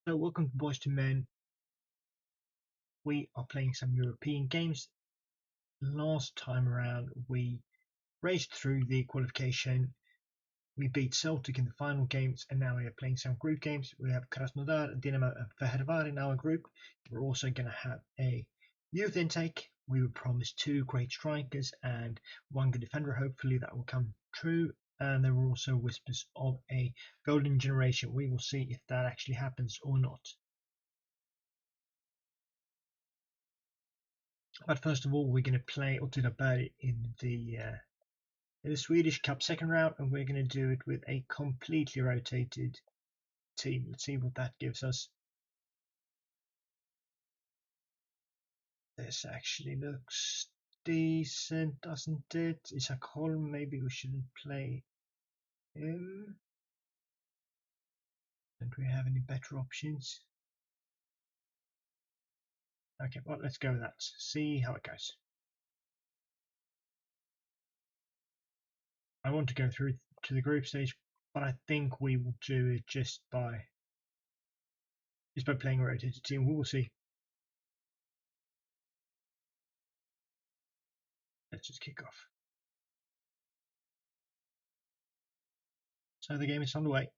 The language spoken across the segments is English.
So welcome to Boys to Men. We are playing some European games. Last time around we raced through the qualification. We beat Celtic in the final games and now we are playing some group games. We have Krasnodar, Dinamo and Fehervar in our group. We're also going to have a youth intake. We were promised 2 great strikers and 1 good defender. Hopefully that will come true. And there were also whispers of a golden generation. We will see if that actually happens or not. But first of all, we're going to play Åtvidaberg in the Swedish Cup second round, and we're going to do it with a completely rotated team. Let's see what that gives us. This actually looks decent, doesn't it? Isak Holm, maybe we shouldn't play him. Don't we have any better options? Okay, well, let's go with that. See how it goes. I want to go through to the group stage, but I think we will do it just by playing a rotated team. We will see. Let's just kick off. So the game is underway.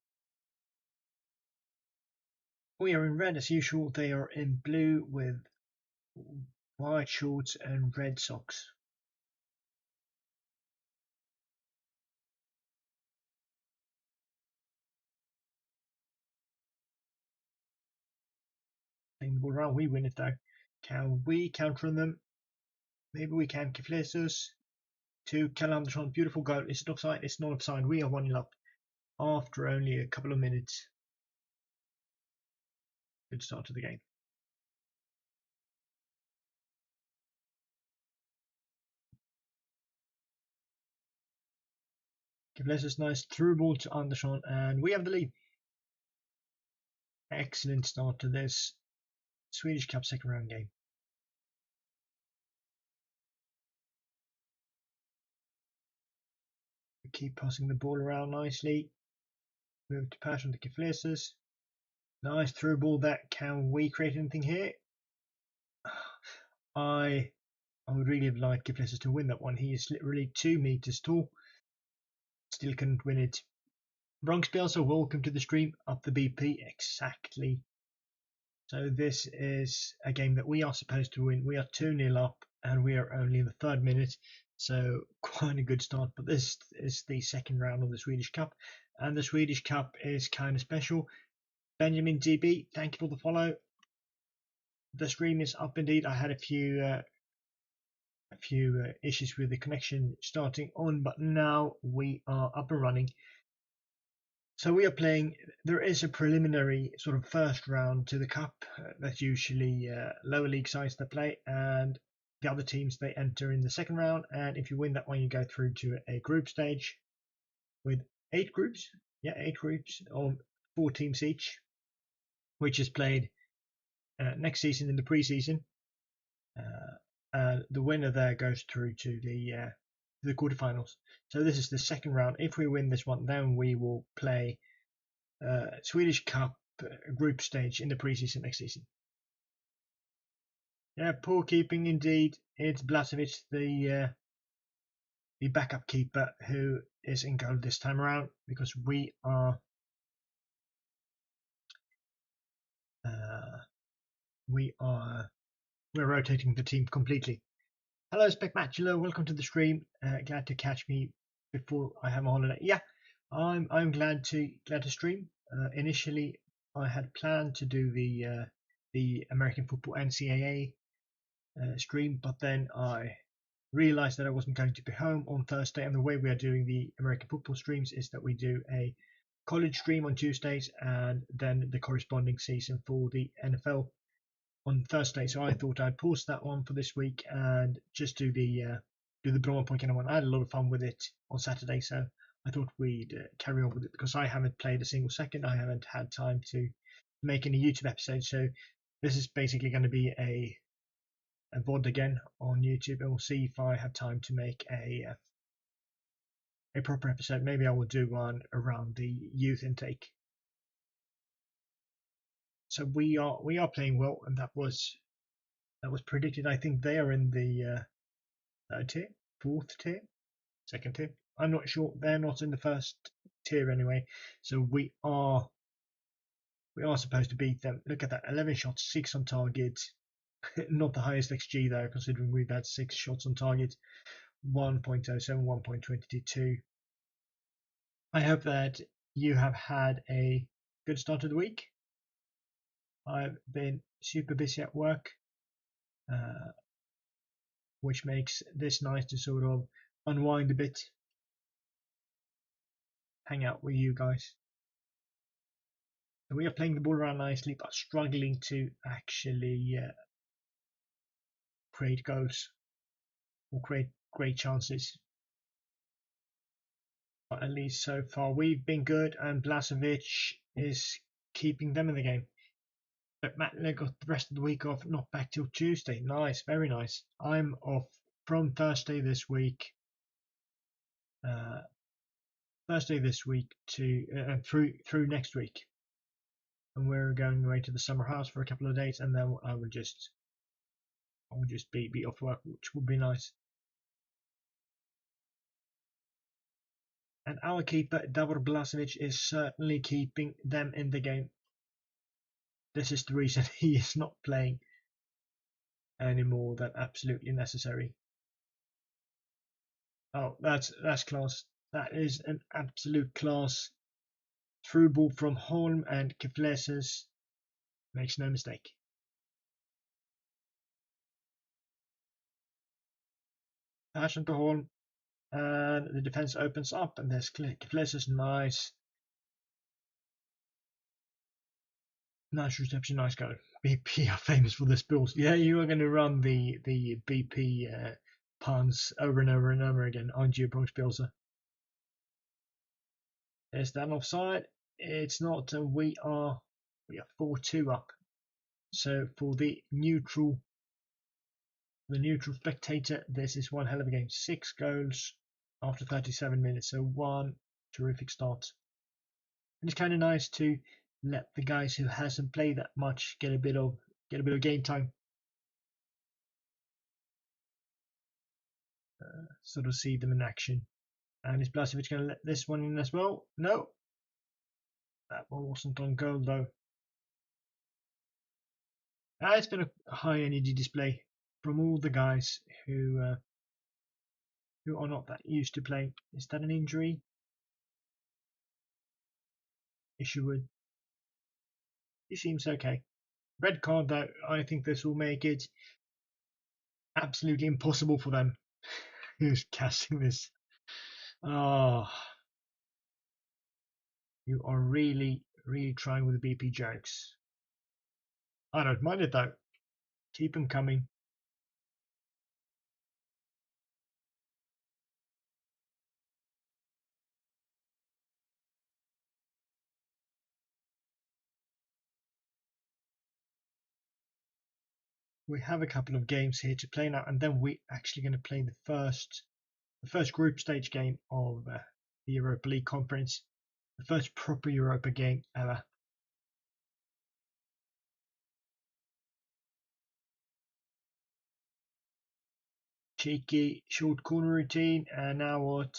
We are in red as usual. They are in blue with white shorts and red socks. Playing the ball around, we win it though. Can we counter on them? Maybe we can. Kiflesus to Kalle Andersson. Beautiful goal. Is it offside? It's not offside. We are 1-0 up after only a couple of minutes. Good start to the game. Kiflesus, nice through ball to Andersson, and we have the lead. Excellent start to this Swedish Cup second round game. We keep passing the ball around nicely. Move to pass on to Kiflesus. Nice through ball there. Can we create anything here? I would really have liked Kiflesus to win that one. He is literally 2 meters tall. Still couldn't win it. Bronx Bielsa, welcome to the stream. Up the BP, exactly. So this is a game that we are supposed to win. We are 2-0 up and we are only in the 3rd minute. So quite a good start. But this is the second round of the Swedish Cup. And the Swedish Cup is kind of special. Benjamin GB, thank you for the follow. The stream is up indeed. I had a few issues with the connection starting on, but now we are up and running. So we are playing. There is a preliminary sort of first round to the cup. That's usually lower league sides that play, and the other teams they enter in the second round. And if you win that one, you go through to a group stage with 8 groups. Yeah, 8 groups of 4 teams each, which is played next season in the preseason. The winner there goes through to the quarterfinals. So this is the second round. If we win this one, then we will play Swedish Cup group stage in the preseason next season. Yeah, poor keeping indeed. It's Blasevic, the backup keeper, who is in goal this time around because we're rotating the team completely. Hello, Specmatular. Welcome to the stream. Glad to catch me before I have a holiday. Yeah, I'm glad to stream. Initially, I had planned to do the American football NCAA stream, but then I realized that I wasn't going to be home on Thursday. And the way we are doing the American football streams is that we do a college stream on Tuesdays and then the corresponding season for the NFL on Thursday. So I thought I'd pause that one for this week and just do the Brommapojkarna one. I had a lot of fun with it on Saturday, so I thought we'd carry on with it because I haven't played a single second. I haven't had time to make any YouTube episodes, so this is basically going to be a VOD again on YouTube, and we'll see if I have time to make a proper episode. Maybe I will do one around the youth intake. So we are playing well, and that was predicted. I think they are in the third tier, fourth tier, second tier. I'm not sure. They're not in the first tier anyway. So we are supposed to beat them. Look at that, 11 shots, 6 on target. Not the highest XG though, considering we've had 6 shots on target. 1.07, 1.22. I hope that you have had a good start of the week. I've been super busy at work, which makes this nice to sort of unwind a bit, hang out with you guys. So we are playing the ball around nicely, but struggling to actually create goals or create great chances. But at least so far we've been good, and Blažević is keeping them in the game. But Matt got the rest of the week off, not back till Tuesday. Nice, very nice. I'm off from Thursday this week. Thursday this week to through next week, and we're going away to the summer house for a couple of days, and then I will just be off work, which would be nice. And our keeper Davor Blažević is certainly keeping them in the game. This is the reason he is not playing any more than absolutely necessary. Oh, that's class. That is an absolute class. Through ball from Holm, and Kefleses makes no mistake. Passion to Holm, and the defense opens up, and there's Kefleses. Nice reception, nice goal. BP are famous for their spills. Yeah, you are going to run the BP puns over and over and over again, aren't you, Bronx Pilser? Is that offside? It's not, and we are 4-2 up. So for the neutral spectator, this is one hell of a game. 6 goals after 37 minutes, so one terrific start. And it's kind of nice to let the guys who hasn't played that much get a bit of game time. Sort of see them in action. And is Blažević going to let this one in as well? No. That one wasn't on goal though. It's been a high energy display from all the guys who are not that used to playing. Is that an injury? Isherwood. He seems okay. Red card though. I think this will make it absolutely impossible for them. Who's casting this? Oh, you are really trying with the BP jokes. I don't mind it though. Keep them coming. We have a couple of games here to play now, and then we're actually going to play the first group stage game of the Europa League Conference, the first proper Europa game ever. Cheeky short corner routine, and now what?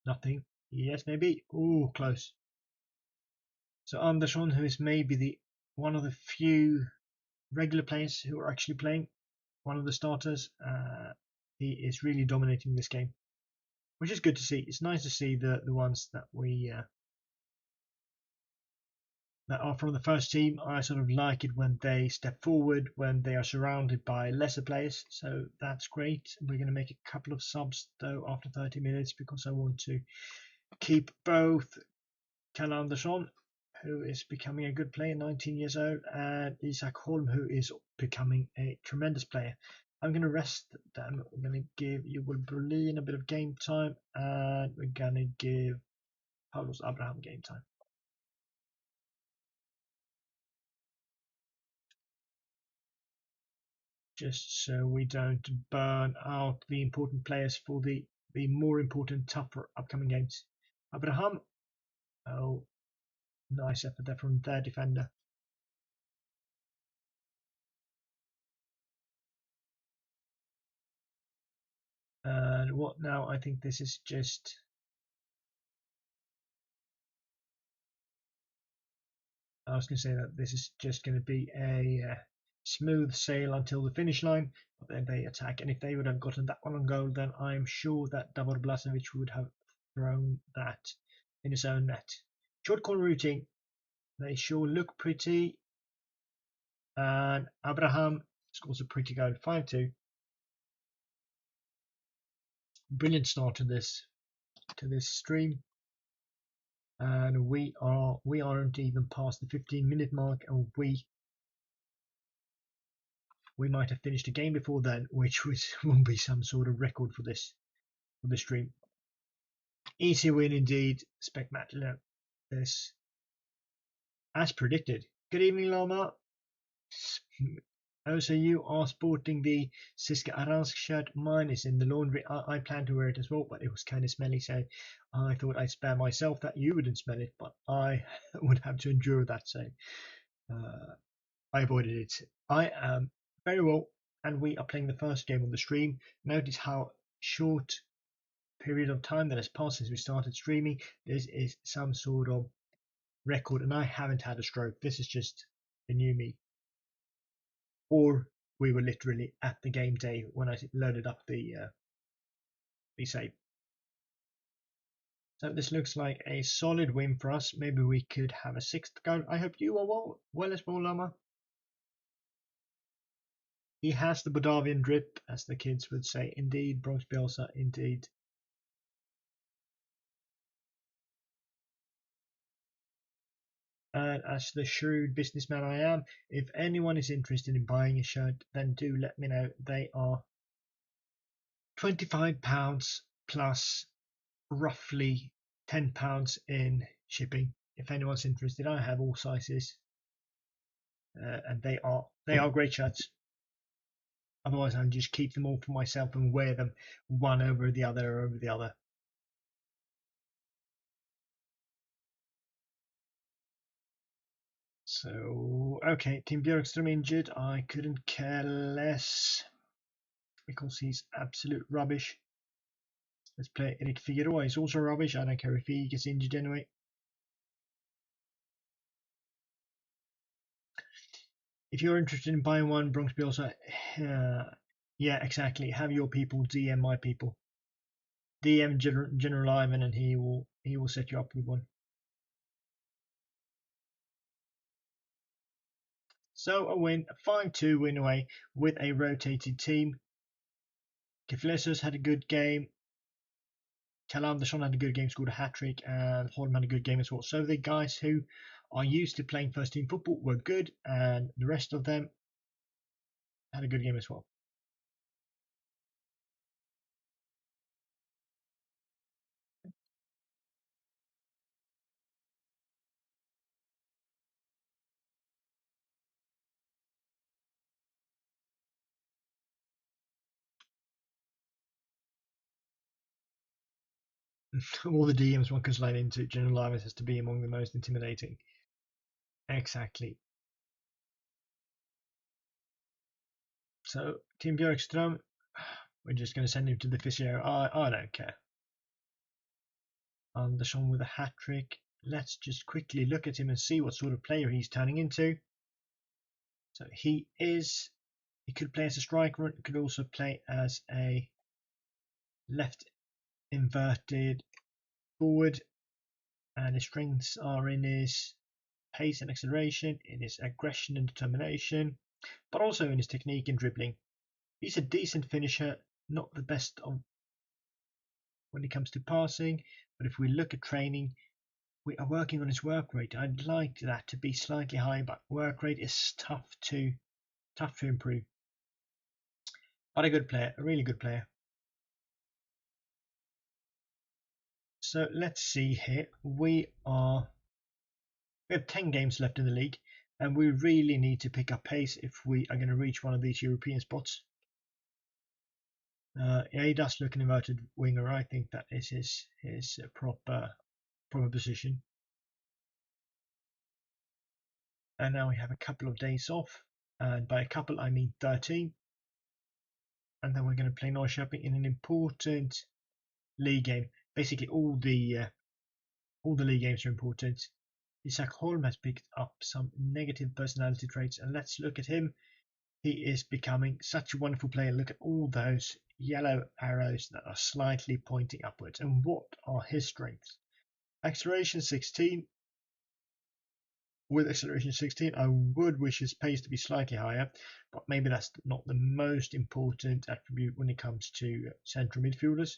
Nothing. Yes, maybe. Oh, close. So Andersson, who is maybe one of the few regular players who are actually playing, one of the starters, he is really dominating this game, which is good to see. It's nice to see the ones that we that are from the first team. I sort of like it when they step forward, when they are surrounded by lesser players, so that's great. We're going to make a couple of subs though after 30 minutes because I want to keep both Kalle Andersson, who is becoming a good player, 19 years old, and Isak Holm, who is becoming a tremendous player. I'm going to rest them. We're going to give Joel Brolin a bit of game time, and we're going to give Paulus Abraham game time. Just so we don't burn out the important players for the more important, tougher upcoming games. Abraham, oh, Nice effort there from their defender. And what now? I think this is just... I was going to say that this is just going to be a smooth sail until the finish line, but then they attack. And if they would have gotten that one on goal, then I'm sure that Davor Blasevic would have thrown that in his own net. Short corner routine. They sure look pretty. And Abraham scores a pretty goal, 5-2. Brilliant start to this stream. And we aren't even past the 15-minute mark, and we might have finished a game before then, which will be some sort of record for this stream. Easy win indeed. Spectacular. This, as predicted. Good evening, Lama. Oh, so you are sporting the Siska Aransk shirt. Mine is in the laundry. I plan to wear it as well, but it was kind of smelly, so I thought I'd spare myself that you wouldn't smell it, but I would have to endure that, so I avoided it. I am very well, and we are playing the first game on the stream. Notice how short period of time that has passed since we started streaming. This is some sort of record, and I haven't had a stroke. This is just the new me. Or we were literally at the game day when I loaded up the save. So this looks like a solid win for us. Maybe we could have a sixth goal. I hope you are well as well, Lama. He has the Bodavian drip, as the kids would say. Indeed, Bronx Bielsa, indeed. And as the shrewd businessman I am, if anyone is interested in buying a shirt, then do let me know. They are £25 plus roughly £10 in shipping. If anyone's interested, I have all sizes, and they are great shirts. Otherwise, I'll just keep them all for myself and wear them one over the other. So, okay, Team Björkström injured. I couldn't care less because he's absolute rubbish. Let's play Erik Figueroa. He's also rubbish. I don't care if he gets injured anyway. If you're interested in buying one, Bronx Bielsa, yeah, exactly. Have your people DM my people. DM General Ivan, and he will set you up with one. So a win, a 5-2 win away with a rotated team. Keflesos had a good game. Kjell Andersson had a good game, scored a hat-trick, and Holm had a good game as well. So the guys who are used to playing first-team football were good, and the rest of them had a good game as well. All the DMs one can slide into, General Ivan has to be among the most intimidating. Exactly. So, Team Björkström, we're just going to send him to the physio. I don't care. Andersson with a hat-trick. Let's just quickly look at him and see what sort of player he's turning into. So he could play as a striker, it could also play as a left inverted forward, and his strengths are in his pace and acceleration, in his aggression and determination, but also in his technique and dribbling. He's a decent finisher, not the best of when it comes to passing, but if we look at training, we are working on his work rate. I'd like that to be slightly high, but work rate is tough to improve. But a good player, a really good player. So let's see here. We have 10 games left in the league, and we really need to pick up pace if we are going to reach one of these European spots. He does look an inverted winger. I think that is his proper position. and now we have a couple of days off, and by a couple I mean 13, and then we're going to play Norrköping in an important league game. Basically, all the league games are important. Isak Holm has picked up some negative personality traits, and let's look at him. He is becoming such a wonderful player. Look at all those yellow arrows that are slightly pointing upwards. And what are his strengths? Acceleration 16. With acceleration 16, I would wish his pace to be slightly higher, but maybe that's not the most important attribute when it comes to central midfielders.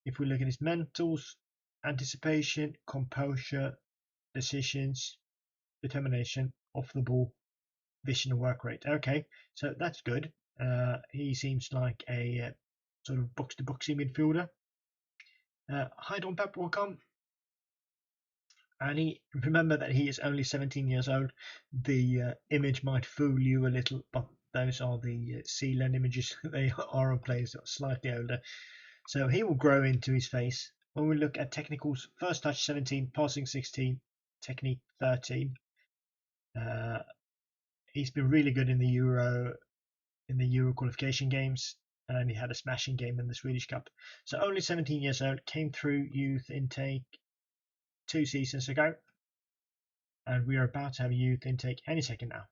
If we look at his mentals, anticipation, composure, decisions, determination, off the ball, vision and work rate. Okay, so that's good. He seems like a sort of box-to-boxy midfielder. Height on pep.com. And remember that he is only 17 years old. The image might fool you a little, but those are the Sealand images. They are of players that are slightly older. So he will grow into his face. When we look at technicals, first touch 17, passing 16, technique 13. He's been really good in the Euro qualification games, and he had a smashing game in the Swedish Cup. So only 17 years old, came through youth intake 2 seasons ago, and we are about to have a youth intake any second now.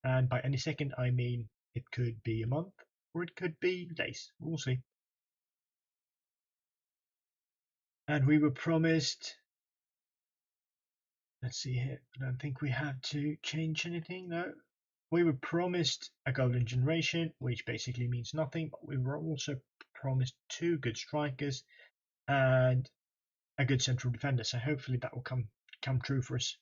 And by any second, I mean it could be a month or it could be days. We'll see. And we were promised. Let's see here. I don't think we have to change anything. No. We were promised a golden generation, which basically means nothing. But we were also promised 2 good strikers and a good central defender. So hopefully that will come true for us,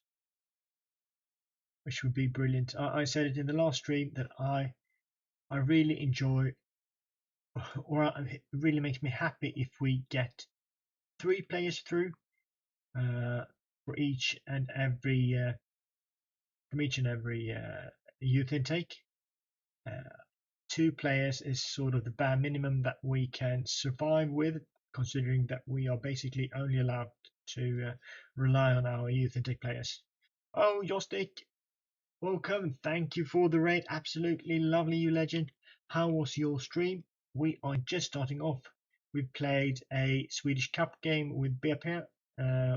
which would be brilliant. I said it in the last stream that I really enjoy, or it really makes me happy if we get 3 players through for each and every youth intake. 2 players is sort of the bare minimum that we can survive with, considering that we are basically only allowed to rely on our youth intake players. Oh, Jostik, welcome. Thank you for the raid. Absolutely lovely, you legend. How was your stream? We are just starting off. We played a Swedish Cup game with BP.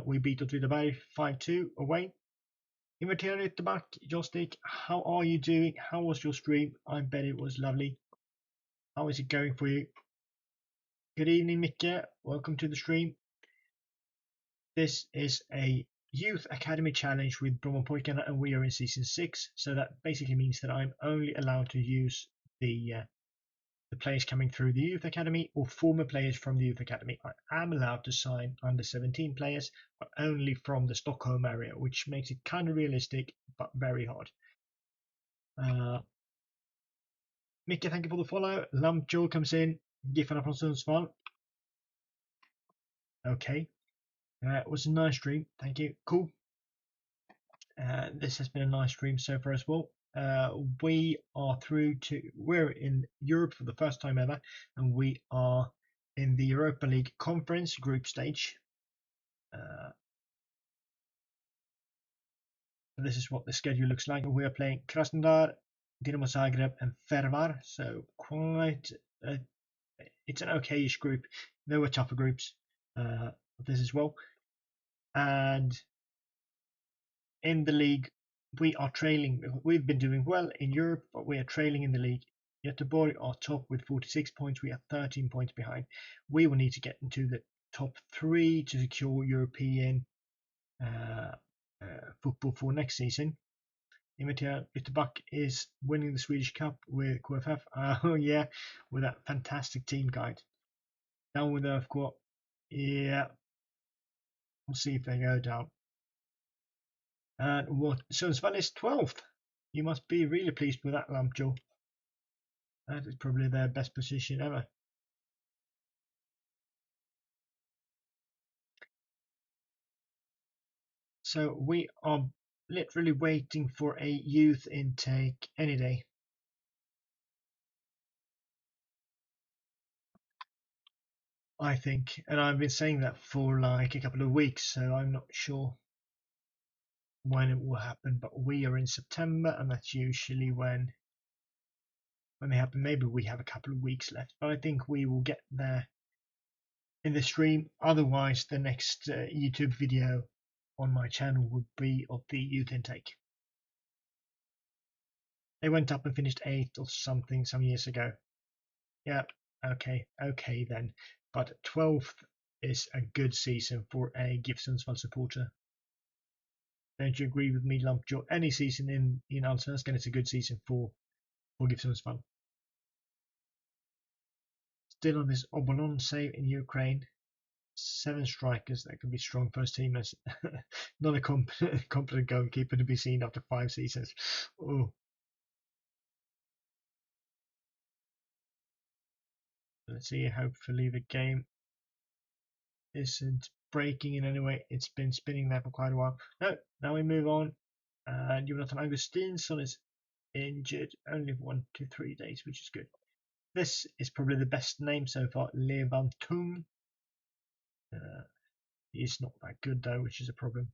We beat Åtvidaberg 5-2 away. Inverterad ytterback, Jostik, how are you doing? How was your stream? I bet it was lovely. How is it going for you? Good evening, Micke. Welcome to the stream. This is a Youth Academy Challenge with Brommapojkarna, and we are in Season 6. So that basically means that I'm only allowed to use the players coming through the Youth Academy or former players from the Youth Academy. I am allowed to sign under 17 players, but only from the Stockholm area, which makes it kind of realistic, but very hard. Micke, thank you for the follow. Lump Joe comes in. Giffarna från Sundsvall. Okay. It was a nice stream. Thank you. Cool. This has been a nice stream so far as well. We're in Europe for the first time ever, and we are in the Europa League conference group stage. This is what the schedule looks like. We are playing Krasnodar, Dinamo Zagreb, and Fervar. So it's an okayish group. There were tougher groups this as well. And in the league, we are trailing. We've been doing well in Europe, but we are trailing in the league. Göteborg are top with 46 points. We are 13 points behind. We will need to get into the top 3 to secure European football for next season. Inverterad Ytterback is winning the Swedish Cup with KFF. Oh yeah, with that fantastic team guide. Down with Earthquake. Yeah. We'll see if they go down. And what Sundsvall is 12th. You must be really pleased with that, Lampjo. That is probably their best position ever. So we are literally waiting for a youth intake any day. I think, and I've been saying that for like a couple of weeks, so I'm not sure. when it will happen, but we are in September, and that's usually when they happen. Maybe we have a couple of weeks left, but I think we will get there in the stream. Otherwise, the next YouTube video on my channel would be of the youth intake. They went up and finished 8th or something some years ago. Yeah, okay then. But 12th is a good season for a GIF Sundsvall supporter. Don't you agree with me, Lumpjaw? Any season in Allsvenskan is a good season for GIF Sundsvall. Still on this Obolon save in Ukraine. 7 strikers, that could be strong first teamers. Not a competent goalkeeper to be seen after 5 seasons. Oh. Let's see, hopefully the game isn't breaking in any way. It's been spinning there for quite a while. No, now we move on. And Jonathan Augustinsson is injured only for 1 to 3 days, which is good. This is probably the best name so far, Levantung. He's not that good though, which is a problem.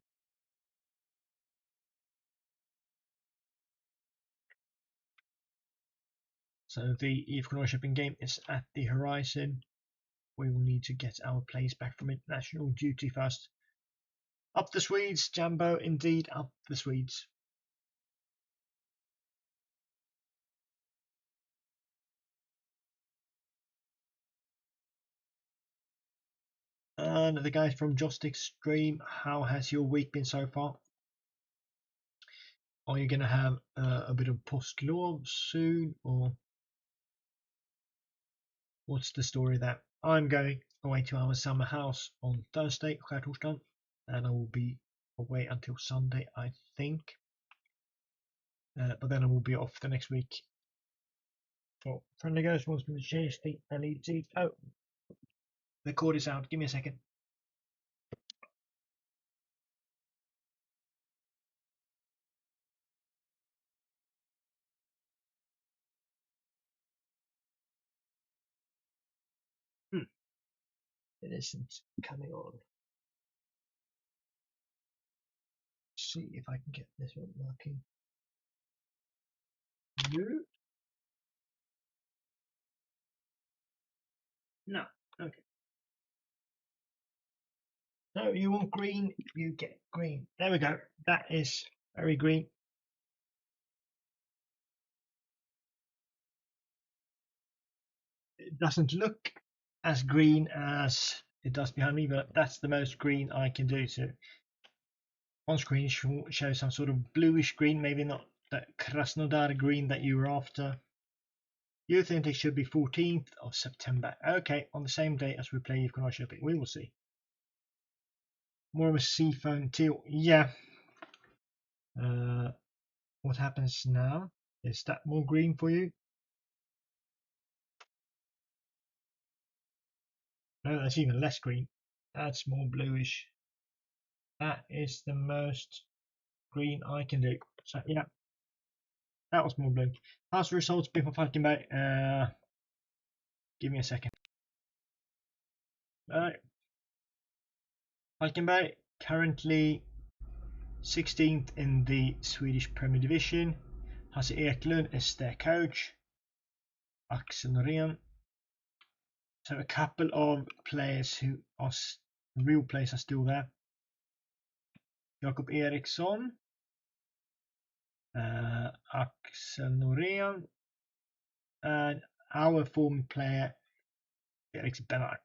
So the IF Norrköping game is at the horizon. We will need to get our players back from international duty first. Up the Swedes, Jambo, indeed, up the Swedes. And the guys from Joystick Stream, how has your week been so far? Are you going to have a bit of post-lov soon, or what's the story there? I'm going away to our summer house on Thursday, skärtorsdagen, and I will be away until Sunday, I think. But then I will be off the next week. Oh, friendly ghost wants me to change the LED. Oh, the cord is out. Give me a second. It isn't coming on. See if I can get this one working. No. Okay. No, you want green, you get green. There we go. That is very green. It doesn't look as green as it does behind me, but that's the most green I can do. So on screen shows some sort of bluish green, maybe not that Krasnodar green that you were after. You think it should be 14th of September. Okay, on the same day as we play IF Norrköping. We will see. More of a seafoam teal. Yeah. What happens now? Is that more green for you? No, that's even less green. That's more bluish. That is the most green I can do. So yeah, that was more blue. How's the results been for Falkenberg? Give me a second. Falkenberg currently 16th in the Swedish Premier Division. Hasse Eklund is their coach. Axel Norén. So a couple of players who are real players are still there. Jakob Eriksson, Axel Norén, and our former player Erik Benarp.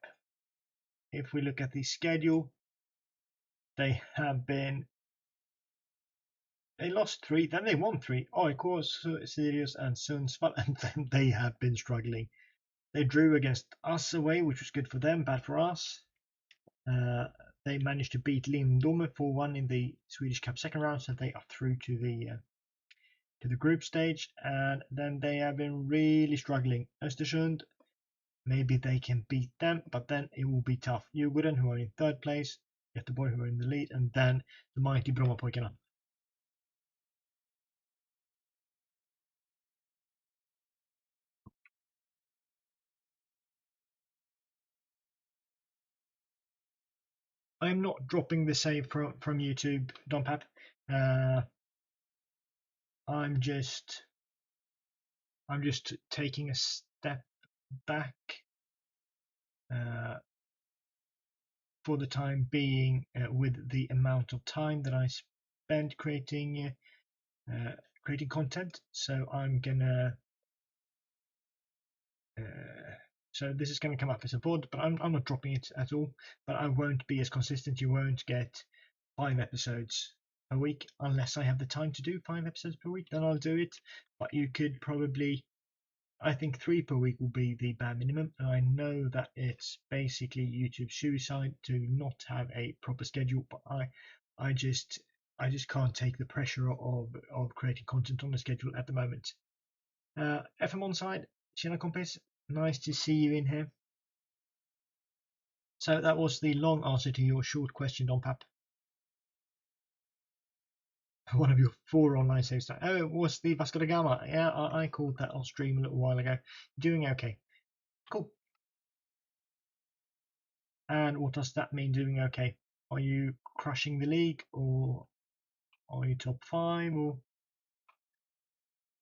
If we look at the schedule, they lost 3, then they won 3. AIK, Sirius, and Sundsvall, and then they have been struggling. They drew against us away, which was good for them, bad for us. They managed to beat Lindome 4-1 in the Swedish Cup second round, so they are through to the group stage. And then they have been really struggling. Östersund, maybe they can beat them, but then it will be tough. Djurgården, who are in 3rd place, Göteborg, who are in the lead, and then the mighty Brommapojkarna. I'm not dropping the save from YouTube, Don Pap. Uh, I'm just taking a step back uh, for the time being with the amount of time that I spend creating content. So I'm gonna so this is going to come up as a VOD, but I'm not dropping it at all. But I won't be as consistent. You won't get 5 episodes a week unless I have the time to do 5 episodes per week. Then I'll do it. But you could probably, I think 3 per week will be the bare minimum. And I know that it's basically YouTube suicide to not have a proper schedule. But I just can't take the pressure of creating content on a schedule at the moment. FM1 side, Tjena kompis, nice to see you in here. So that was the long answer to your short question, Don Pap. One of your 4 online saves. Oh, it was the Vasco da Gama. Yeah, I called that on stream a little while ago. Doing okay. Cool. And what does that mean, doing okay? Are you crushing the league, or are you top 5, or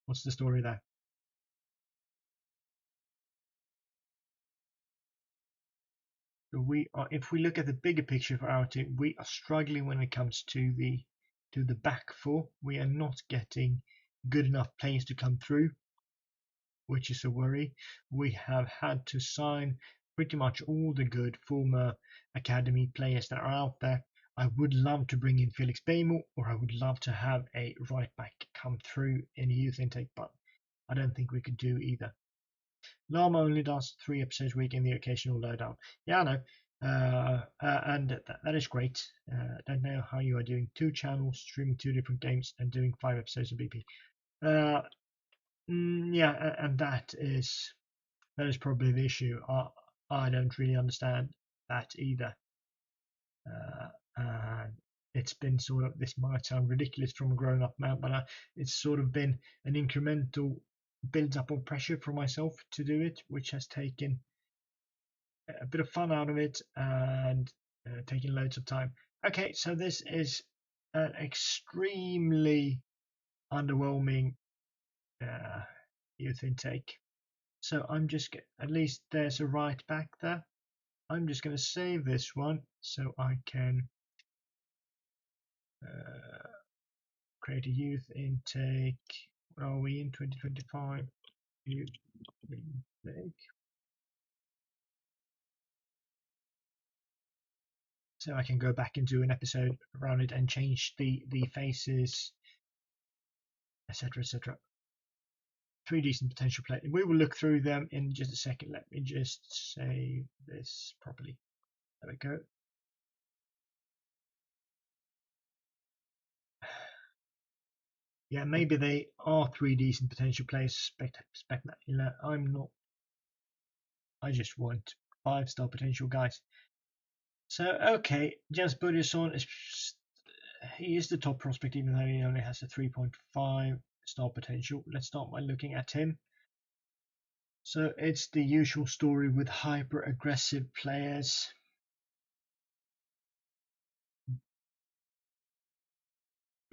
what's the story there? We are, if we look at the bigger picture for our team, we are struggling when it comes to the back 4. We are not getting good enough players to come through, which is a worry. We have had to sign pretty much all the good former academy players that are out there. I would love to bring in Felix Bejmo, or I would love to have a right back come through in a youth intake, but I don't think we could do either. Lama only does 3 episodes a week in the occasional lowdown. Yeah, I know. And that is great. Don't know how you are doing 2 channels, streaming 2 different games, and doing 5 episodes of BP. Yeah, and that is probably the issue. I don't really understand that either. And it's been sort of, this might sound ridiculous from a grown-up man, but it's sort of been an incremental build-up of pressure for myself to do it, which has taken a bit of fun out of it and taking loads of time. Okay, so this is an extremely underwhelming youth intake. So I'm just, at least there's a right back there. I'm just going to save this one so I can create a youth intake. Where are we in 2025? Youth intake. So I can go back and do an episode around it and change the faces, etc., etc. 3 decent potential players. We will look through them in just a second. Let me just save this properly. There we go. Yeah, maybe they are 3 decent potential players. I'm not. I just want 5-star potential guys. So okay, Jens Börjesson he is the top prospect, even though he only has a 3.5-star potential. Let's start by looking at him. So it's the usual story with hyper-aggressive players.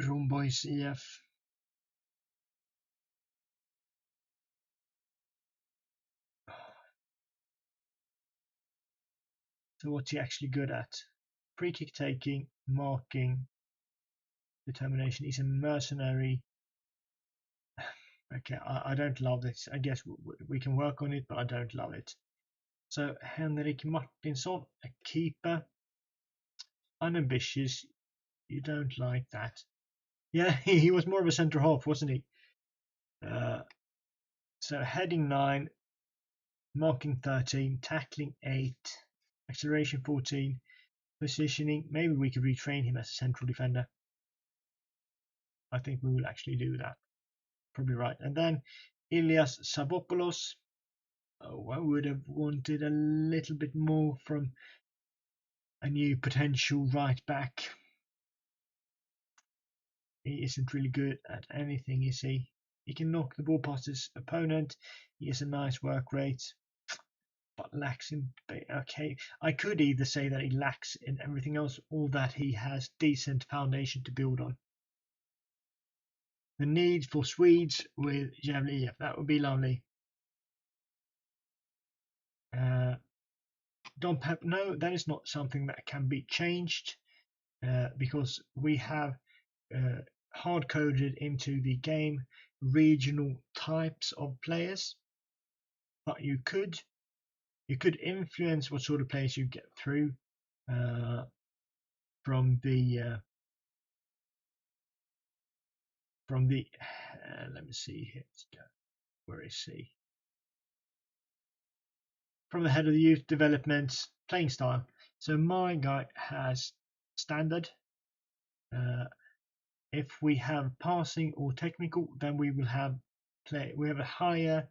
Romboys IF. So what's he actually good at? Free kick taking, marking, determination. He's a mercenary. Okay, I don't love this. I guess we can work on it, but I don't love it. So Henrik Martinsson, a keeper. Unambitious. You don't like that. Yeah, he was more of a centre half, wasn't he? So heading 9, marking 13, tackling 8, acceleration 14, positioning. Maybe we could retrain him as a central defender. I think we will actually do that. Probably right. And then Ilias Savopoulos. Oh, I would have wanted a little bit more from a new potential right back. He isn't really good at anything, is he? He can knock the ball past his opponent. He has a nice work rate, but lacks in. Okay, I could either say that he lacks in everything else, or that he has decent foundation to build on. the need for Swedes with Gävle IF. That would be lovely. Don't have, no, that is not something that can be changed because we have hard coded into the game regional types of players. But you could influence what sort of players you get through from the let me see here. Where is he? From the head of the youth development playing style. So my guy has standard. If we have passing or technical, then we will have a higher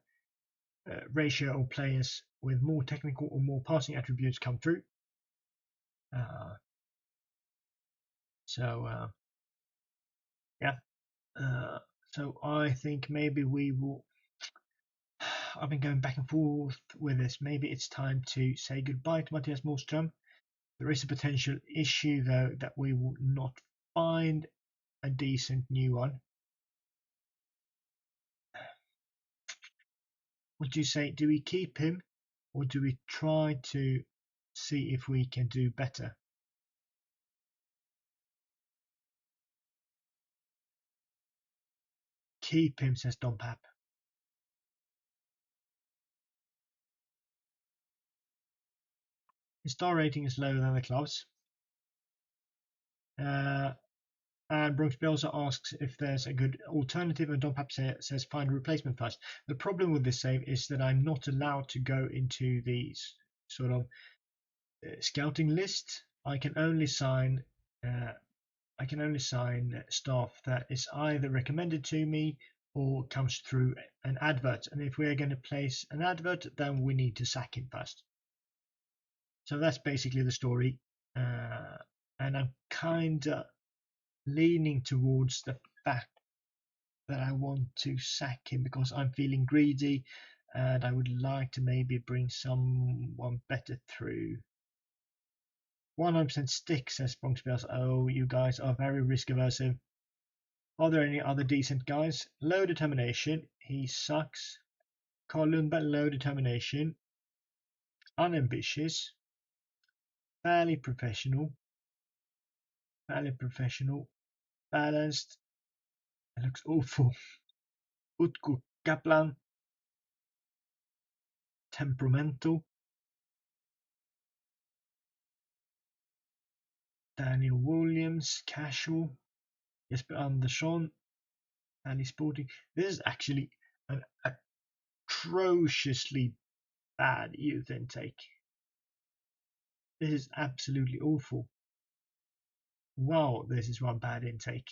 ratio of players with more technical or more passing attributes come through. Yeah. So I think maybe we will. I've been going back and forth with this. Maybe it's time to say goodbye to Mattias Moström. There is a potential issue though that we will not find a decent new one. What do you say? Do we keep him or do we try to see if we can do better? Keep him, says Don Pap. His star rating is lower than the club's. And Brooks also asks if there's a good alternative, and Don Pap says find a replacement first. The problem with this save is that I'm not allowed to go into the sort of scouting list. I can only sign staff that is either recommended to me or comes through an advert. And if we're going to place an advert, then we need to sack him first. So that's basically the story. And I'm kind of leaning towards the fact that I want to sack him because I'm feeling greedy and I would like to maybe bring someone better through. 100% stick, says Bronx. Oh, you guys are very risk aversive. Are there any other decent guys? Low determination. He sucks. Carl Lundberg, low determination. Unambitious. Fairly professional. Balanced. It looks awful. Utku Kaplan. Temperamental. Daniel Williams. Casual. Jesper Andersson. Fairly sporting. This is actually an atrociously bad youth intake. This is absolutely awful. Wow, this is one bad intake.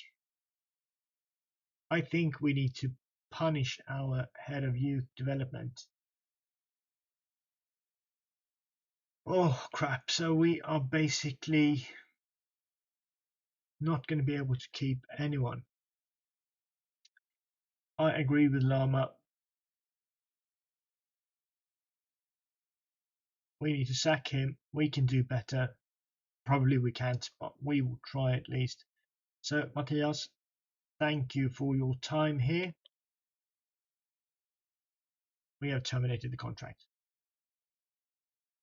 I think we need to punish our head of youth development. Oh crap, so we are basically not going to be able to keep anyone. I agree with Lama. We need to sack him. We can do better. Probably we can't, but we will try at least. So, Matthias, thank you for your time here. We have terminated the contract.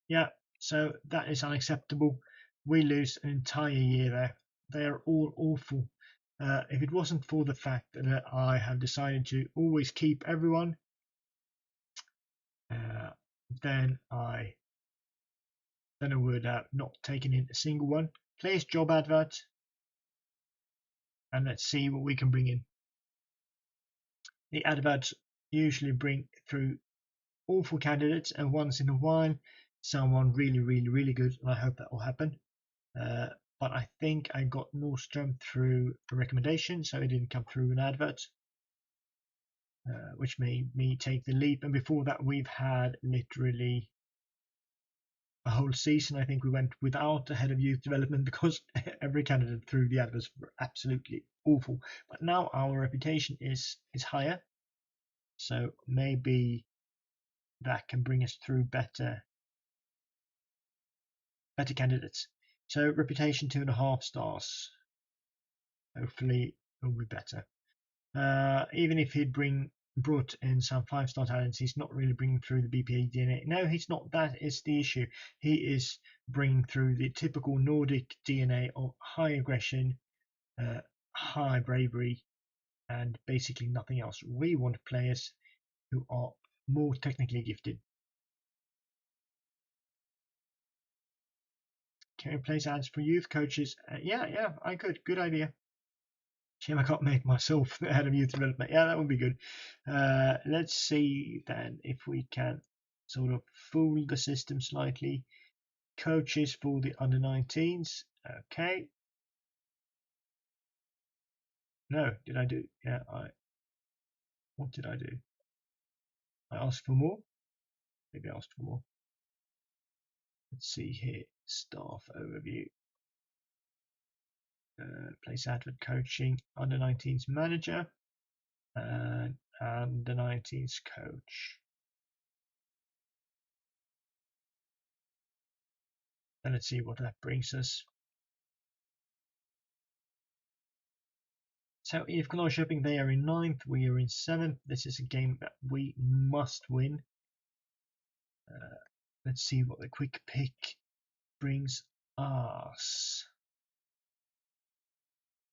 Yeah, so that is unacceptable. We lose an entire year there. They are all awful. If it wasn't for the fact that I have decided to always keep everyone, then I would have not taken in a single one. Place job advert, and let's see what we can bring in. The adverts usually bring through awful candidates, and once in a while, someone really, really, really good, and I hope that will happen. But I think I got Nordstrom through a recommendation, so it didn't come through an advert, which made me take the leap. And before that, we've had literally a whole season. I think we went without a head of youth development because every candidate through the adverts were absolutely awful. But now our reputation is higher, so maybe that can bring us through better candidates. So reputation 2.5 stars. Hopefully it will be better. Even if he'd brought in some 5-star talents, he's not really bringing through the BPA DNA. No, he's not. That is the issue. He is bringing through the typical Nordic DNA of high aggression, high bravery, and basically nothing else. We want players who are more technically gifted. Can we place ads for youth coaches? Yeah, I could. Good idea. Shame I can't make myself the head of youth development. Yeah, that would be good. Let's see then if we can sort of fool the system slightly. Coaches for the under 19s. Okay. No, did I do? Yeah, what did I do? I asked for more. Maybe I asked for more. Let's see here. Staff overview. Place advert coaching. Under 19s manager. And under 19s coach. And let's see what that brings us. So IF Brommapojkarna, they are in 9th, we are in 7th. This is a game that we must win. Let's see what the quick pick brings us.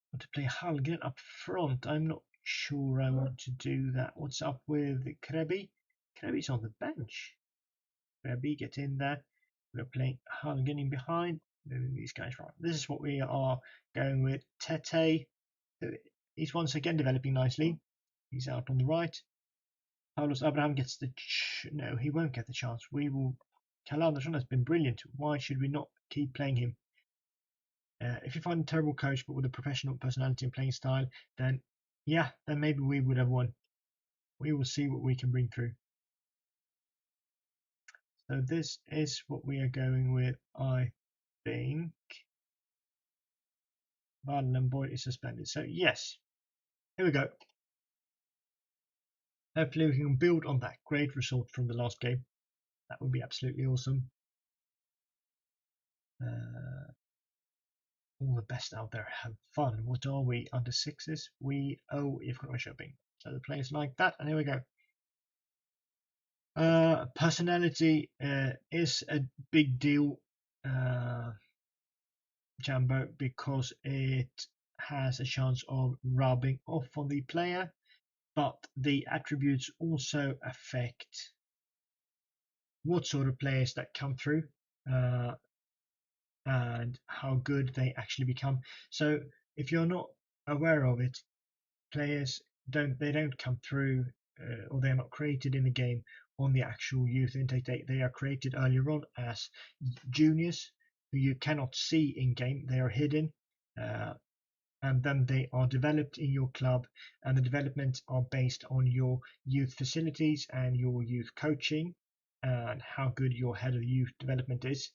I want to play Hallgren up front. I'm not sure I want to do that. What's up with Krebi? Krebi's on the bench. Krebi, get in there. We're playing Hallgren in behind. Moving these guys right. This is what we are going with. Tete. He's once again developing nicely. He's out on the right. Paulus Abraham gets the no, he won't get the chance. We will. Kalle Andersson has been brilliant. Why should we not keep playing him? If you find a terrible coach but with a professional personality and playing style, then yeah, then maybe we would have won. We will see what we can bring through. So this is what we are going with, I think. Varden and Boyd is suspended. So yes, here we go. Hopefully we can build on that great result from the last game. That would be absolutely awesome. All the best out there. Have fun. What are we? Under 6s? We owe IF Brommapojkarna. So the players like that, and here we go. Personality is a big deal, Jambo, because it has a chance of rubbing off on the player, but the attributes also affect what sort of players that come through and how good they actually become. So if you're not aware of it, players don't come through or they're not created in the game on the actual youth intake date. They are created earlier on as juniors who you cannot see in game. They are hidden and then they are developed in your club, and the developments are based on your youth facilities and your youth coaching and how good your head of youth development is.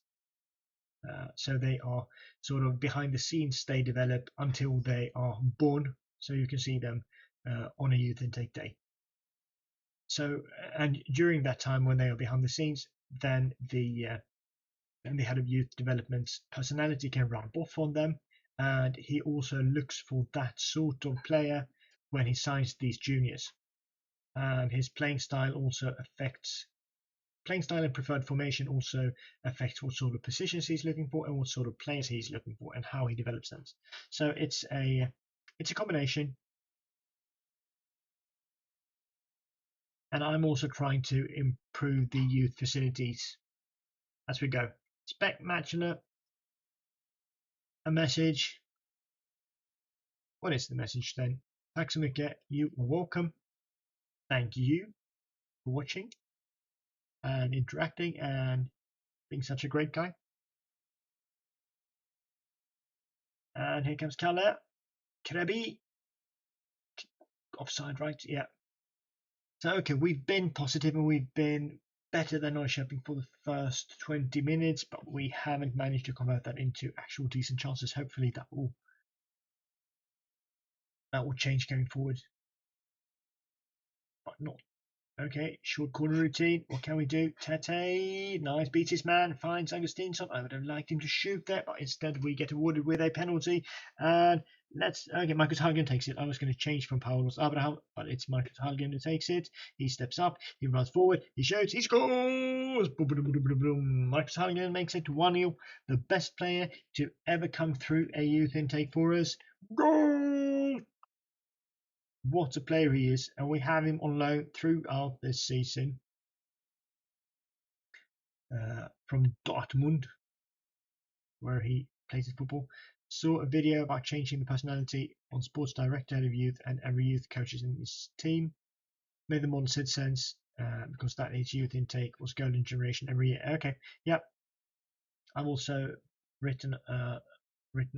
So they are sort of behind the scenes. They develop until they are born, so you can see them on a youth intake day. So, and during that time when they are behind the scenes, then the head of youth development's personality can rub off on them, and he also looks for that sort of player when he signs these juniors. And his playing style also affects. Playing style and preferred formation also affects what sort of positions he's looking for and what sort of players he's looking for and how he develops them. So it's a combination. And I'm also trying to improve the youth facilities as we go. Spec Matchler, a message. What is the message then? Tack så mycket. You are welcome. Thank you for watching and interacting and being such a great guy. And here comes Kalle. Krebi. Offside, right? Yeah. So, okay, we've been positive and we've been better than Norrköping for the first 20 minutes, but we haven't managed to convert that into actual decent chances. Hopefully that will change going forward. But not Okay, short corner routine. What can we do? Tete, nice, beats his man, finds Augustinsson. I would have liked him to shoot there, but instead we get awarded with a penalty. And okay, Marcus Hallgren takes it. I was going to change from Paulus Abraham, but it's Marcus Hallgren who takes it. He steps up, he runs forward, he shoots, he scores! Boom, boom, boom, boom, boom. Marcus Hallgren makes it 1-0. The best player to ever come through a youth intake for us. Goal! What a player he is, and we have him on loan throughout this season from Dortmund, where he plays his football. Saw a video about changing the personality on Sports Director head of youth and every youth coaches in his team. Made the model said sense because that is youth intake was golden generation every year. Okay, yep. I've also written a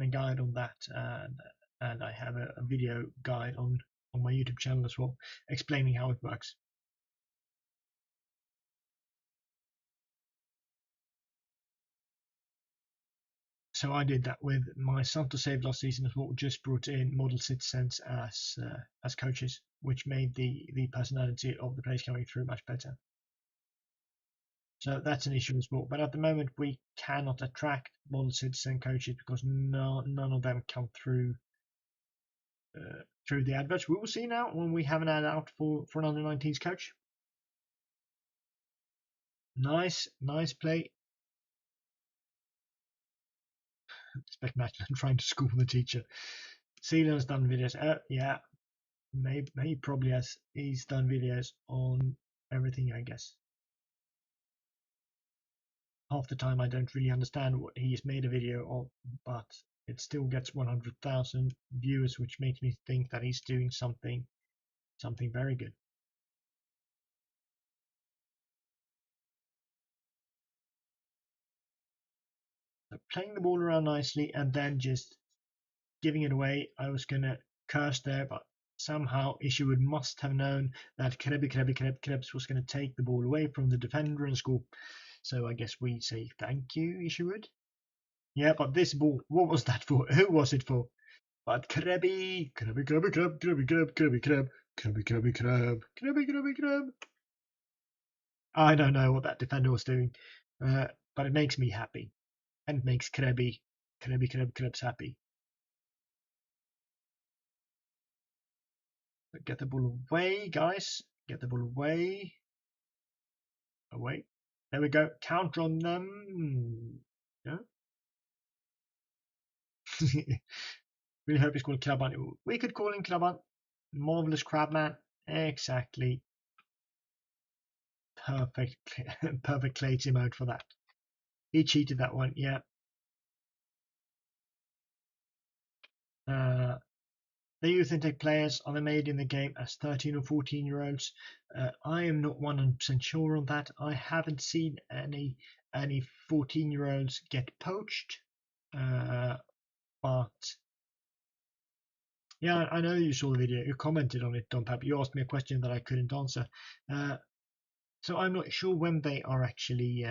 guide on that, and I have a video guide on my YouTube channel as well, explaining how it works. So I did that with my Santo save last season as well. Just brought in model citizens as coaches, which made the personality of the players coming through much better. So that's an issue as well. But at the moment, we cannot attract model citizen coaches because none of them come through the adverts. We will see now when we have an ad out for an under-19s coach. Nice play. Spec match and trying to school the teacher. Sealand's done videos. Yeah, maybe he probably has. He's done videos on everything, I guess. Half the time I don't really understand what he's made a video of, but it still gets 100,000 viewers, which makes me think that he's doing something very good. So playing the ball around nicely and then just giving it away. I was gonna curse there, but somehow Isherwood must have known that Krebs was going to take the ball away from the defender and score. So I guess we say thank you, Isherwood. Yeah, but this ball, what was that for? Who was it for? But Kreb. I don't know what that defender was doing, but it makes me happy, and it makes Krebs happy. Get the ball away, guys. Get the ball away. Away. There we go. Counter on them. Yeah. Really hope he's called Krabban. We could call him Krabban. Marvelous Crabman. Exactly. Perfect. Perfect clay team out for that. He cheated that one. Yeah. The youth intake players are they made in the game as 13 or 14-year-olds? I am not 100% sure on that. I haven't seen any 14-year-olds get poached, but yeah, I know you saw the video. You commented on it, Don Pap. You asked me a question that I couldn't answer. So I'm not sure when they are actually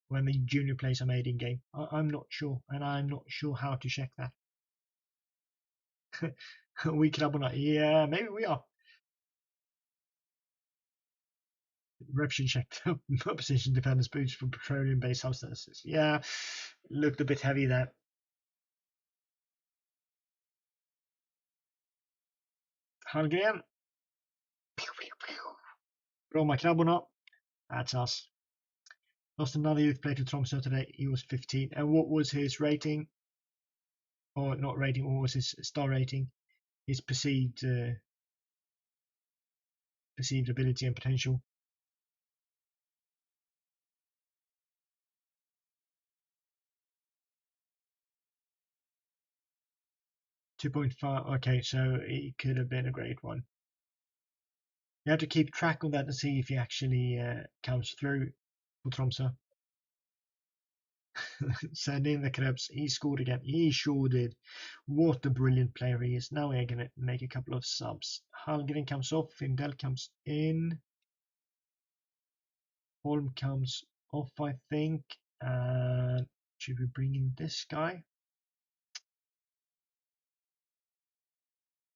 when the junior players are made in game. I'm not sure, and I'm not sure how to check that. We club or not? Yeah, maybe we are. Rep should check the opposition defenders' boots for petroleum-based substances. Yeah, looked a bit heavy there. Hallgren. Brommakrabborna. That's us. Lost another youth player to Tromsø today. He was 15. And what was his rating? Or not rating, what was his star rating? His perceived ability and potential. 2.5. Okay, so he could have been a great one. You have to keep track of that to see if he actually comes through for Tromsø. Send in the Krebs. He scored again. He sure did. What a brilliant player he is. Now we're going to make a couple of subs. Hallgren comes off. Findell comes in. Holm comes off, I think. And should we bring in this guy?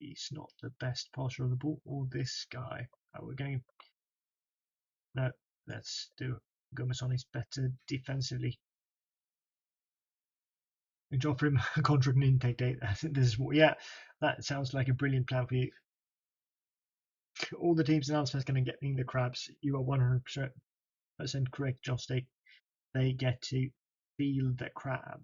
He's not the best passer of the ball. Or this guy. we're going. No, let's do. Gomezon is better defensively. And offer him a contract and intake date. I think this is what. Yeah, that sounds like a brilliant plan for you. All the teams in Allsvenskan going to get in the crabs. You are 100% correct, Josh. They get to feel the crab.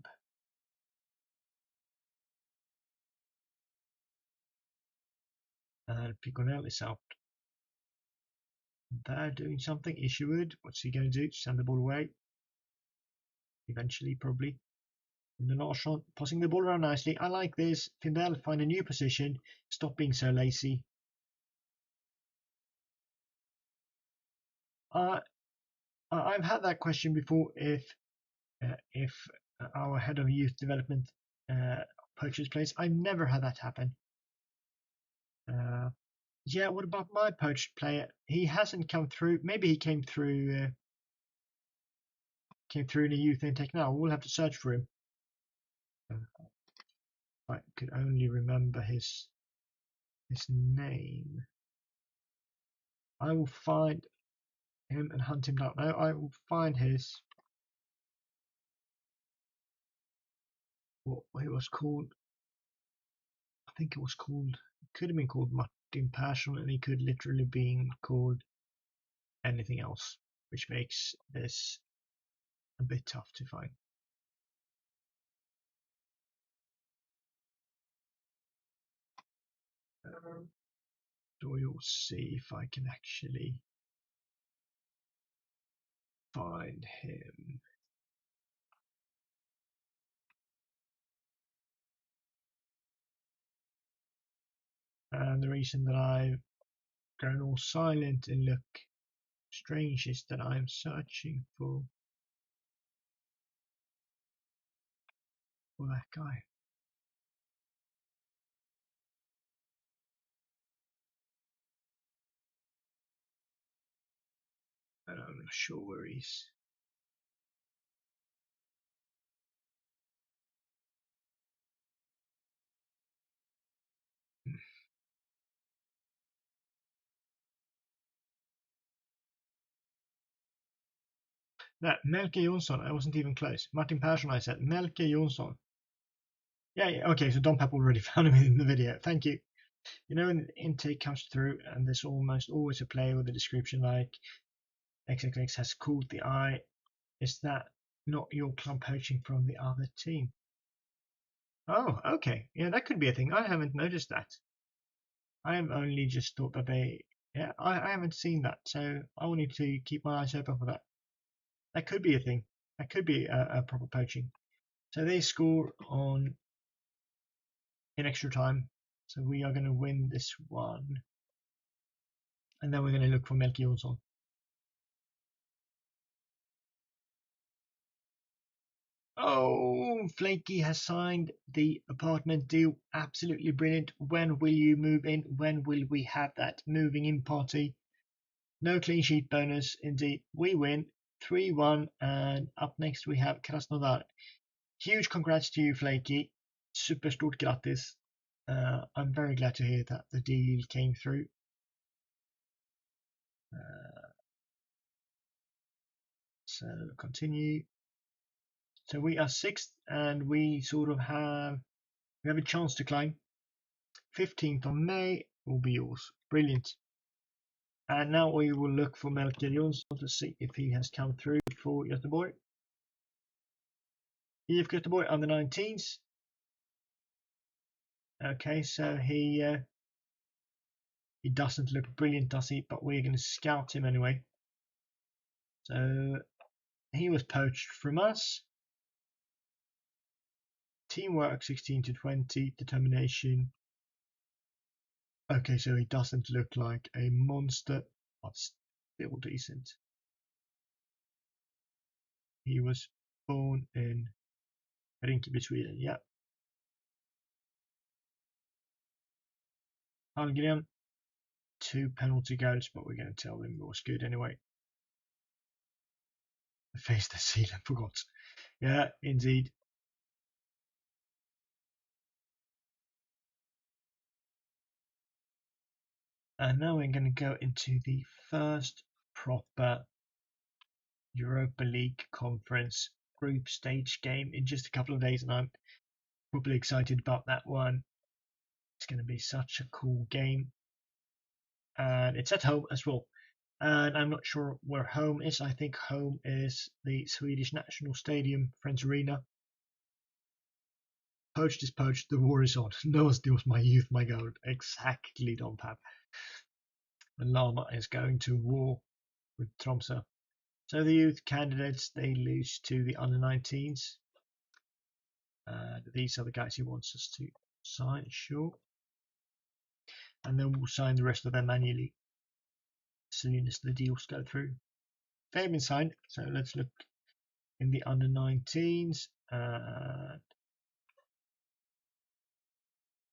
And Piconel is out. They're doing something. Isherwood, what's he going to do? Send the ball away. Eventually, probably. And then Larsson passing the ball around nicely. I like this. Findell, find a new position. Stop being so lazy. I've had that question before. If our head of youth development poaches plays, I've never had that happen. Yeah, what about my poached player? He hasn't come through. Maybe he came through in a youth intake now. We'll have to search for him. I could only remember his name. I will find him and hunt him down. No, I will find his. What he was called? I think it was called. It could have been called Martin Persson, and he could literally been called anything else, which makes this a bit tough to find. So we'll see if I can actually find him. And the reason that I've gone all silent and look strange is that I'm searching for that guy. And I'm not sure where he's. No, Melke Jonsson. I wasn't even close. Martin Persson, I said. Melke Jonsson. Yeah, okay, so Don Pep already found him in the video. Thank you. You know, when the intake comes through and there's almost always a player with a description like XXX has caught the eye, is that not your club poaching from the other team? Oh, okay. Yeah, that could be a thing. I haven't noticed that. I have only just thought that they. Yeah, I haven't seen that, so I will need to keep my eyes open for that. That could be a thing. That could be a proper poaching. So they score in extra time. So we are going to win this one. And then we're going to look for Melke Jonsson. Oh, Flaky has signed the apartment deal. Absolutely brilliant. When will you move in? When will we have that moving in party? No clean sheet bonus. Indeed, we win 3-1. And up next we have Krasnodar. Huge congrats to you, Flaky. Superstort grattis. I'm very glad to hear that the deal came through. So continue. So we are sixth, and we sort of have a chance to climb. 15th of May will be yours. Brilliant. And now we will look for Melke Jonsson to see if he has come through for Göteborg. IF Göteborg under 19s. Okay, so he doesn't look brilliant, does he? But we're going to scout him anyway. So he was poached from us. Teamwork 16 to 20, determination. Okay, so he doesn't look like a monster, but still decent. He was born in Rinkeby, Sweden. Yeah. Algren, 2 penalty goals, but we're going to tell him it was good anyway. I faced the seal and forgot. Yeah, indeed. And now we're going to go into the first proper Europa League conference group stage game in just a couple of days, and I'm probably excited about that one. It's going to be such a cool game, and it's at home as well. And I'm not sure where home is. I think home is the Swedish National Stadium, Friends Arena. Poached is poached, the war is on. No steals my youth, my gold. Exactly, Don Pap. The Llama is going to war with Tromsø. So the youth candidates, they lose to the under-19s. These are the guys he wants us to sign, sure. And then we'll sign the rest of them manually as soon as the deals go through. They've been signed, so let's look in the under-19s.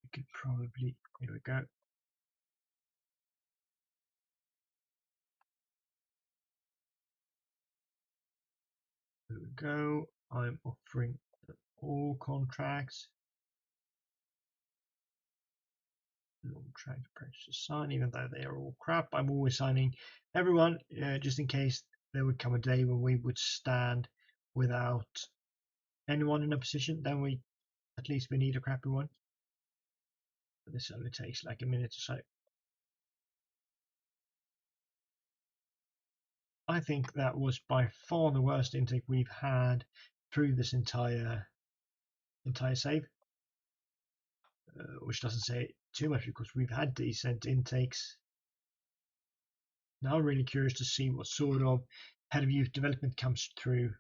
We could probably, here we go. There we go. I'm offering all contracts. Long-track approach to sign, even though they are all crap. I'm always signing everyone, just in case there would come a day when we would stand without anyone in a position. Then we, at least we need a crappy one. But this only takes like a minute or so. I think that was by far the worst intake we've had through this entire save, which doesn't say too much because we've had decent intakes. Now I'm really curious to see what sort of head of youth development comes through.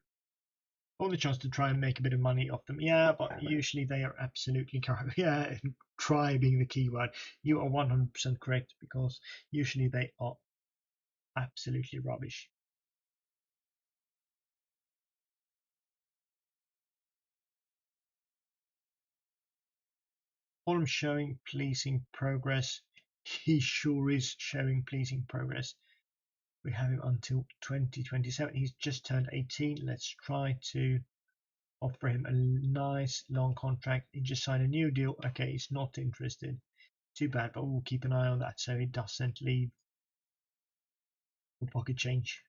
Only chance to try and make a bit of money off them. Yeah, but usually they are absolutely correct. Yeah, try being the key word. You are 100% correct because usually they are absolutely rubbish. Holm showing pleasing progress. He sure is showing pleasing progress. We have him until 2027. He's just turned 18. Let's try to offer him a nice long contract. He just signed a new deal. Okay, he's not interested. Too bad, but we'll keep an eye on that so he doesn't leave for pocket change.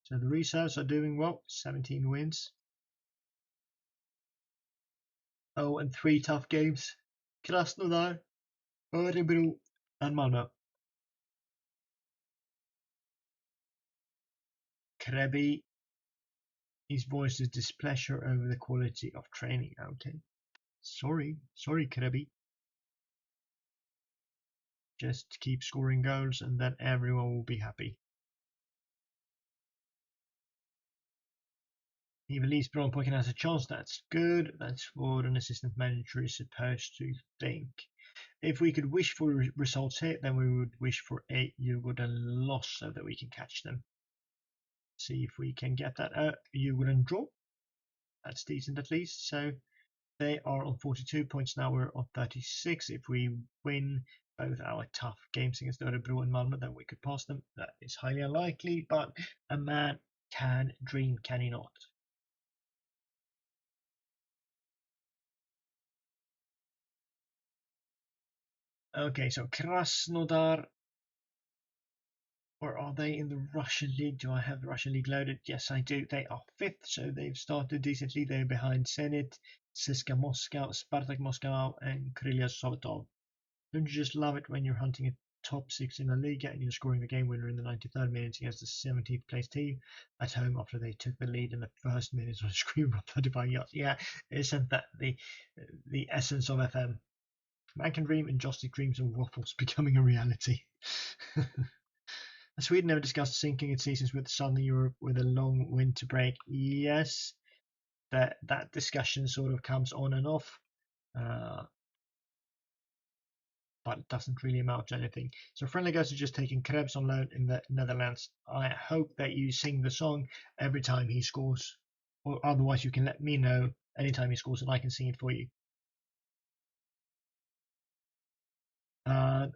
So the reserves are doing well. 17 wins. Oh, and 3 tough games. Krasnodar, Örebro, and Malmö. Krebi, he's voiced his displeasure over the quality of training. Okay. Sorry, Krebi. Just keep scoring goals and then everyone will be happy. He believes Brommapojkarna has a chance. That's good. That's what an assistant manager is supposed to think. If we could wish for results here, then we would wish for a Djurgården loss so that we can catch them. See if we can get that. Djurgården draw. That's decent at least. So they are on 42 points now. We're on 36. If we win both our tough games against Örebro and Malmö, then we could pass them. That is highly unlikely, but a man can dream, can he not? Okay, so Krasnodar, or are they in the Russian league? Do I have the Russian league loaded? Yes, I do. They are 5th, so they've started decently. They're behind Zenit, CSKA Moscow, Spartak Moscow, and Krylia Sovetov. Don't you just love it when you're hunting a top 6 in the league and you're scoring the game winner in the 93rd minute against the 17th place team at home after they took the lead in the first minute on a screen from 35 yards? Yeah, isn't that the essence of FM? Man can dream, and Jostic dreams of waffles becoming a reality. Sweden never discussed sinking its seasons with Southern Europe with a long winter break. Yes, that discussion sort of comes on and off, but it doesn't really amount to anything. So Friendly Ghost is just taking Krebs on loan in the Netherlands. I hope that you sing the song every time he scores, or otherwise you can let me know anytime he scores and I can sing it for you.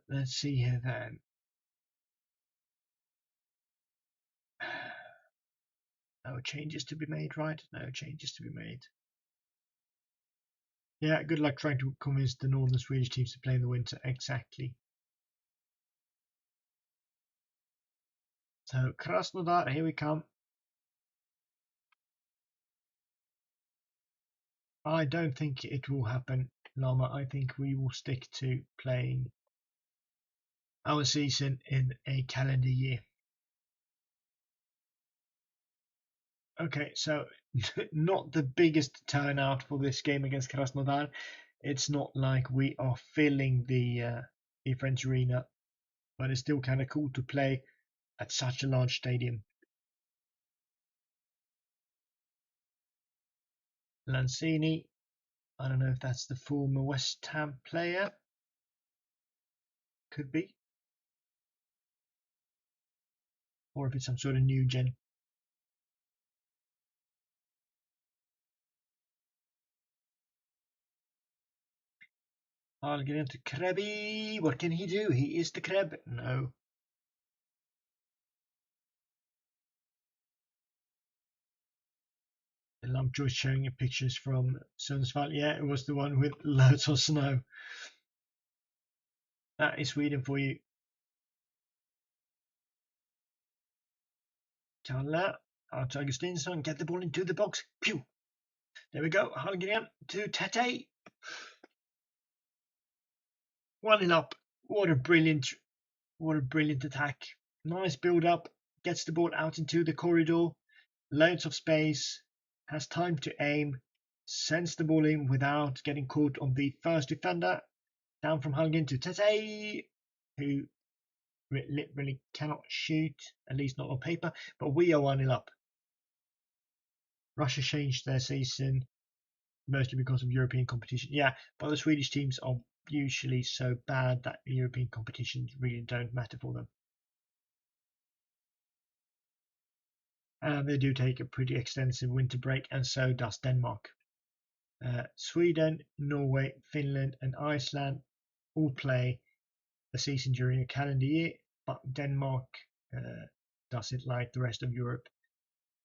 Let's see here then. No changes to be made, right? No changes to be made. Yeah, good luck trying to convince the northern Swedish teams to play in the winter. Exactly. So Krasnodar, here we come. I don't think it will happen, Lama. I think we will stick to playing our season in a calendar year. Okay, so not the biggest turnout for this game against Krasnodar. It's not like we are filling the Friends Arena, but it's still kind of cool to play at such a large stadium. Lanzini, I don't know if that's the former West Ham player. Could be. Or if it's some sort of new gen. I'll get into Krebby. What can he do? He is the Kreb. No. The Lumpjoy showing you pictures from Sundsvall. Yeah, it was the one with loads of snow. That is Sweden for you. Kalle out to Augustinsson. Get the ball into the box. Pew! There we go. Hallgren to Tete. 1-0 up. What a brilliant attack. Nice build up. Gets the ball out into the corridor. Loads of space. Has time to aim. Sends the ball in without getting caught on the first defender. Down from Hallgren to Tete, who literally cannot shoot, at least not on paper. But we are 1-0 up. Russia changed their season mostly because of European competition. Yeah, but the Swedish teams are usually so bad that European competitions really don't matter for them. And they do take a pretty extensive winter break, and so does Denmark. Sweden, Norway, Finland, and Iceland all play the season during a calendar year, but Denmark does it like the rest of Europe.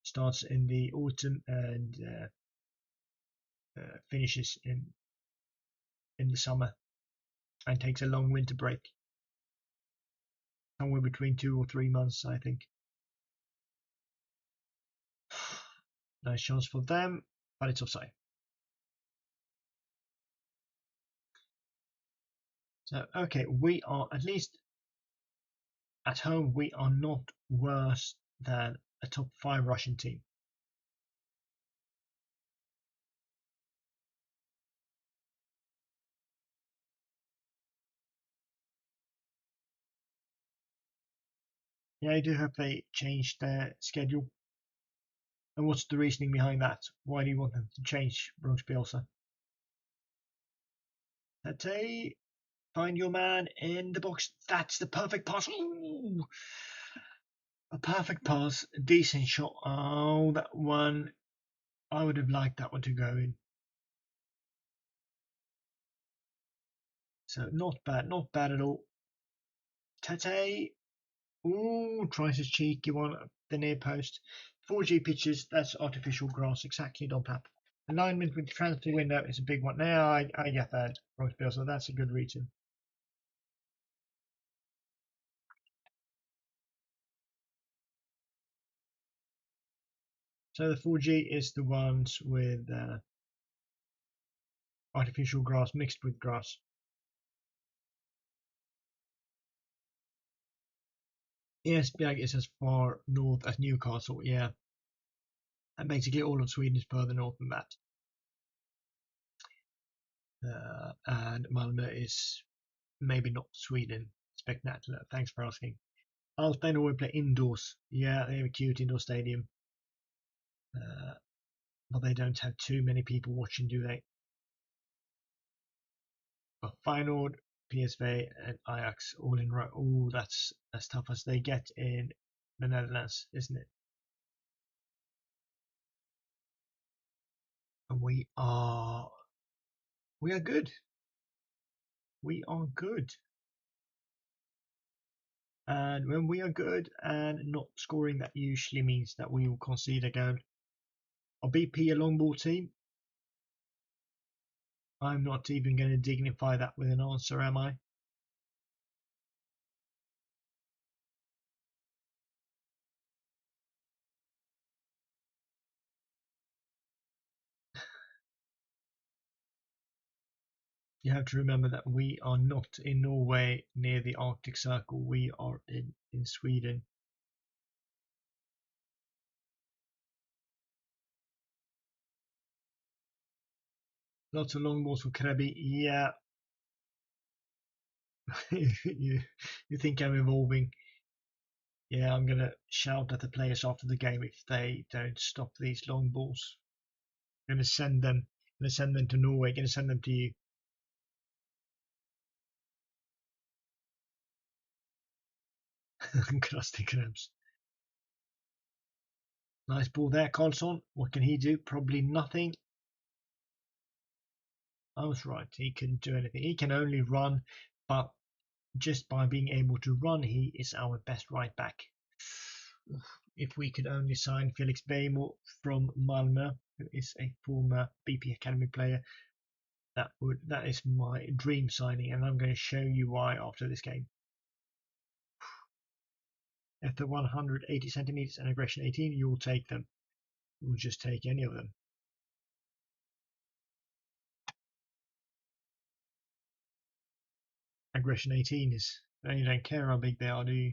Starts in the autumn and finishes in the summer, and takes a long winter break, somewhere between 2 or 3 months, I think. Nice chance for them, but it's offside. So okay, we are at least at home. We are not worse than a top 5 Russian team. Yeah, I do hope they change their schedule. And what's the reasoning behind that? Why do you want them to change Bronx Bielsa? Tete, find your man in the box. That's the perfect pass. Ooh, a perfect pass, a decent shot. Oh, that one. I would have liked that one to go in. So not bad at all. Tete, ooh, tries his cheeky one at the near post. 4G pitches, that's artificial grass, exactly, Don Pap. Alignment with the transfer window is a big one. Now I get that, Royce Bill, so that's a good reason. So the 4G is the ones with artificial grass mixed with grass. Esbjerg is as far north as Newcastle, yeah. And basically all of Sweden is further north than that. And Malmö is maybe not Sweden. Spectacular. Thanks for asking. Albin always play indoors. Yeah, they have a cute indoor stadium. But they don't have too many people watching, do they? But Feyenoord, PSV, and Ajax all in row. Oh, that's as tough as they get in the Netherlands, isn't it? And we are good. We are good. And when we are good and not scoring, that usually means that we will concede a goal. Are BP a long ball team? I'm not even going to dignify that with an answer, am I? You have to remember that we are not in Norway near the Arctic Circle. We are in Sweden. Lots of long balls for Krabi. Yeah. you think I'm evolving? Yeah, I'm gonna shout at the players after the game if they don't stop these long balls. I'm gonna send them. Gonna send them to Norway. Gonna send them to you. Crusty crabs. Nice ball there, Carlson. What can he do? Probably nothing. I was right. He couldn't do anything. He can only run, but just by being able to run, he is our best right back. If we could only sign Felix Beijmo from Malmö, who is a former BP Academy player, that is my dream signing, and I'm going to show you why after this game. At the 180 centimeters and aggression 18, you will take them. You will just take any of them. Aggression 18 is, you don't care how big they are, do you?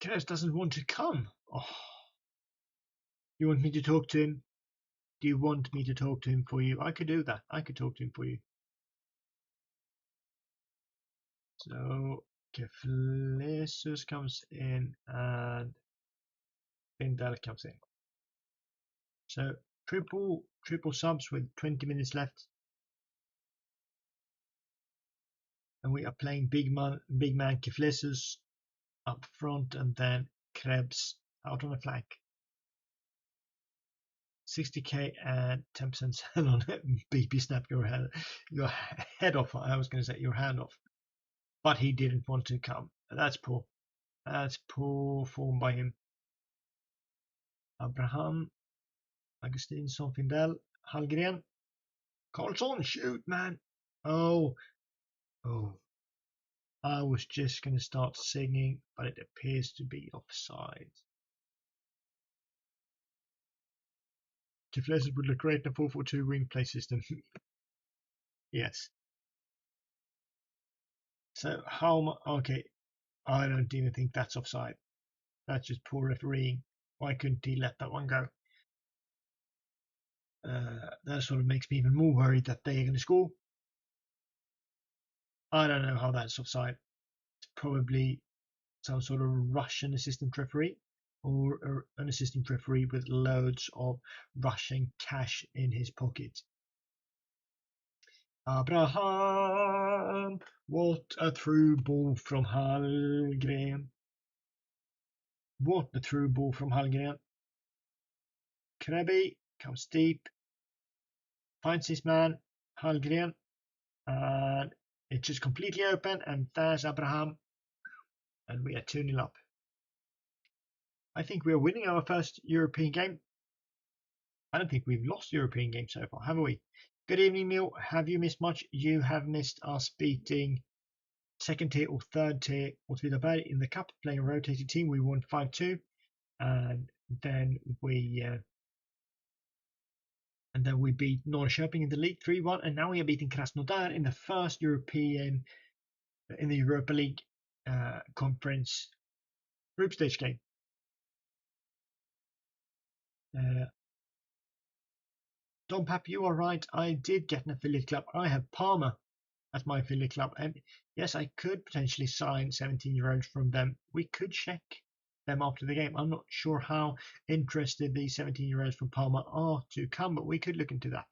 Kaz doesn't want to come. Oh. You want me to talk to him? Do you want me to talk to him for you? I could do that. I could talk to him for you. So Kulusevski comes in and Ekdal comes in. So triple subs with 20 minutes left. And we are playing big man Kulusevski up front and then Krebs out on the flank. 60k and 10% sell on it. BP snap your head off. I was going to say your hand off. But he didn't want to come. That's poor. That's poor form by him. Abraham, Augustinsson, Findell, Hallgren, Karlsson, shoot, man. Oh. I was just going to start singing, but it appears to be offside. Tifleses would look great in a 4-4-2 wing play system. Yes. So okay, I don't even think that's offside. That's just poor refereeing. Why couldn't he let that one go? That sort of makes me even more worried that they are going to score. I don't know how that's offside. It's probably some sort of Russian assistant referee or an assistant referee with loads of Russian cash in his pocket. Abraham, what a through ball from Hallgren. What a through ball from Hallgren. Krabi comes deep, finds his man, Hallgren, and it's just completely open, and there's Abraham, and we are 2-0 up. I think we are winning our first European game. I don't think we've lost European game so far, have we? Good evening, Neil. Have you missed much? You have missed us beating second tier or third tier Åtvidaberg in the cup, playing a rotated team. We won 5-2, and then we beat Norrköping in the league 3-1, and now we are beating Krasnodar in the first Europa League conference group stage game. Don Pap, you are right. I did get an affiliate club. I have Parma as my affiliate club, and yes, I could potentially sign 17-year-olds from them. We could check them after the game. I'm not sure how interested these 17-year-olds from Parma are to come, but we could look into that.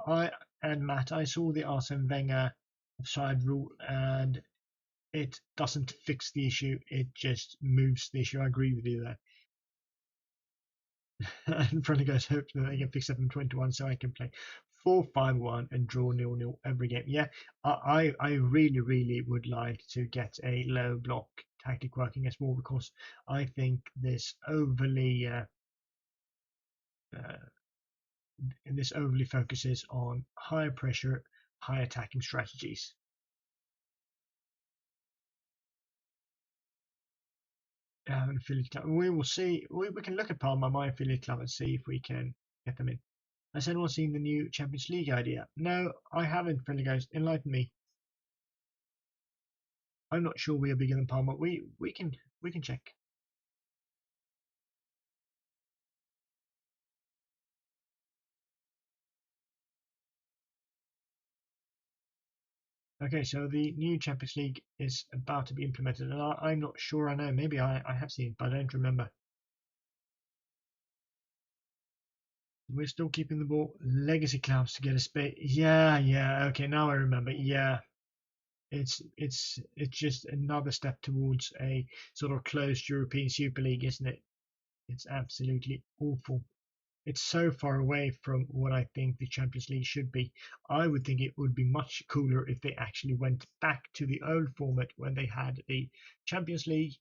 I and Matt, I saw the Arsene Wenger offside rule, and it doesn't fix the issue. It just moves the issue. I agree with you there. And friendly guys hope that they can fix FM21 so I can play 4-5-1 and draw 0-0 every game. Yeah, I really would like to get a low block tactic working as well, because I think this overly focuses on higher pressure, high attacking strategies. An affiliate club. We will see. We can look at Palma, my affiliate club, and see if we can get them in. Has anyone seen the new Champions League idea? No, I haven't, friendly ghost. Enlighten me. I'm not sure we are bigger than Parma. We can check. Okay, so the new Champions League is about to be implemented, and I'm not sure I know. Maybe I have seen it, but I don't remember. We're still keeping the ball. Legacy clubs to get a space. Yeah. Okay, now I remember. Yeah, it's just another step towards a sort of closed European Super League, isn't it? It's absolutely awful. It's so far away from what I think the Champions League should be. I would think it would be much cooler if they actually went back to the old format when they had the Champions League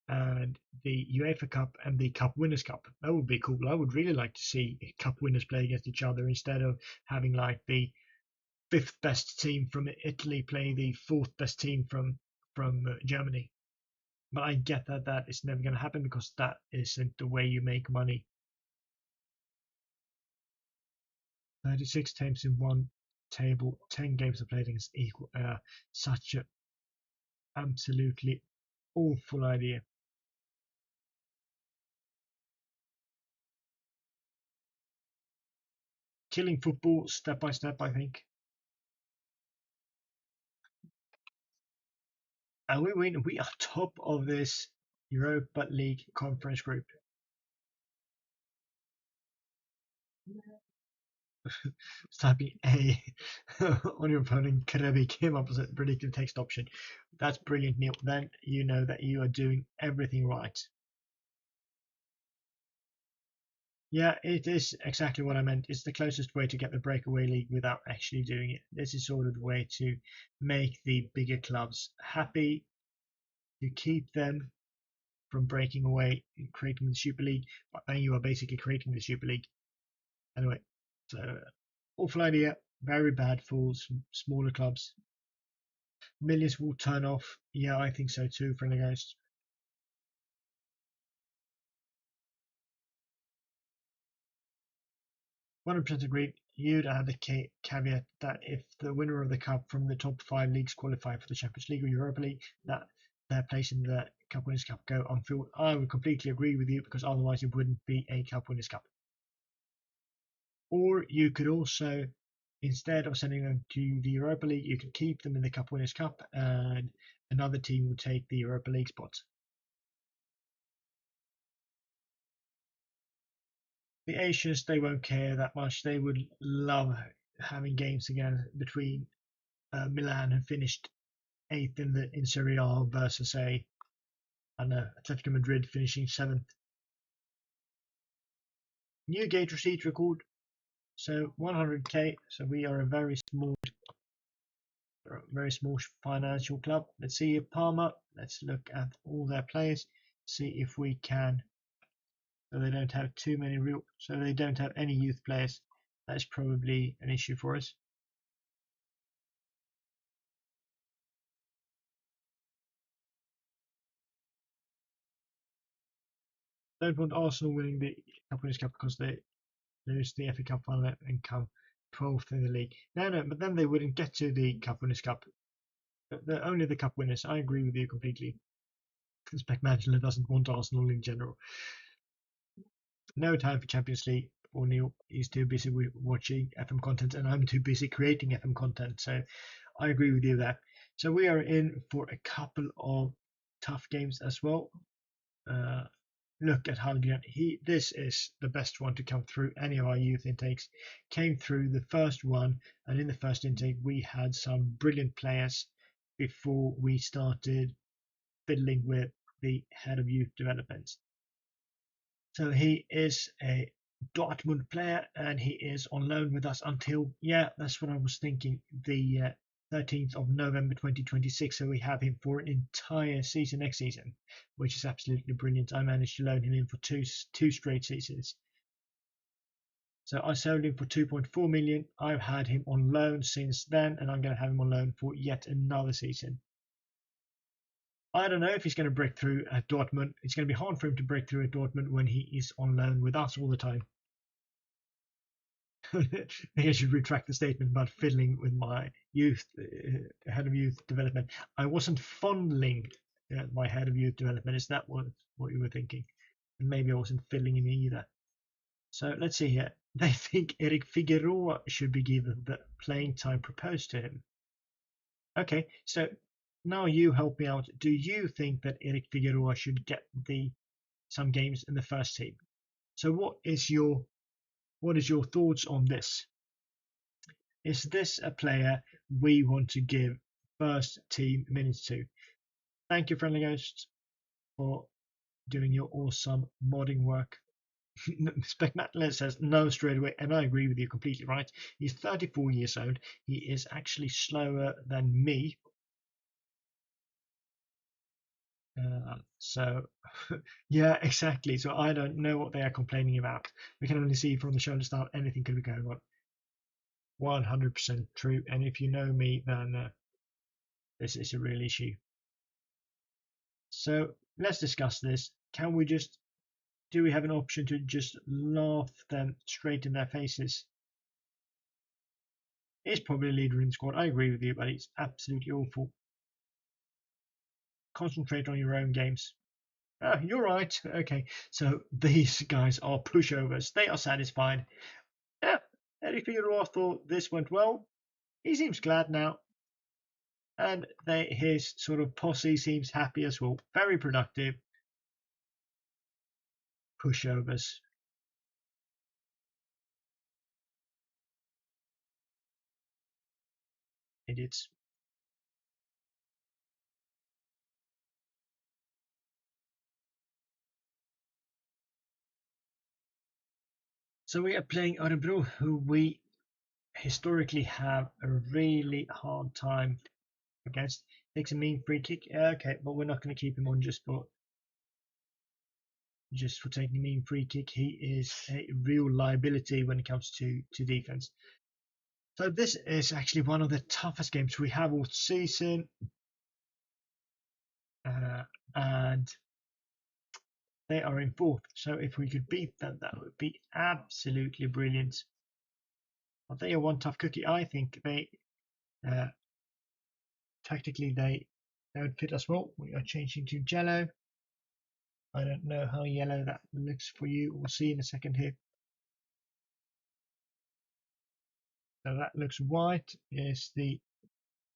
and the UEFA Cup and the Cup Winners' Cup. That would be cool. I would really like to see Cup winners play against each other instead of having like the fifth best team from Italy play the fourth best team from Germany. But I get that that is never going to happen because that isn't the way you make money. 36 teams in one table, 10 games are played against equal. Such an absolutely awful idea. Killing football step by step, I think. And we win. We are top of this Europa League conference group. Typing A on your phone and Krebi came up as a predicted text option. That's brilliant, Neil. Then you know that you are doing everything right. Yeah, it is exactly what I meant. It's the closest way to get the breakaway league without actually doing it. This is sort of the way to make the bigger clubs happy, to keep them from breaking away and creating the Super League. But then you are basically creating the Super League. Anyway, so awful idea. Very bad for smaller clubs. Millions will turn off. Yeah, I think so too, Friendly Ghost. 100% agreed. You'd add the caveat that if the winner of the cup from the top 5 leagues qualify for the Champions League or Europa League, that their place in the Cup Winners' Cup go on field. I would completely agree with you because otherwise it wouldn't be a Cup Winners' Cup. Or you could also, instead of sending them to the Europa League, you could keep them in the Cup Winners' Cup and another team would take the Europa League spot. The Asians, they won't care that much. They would love having games again between Milan, who finished eighth in Serie A, versus I don't know, Atletico Madrid finishing seventh. New gate receipt record, so 100k. So we are a very small financial club. Let's see if Parma. Let's look at all their players. See if we can. So they don't have too many real. So they don't have any youth players. That's probably an issue for us. Don't want Arsenal winning the Cup Winners' Cup because they lose the FA Cup final and come 12th in the league. No, but then they wouldn't get to the Cup Winners' Cup. They're only the cup winners. I agree with you completely. Spec Mangela doesn't want Arsenal in general. No time for Champions League for Neil. He's too busy watching FM content, and I'm too busy creating FM content. So I agree with you there. So we are in for a couple of tough games as well. Look at Hallgren. This is the best one to come through any of our youth intakes. Came through the first one, and in the first intake we had some brilliant players before we started fiddling with the head of youth development. So he is a Dortmund player and he is on loan with us until, yeah, that's what I was thinking, the 13th of November 2026. So we have him for an entire season next season, which is absolutely brilliant. I managed to loan him in for two straight seasons. So I sold him for 2.4 million. I've had him on loan since then, and I'm going to have him on loan for yet another season. I don't know if he's going to break through at Dortmund. It's going to be hard for him to break through at Dortmund when he is on loan with us all the time. I should retract the statement about fiddling with my youth, head of youth development. I wasn't fondling my head of youth development. Is that what you were thinking? And maybe I wasn't fiddling him either. So let's see here. They think Eric Figueroa should be given the playing time proposed to him. Okay, so now you help me out. Do you think that Eric Figueroa should get some games in the first team? So what is your thoughts on this? Is this a player we want to give first team minutes to? Thank you, Friendly Ghost, for doing your awesome modding work. Specmatler says no straight away, and I agree with you completely, right? He's 34 years old. He is actually slower than me. So, yeah, exactly. So I don't know what they are complaining about. We can only see from the show to start anything could be going on. 100% true. And if you know me, then this is a real issue. So let's discuss this. Do we have an option to just laugh them straight in their faces? He's probably a leader in the squad. I agree with you, but it's absolutely awful. Concentrate on your own games. Oh, you're right. Okay, so these guys are pushovers. They are satisfied. Yeah, Eric Figueroa thought this went well. He seems glad now. And his sort of posse seems happy as well. Very productive. Pushovers. Idiots. So we are playing Örebro, who we historically have a really hard time against. Takes a mean free kick. Okay, but we're not going to keep him on just for taking a mean free kick. He is a real liability when it comes to defense. So this is actually one of the toughest games we have all season, and they are in fourth. So if we could beat them, that would be absolutely brilliant. But they are one tough cookie. I think they tactically they don't fit us well. We are changing to yellow. I don't know how yellow that looks for you. We'll see in a second here. So that looks white. Is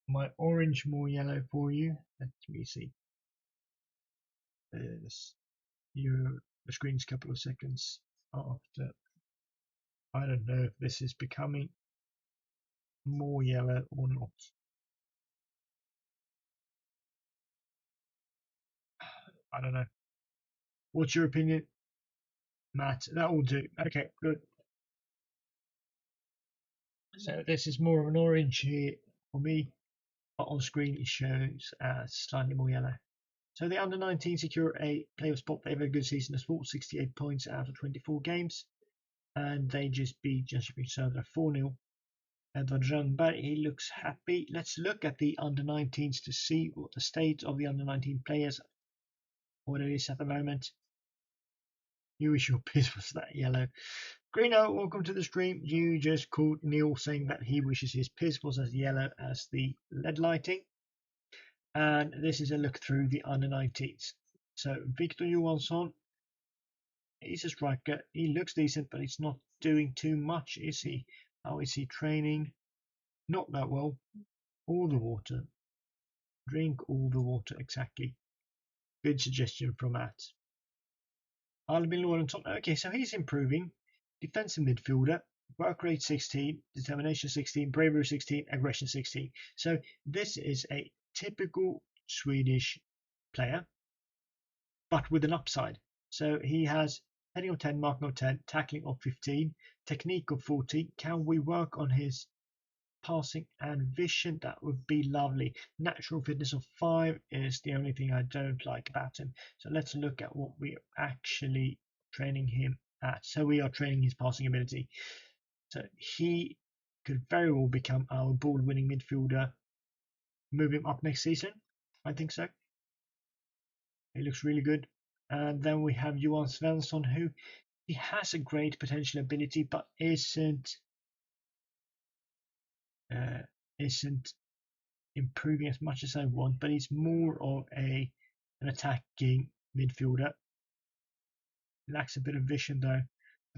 my orange more yellow for you? Let me see. The screen's a couple of seconds after. I don't know if this is becoming more yellow or not. I don't know. What's your opinion, Matt? That will do. Okay, good. So this is more of an orange here for me, but on screen it shows slightly more yellow. So the under-19 secure a playoff spot. They have a good season of sport, 68 points out of 24 games, and they just beat Jönköping Södra 4-0. Edward Rönnberg, he looks happy. Let's look at the under-19s to see what the state of the under-19 players, what it is at the moment. You wish your piss was that yellow. Greeno, welcome to the stream. You just called Neil saying that he wishes his piss was as yellow as the LED lighting. And this is a look through the under-19s. So Victor Johansson, he's a striker. He looks decent, but he's not doing too much, is he? How is he training? Not that well. All the water. Drink all the water, exactly. Good suggestion from Matt. Albin Lorentzon, okay, so he's improving. Defensive midfielder, work rate 16, determination 16, bravery 16, aggression 16. So this is a typical Swedish player, but with an upside. So he has heading of 10, marking of 10, tackling of 15, technique of 14. Can we work on his passing and vision? That would be lovely. Natural fitness of 5 is the only thing I don't like about him. So let's look at what we're actually training him at. So we are training his passing ability. So he could very well become our ball-winning midfielder. Move him up next season. I think so. He looks really good. And then we have Johan Svensson, who he has a great potential ability, but isn't isn't improving as much as I want, but he's more of an attacking midfielder. Lacks a bit of vision though.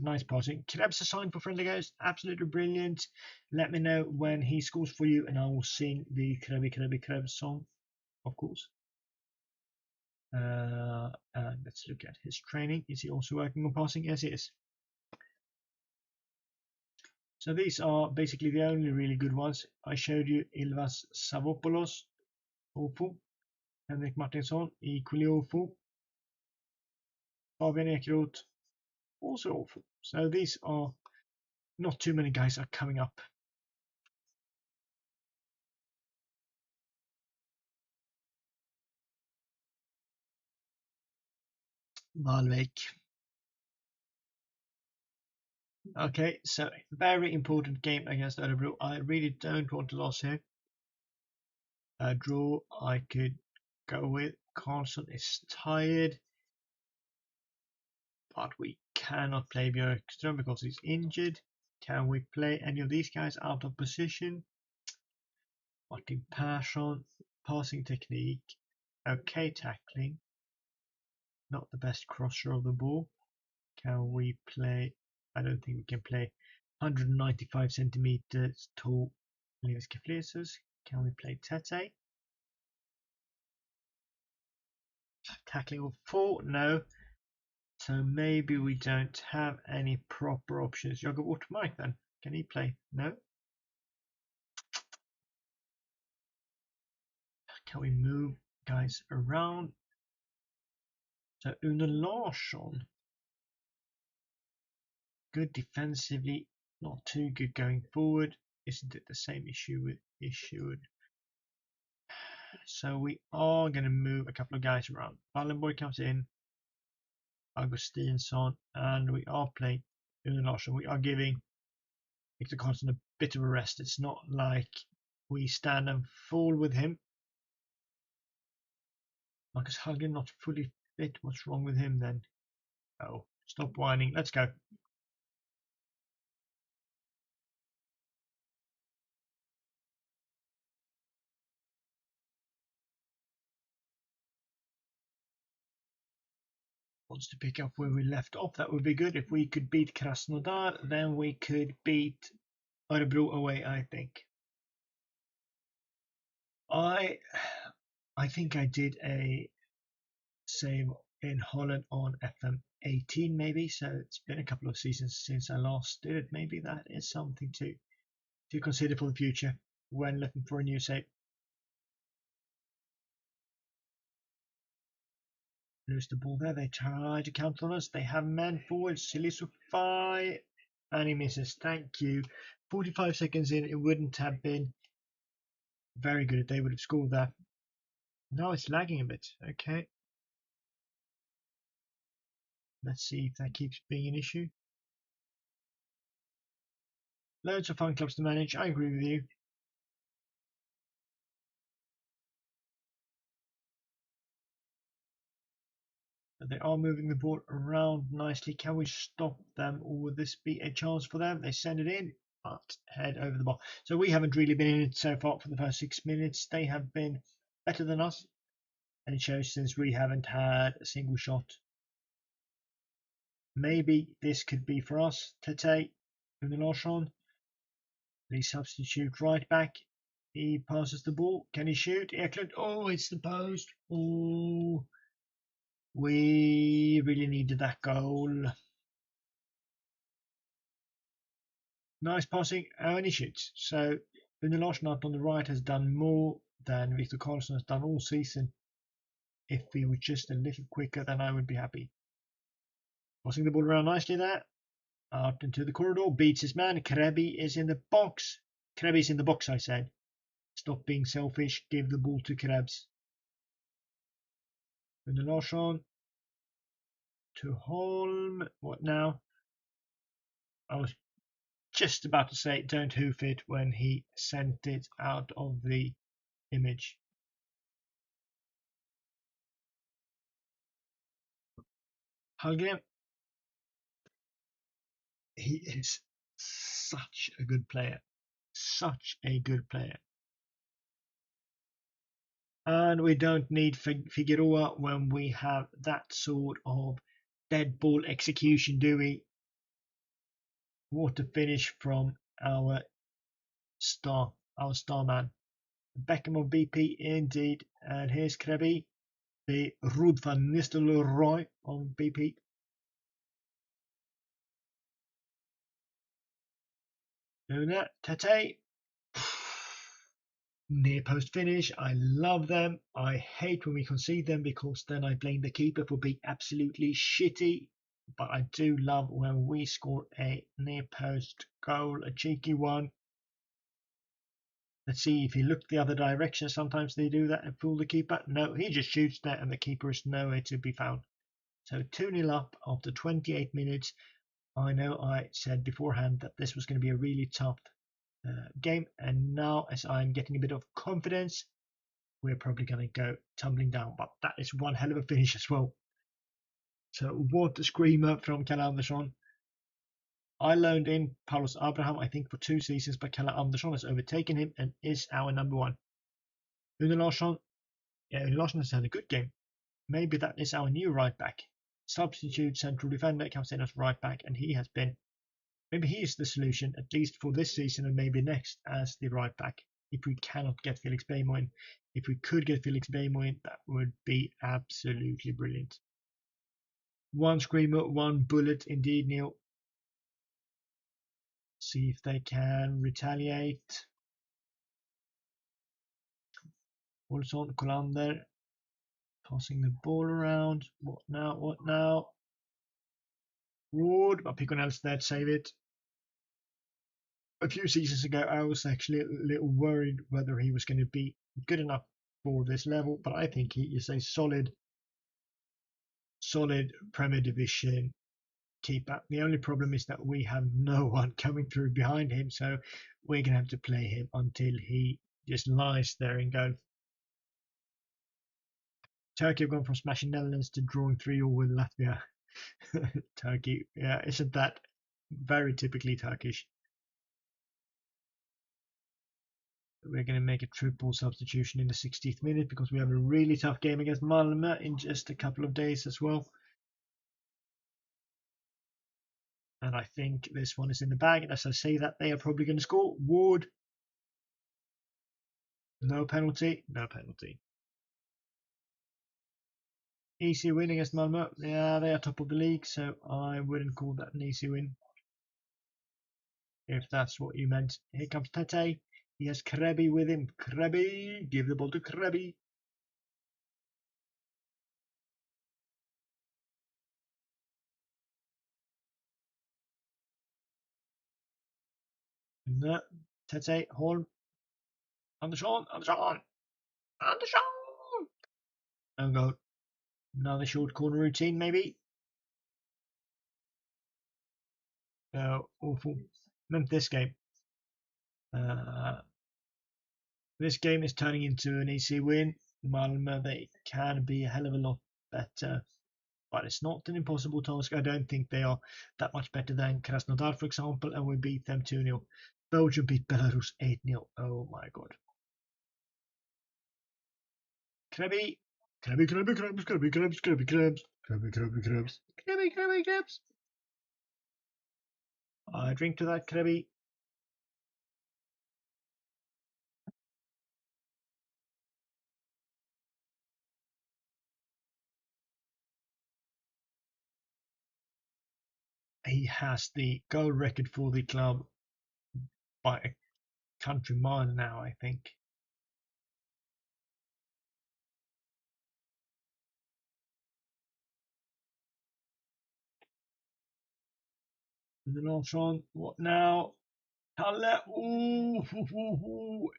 Nice passing. Krebs assigned for friendly goes. Absolutely brilliant. Let me know when he scores for you and I will sing the Krebs song, of course. And let's look at his training. Is he also working on passing? Yes, he is. So these are basically the only really good ones. I showed you Ilvas Savopoulos, awful. Henrik Martinsson, equally awful. Fabian Ekeroth, also awful. So these are not too many guys are coming up. Valvik. Okay, so very important game against Örebro. I really don't want to lose here. A draw I could go with. Carlson is tired, but we cannot play Björkström because he's injured. Can we play any of these guys out of position? Martin Persson, passing technique, okay tackling, not the best crosser of the ball. Can we play? I don't think we can play 195 centimeters tall Linus Keflesus. Can we play Tete? Tackling of 4? No. So maybe we don't have any proper options. Jakob Ortmark then. Can he play? No. Can we move guys around? So Une Larsson. Good defensively, not too good going forward. Isn't it the same issue with Issued? So we are going to move a couple of guys around. Wallenborg comes in, Augustinsson, and we are playing Une Larsson. We are giving Victor Karlsson a bit of a rest. It's not like we stand and fall with him. Marcus Hallgren not fully fit. What's wrong with him then? Oh, stop whining. Let's go. Wants to pick up where we left off. That would be good. If we could beat Krasnodar, then we could beat Örebro away, I think. I think I did a save in Holland on FM18 maybe, so it's been a couple of seasons since I last did it. Maybe that is something to consider for the future when looking for a new save. Lose the ball there. They try to counter on us. They have men forward. Silisufai, and he misses. Thank you. 45 seconds in, it wouldn't have been very good if they would have scored that. Now it's lagging a bit. Okay. Let's see if that keeps being an issue. Loads of fun clubs to manage. I agree with you. But they are moving the ball around nicely. Can we stop them, or would this be a chance for them? They send it in, but head over the bar. So we haven't really been in it so far for the first 6 minutes. They have been better than us, and it shows since we haven't had a single shot. Maybe this could be for us. Tete, Une Larsson. They substitute right back. He passes the ball. Can he shoot? Ekdal. Oh, it's the post. Oh, we really needed that goal. Nice passing. Oh, and he shoots. So Une Larsson out on the right has done more than Victor Karlsson has done all season. If he was just a little quicker, then I would be happy. Passing the ball around nicely there. Out into the corridor. Beats his man. Krebi is in the box. Krebi's in the box, I said. Stop being selfish. Give the ball to Krebs. Une Larsson to Holm. What now? I was just about to say don't hoof it when he sent it out of the image. Hallgren. He is such a good player. such a good player. And we don't need Figueroa when we have that sort of dead ball execution, do we? What a finish from our star man. Beckham of BP indeed. And here's Krebby, the Ruud van Nistelrooy of BP. Doing that, Tete. Near post finish. I love them. I hate when we concede them because then I blame the keeper for being absolutely shitty. But I do love when we score a near post goal, a cheeky one. Let's see if he looked the other direction. Sometimes they do that and fool the keeper. No, he just shoots there and the keeper is nowhere to be found. So 2-0 up after 28 minutes. I know I said beforehand that this was going to be a really tough game, and now as I'm getting a bit of confidence, we're probably going to go tumbling down. But that is one hell of a finish as well. So what a screamer from Kalle Andersson. I loaned in Paulus Abraham, I think, for 2 seasons, but Kalle Andersson has overtaken him and is our number 1. Une Larsson, Une Larsson has had a good game. Maybe that is our new right back. Substitute central defender comes in as right back, and he has been. Maybe he is the solution, at least for this season and maybe next, as the right back. If we cannot get Felix Beijmo in. If we could get Felix Beijmo in, that would be absolutely brilliant. One screamer, one bullet indeed, Neil. See if they can retaliate. Olsson, Kolander, passing the ball around. What now? What now? Wood, but Piconel's there to save it. A few seasons ago, I was actually a little worried whether he was going to be good enough for this level, but I think he is a solid Premier Division keeper. The only problem is that we have no one coming through behind him, so we're going to have to play him until he just lies there and goes. Turkey have gone from smashing Netherlands to drawing 3-0 with Latvia. Turkey, yeah, isn't that very typically Turkish? We're going to make a triple substitution in the 60th minute because we have a really tough game against Malmö in just a couple of days as well. And I think this one is in the bag. And as I say that, they are probably going to score. Ward. No penalty. No penalty. Easy win against Malmö. Yeah, they are top of the league, so I wouldn't call that an easy win. If that's what you meant. Here comes Tete. He has Krebby with him. Krebby. Give the ball to Krebby. No. Tete. Holm. Andersson. Andersson. Andersson. No goal. Another short corner routine, maybe. Awful. Meant this game. This game is turning into an easy win. Malmö, they can be a hell of a lot better, but it's not an impossible task. I don't think they are that much better than Krasnodar, for example, and we beat them 2-0. Belgium beat Belarus 8-0. Oh my god. Krebby. Krebs. I drink to that, Krebby. He has the goal record for the club by a country mile now, I think. And then on, what now? Kalle,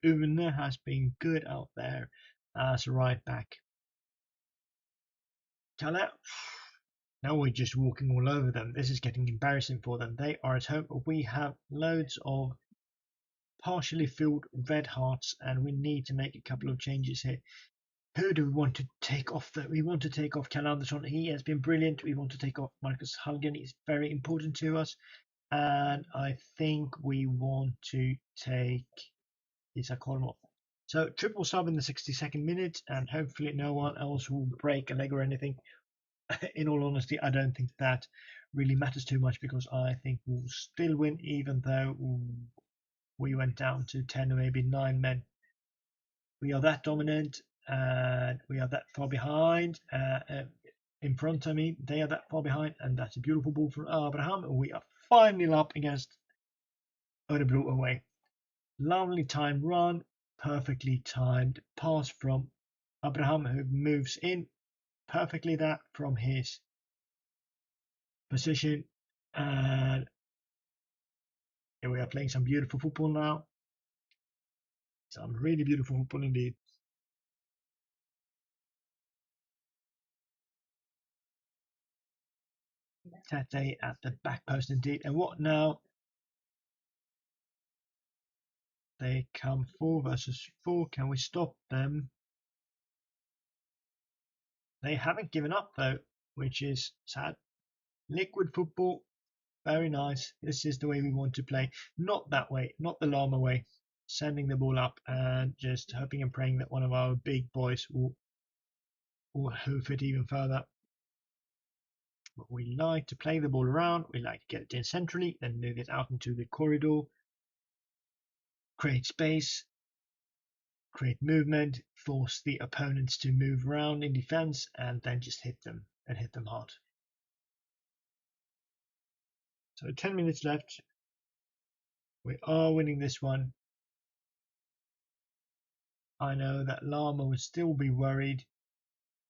Une has been good out there as right back. Kalle, now we're just walking all over them. This is getting embarrassing for them. They are at home. We have loads of partially filled red hearts, and we need to make a couple of changes here. Who do we want to take off? We want to take off Kalle Andersson. He has been brilliant. We want to take off Marcus Hallgren. He's very important to us. and I think we want to take these. I call them off. So triple sub in the 62nd minute, and hopefully no one else will break a leg or anything. In all honesty, I don't think that really matters too much because I think we'll still win, even though we went down to 10 or maybe 9 men. We are that dominant, and we are that far behind. In front, I mean, they are that far behind, and that's a beautiful ball from Abraham. We are 5-0 up against Örebro away. Lovely time run, perfectly timed pass from Abraham, who moves in perfectly that from his position, and here we are playing some beautiful football now. Some really beautiful football indeed. Tete at the back post indeed. And what now? They come 4 versus 4. Can we stop them? They haven't given up though, which is sad. Liquid football, very nice. This is the way we want to play. Not that way, not the llama way. Sending the ball up and just hoping and praying that one of our big boys will hoof it even further. But we like to play the ball around. We like to get it in centrally, then move it out into the corridor. Create space, create movement, force the opponents to move around in defense, and then just hit them and hit them hard. So 10 minutes left. We are winning this one. I know that Lama would still be worried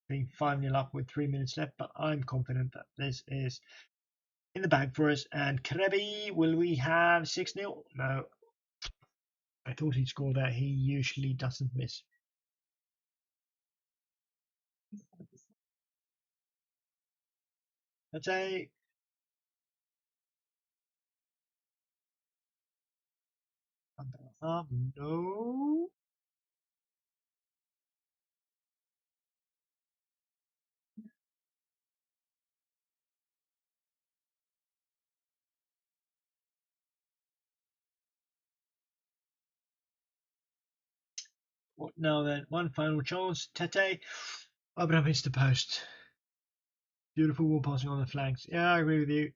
being 5-0 up with 3 minutes left, but I'm confident that this is in the bag for us. And Krebi, will we have 6-0? No. I thought he'd score there. He usually doesn't miss. Let's say no. What now then? One final chance. Tete. Abraham hits the post. Beautiful ball passing on the flanks. Yeah, I agree with you.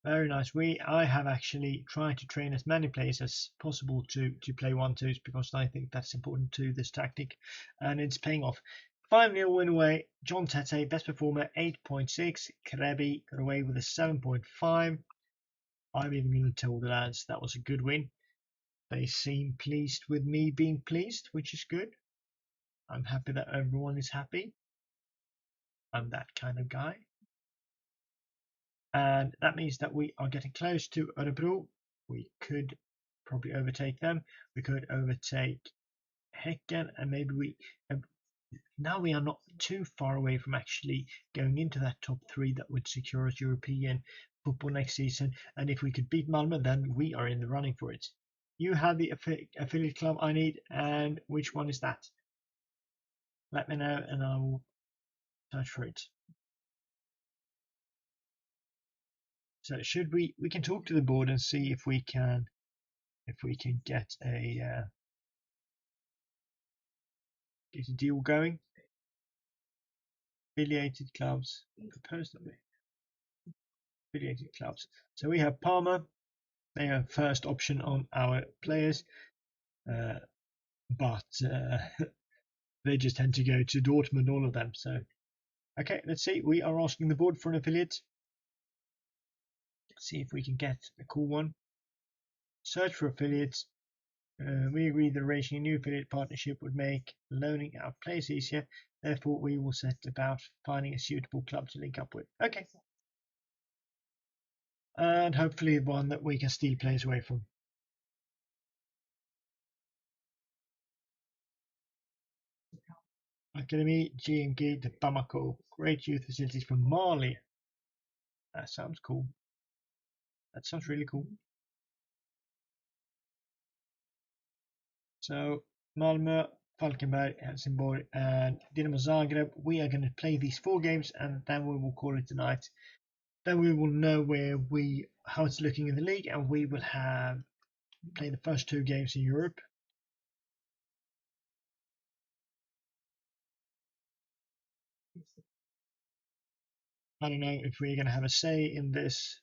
Very nice. I have actually tried to train as many players as possible to play 1-2s because I think that's important to this tactic, and it's paying off. 5-0 win away. John Tete, best performer, 8.6. Krebi got away with a 7.5. I'm even going to tell the lads that was a good win. They seem pleased with me being pleased, which is good. I'm happy that everyone is happy. I'm that kind of guy. And that means that we are getting close to Örebro. We could probably overtake them. We could overtake Häcken, and maybe now we are not too far away from actually going into that top 3 that would secure us European football next season. And if we could beat Malmö, then we are in the running for it. You have the affiliate club I need, and which one is that? Let me know and I will search for it. So should we can talk to the board and see if we can get a deal going. Affiliated clubs, proposed that way. Affiliated clubs. So we have Parma. They are first option on our players, but they just tend to go to Dortmund, all of them. So okay, let's see. We are asking the board for an affiliate. Let's see if we can get a cool one. Search for affiliates. We agree that arranging a new affiliate partnership would make loaning out players easier. Therefore, we will set about finding a suitable club to link up with. Okay. And hopefully one that we can steal players away from. Academy, GMG de Bamako. Great youth facilities from Mali. That sounds cool. That sounds really cool. So, Malmö, Falkenberg, Helsingborg, and Dinamo Zagreb. We are going to play these 4 games and then we will call it a night. Then we will know how it's looking in the league, and we will have played the first 2 games in Europe. I don't know if we're going to have a say in this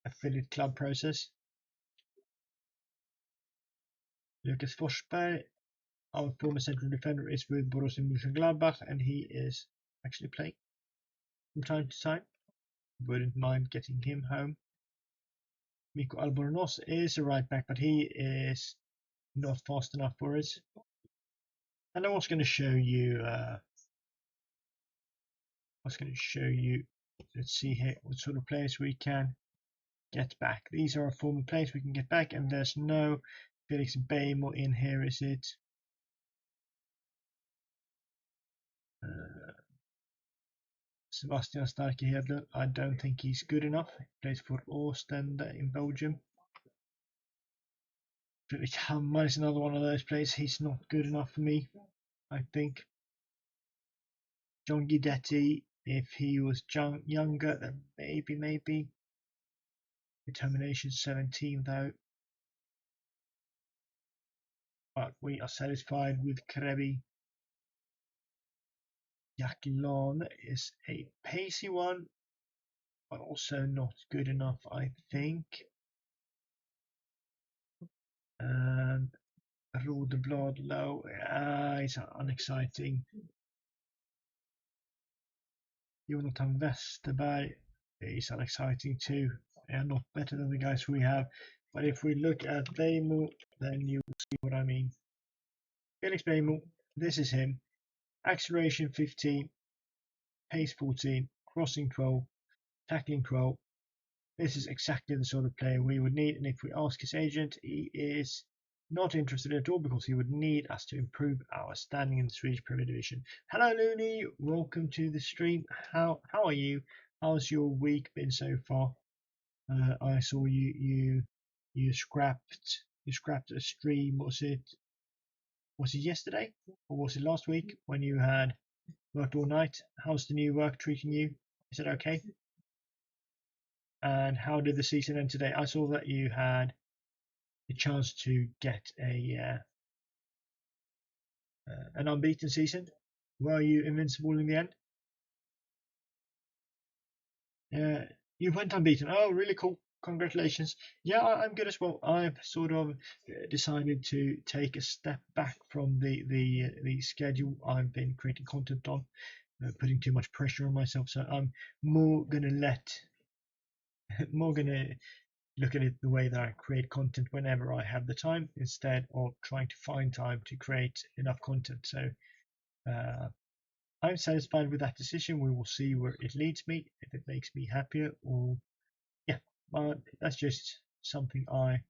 affiliate club process. Lucas Forsberg, our former central defender, is with Borussia Mönchengladbach, and he is actually playing from time to time. Wouldn't mind getting him home. Mikko Albornoz is a right back, but he is not fast enough for us. And I was going to show you. Let's see here what sort of players we can get back. These are our former players we can get back, and there's no Felix Beijmo in here, is it? Sebastian Starke, I don't think he's good enough. He plays for Ostend in Belgium. Felix Hammar is another one of those players. He's not good enough for me, I think. John Guidetti, if he was younger, then maybe. Determination 17 though. But we are satisfied with Krebi. Yakilan is a pacey one, but also not good enough, I think. And Rodeblad low, it's unexciting. Jonathan Westerberg is unexciting too. They are not better than the guys we have. But if we look at Beijmo, then you will see what I mean. Felix Beijmo, this is him. Acceleration 15, pace 14, crossing 12, tackling 12. This is exactly the sort of player we would need, and if we ask his agent, he is not interested at all because he would need us to improve our standing in the Swedish Premier Division. Hello Looney, welcome to the stream. How are you? How's your week been so far? I saw you scrapped a stream. Was it yesterday or was it last week when you had worked all night? How's the new work treating you? Is it okay? And how did the season end today? I saw that you had a chance to get an unbeaten season. Were you invincible in the end? You went unbeaten. Oh, really cool. Congratulations. Yeah, I'm good as well. I've sort of decided to take a step back from the schedule I've been creating content on, putting too much pressure on myself. So I'm more gonna look at it the way that I create content whenever I have the time, instead of trying to find time to create enough content. So I'm satisfied with that decision. We will see where it leads me, if it makes me happier, or yeah, but that's just something I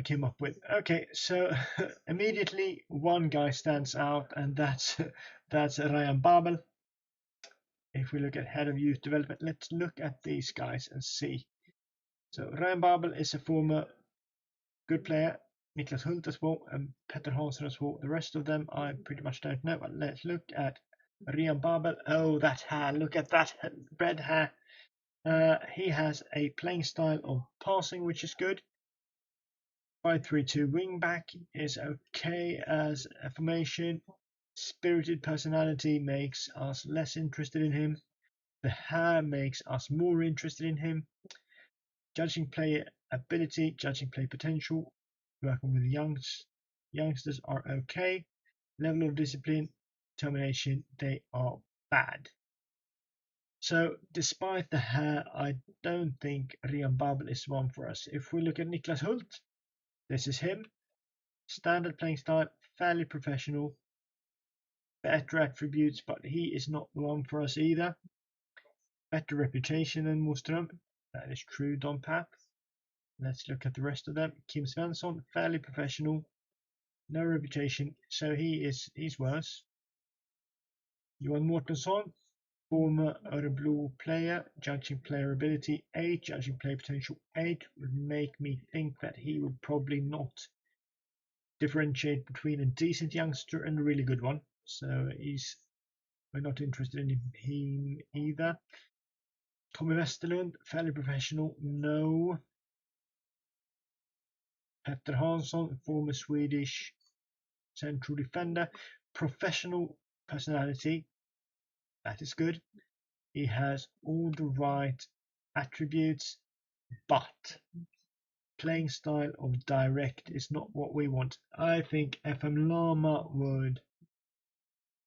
came up with. Okay, so immediately one guy stands out, and that's Ryan Babel. If we look at head of youth development, let's look at these guys and see. So Ryan Babel is a former good player. Niklas Hult as well, and Petter Hansson as well. The rest of them I pretty much don't know, but let's look at Ryan Babel. Oh, that hair, look at that red hair. He has a playing style of passing, which is good. 5-3-2 wingback is okay as a formation. Spirited personality makes us less interested in him. The hair makes us more interested in him. Judging player ability, judging play potential, working with youngsters are okay. Level of discipline, determination, they are bad. So despite the hair, I don't think Ryan Babel is one for us. If we look at Niklas Hult, this is him. Standard playing style, fairly professional, better attributes, but he is not the one for us either. Better reputation than Moström, that is true, Don Pap. Let's look at the rest of them. Kim Svensson, fairly professional, no reputation, so he's worse. Johan Mårtensson, former Örebro player, judging player ability 8, judging player potential 8, would make me think that he would probably not differentiate between a decent youngster and a really good one. So he's We're not interested in him either. Tommy Westerlund, fairly professional, no. Petter Hansson, former Swedish central defender, professional personality, that is good. He has all the right attributes, but playing style of direct is not what we want. I think FM Lama would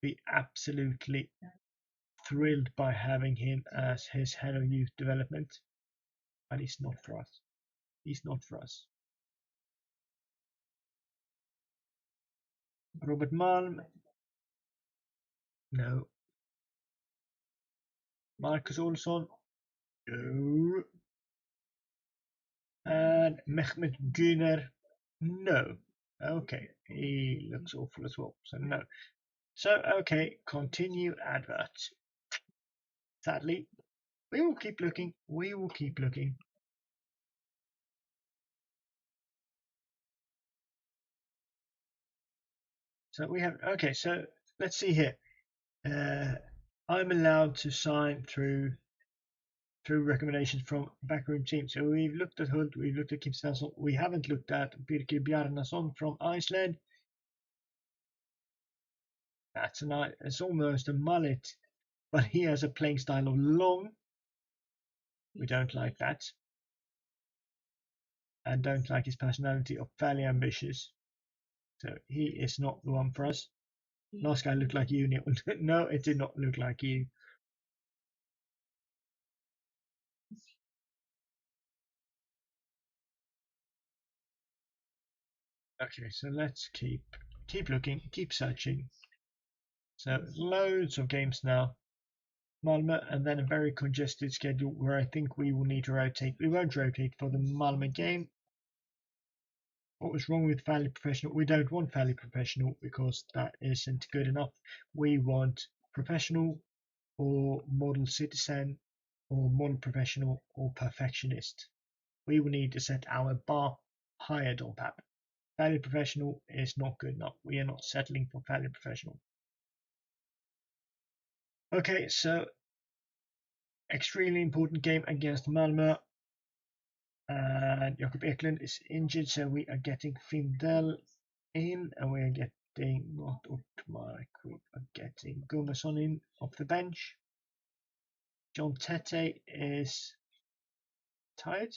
be absolutely thrilled by having him as his head of youth development, but he's not for us. He's not for us. Robert Malm, no. Marcus Olsson, no. And Mehmet Güner, no. Okay, he looks awful as well, so no. So, okay, continue advert. Sadly, we will keep looking. We will keep looking. So we have, okay, so let's see here. I'm allowed to sign through recommendations from backroom teams. So we've looked at Hult, we've looked at Kim Svensson. We haven't looked at Birkir Bjarnason from Iceland. That's it's almost a mullet, but he has a playing style of long. We don't like that. And don't like his personality of fairly ambitious. So he is not the one for us. Last guy looked like you, Neil. No, it did not look like you. Okay, so let's keep looking, keep searching. So loads of games now. Malmö, and then a very congested schedule where I think we will need to rotate. We won't rotate for the Malmö game. What was wrong with fairly professional? We don't want fairly professional because that isn't good enough. We want professional or model citizen or model professional or perfectionist. We will need to set our bar higher, Dolpap. Fairly professional is not good enough. We are not settling for fairly professional. Okay, so extremely important game against Malmö. And Jakob Eklund is injured, so we are getting Findell in, and we are getting not Ottmark, we are getting Gummarsson in off the bench. John Tete is tired,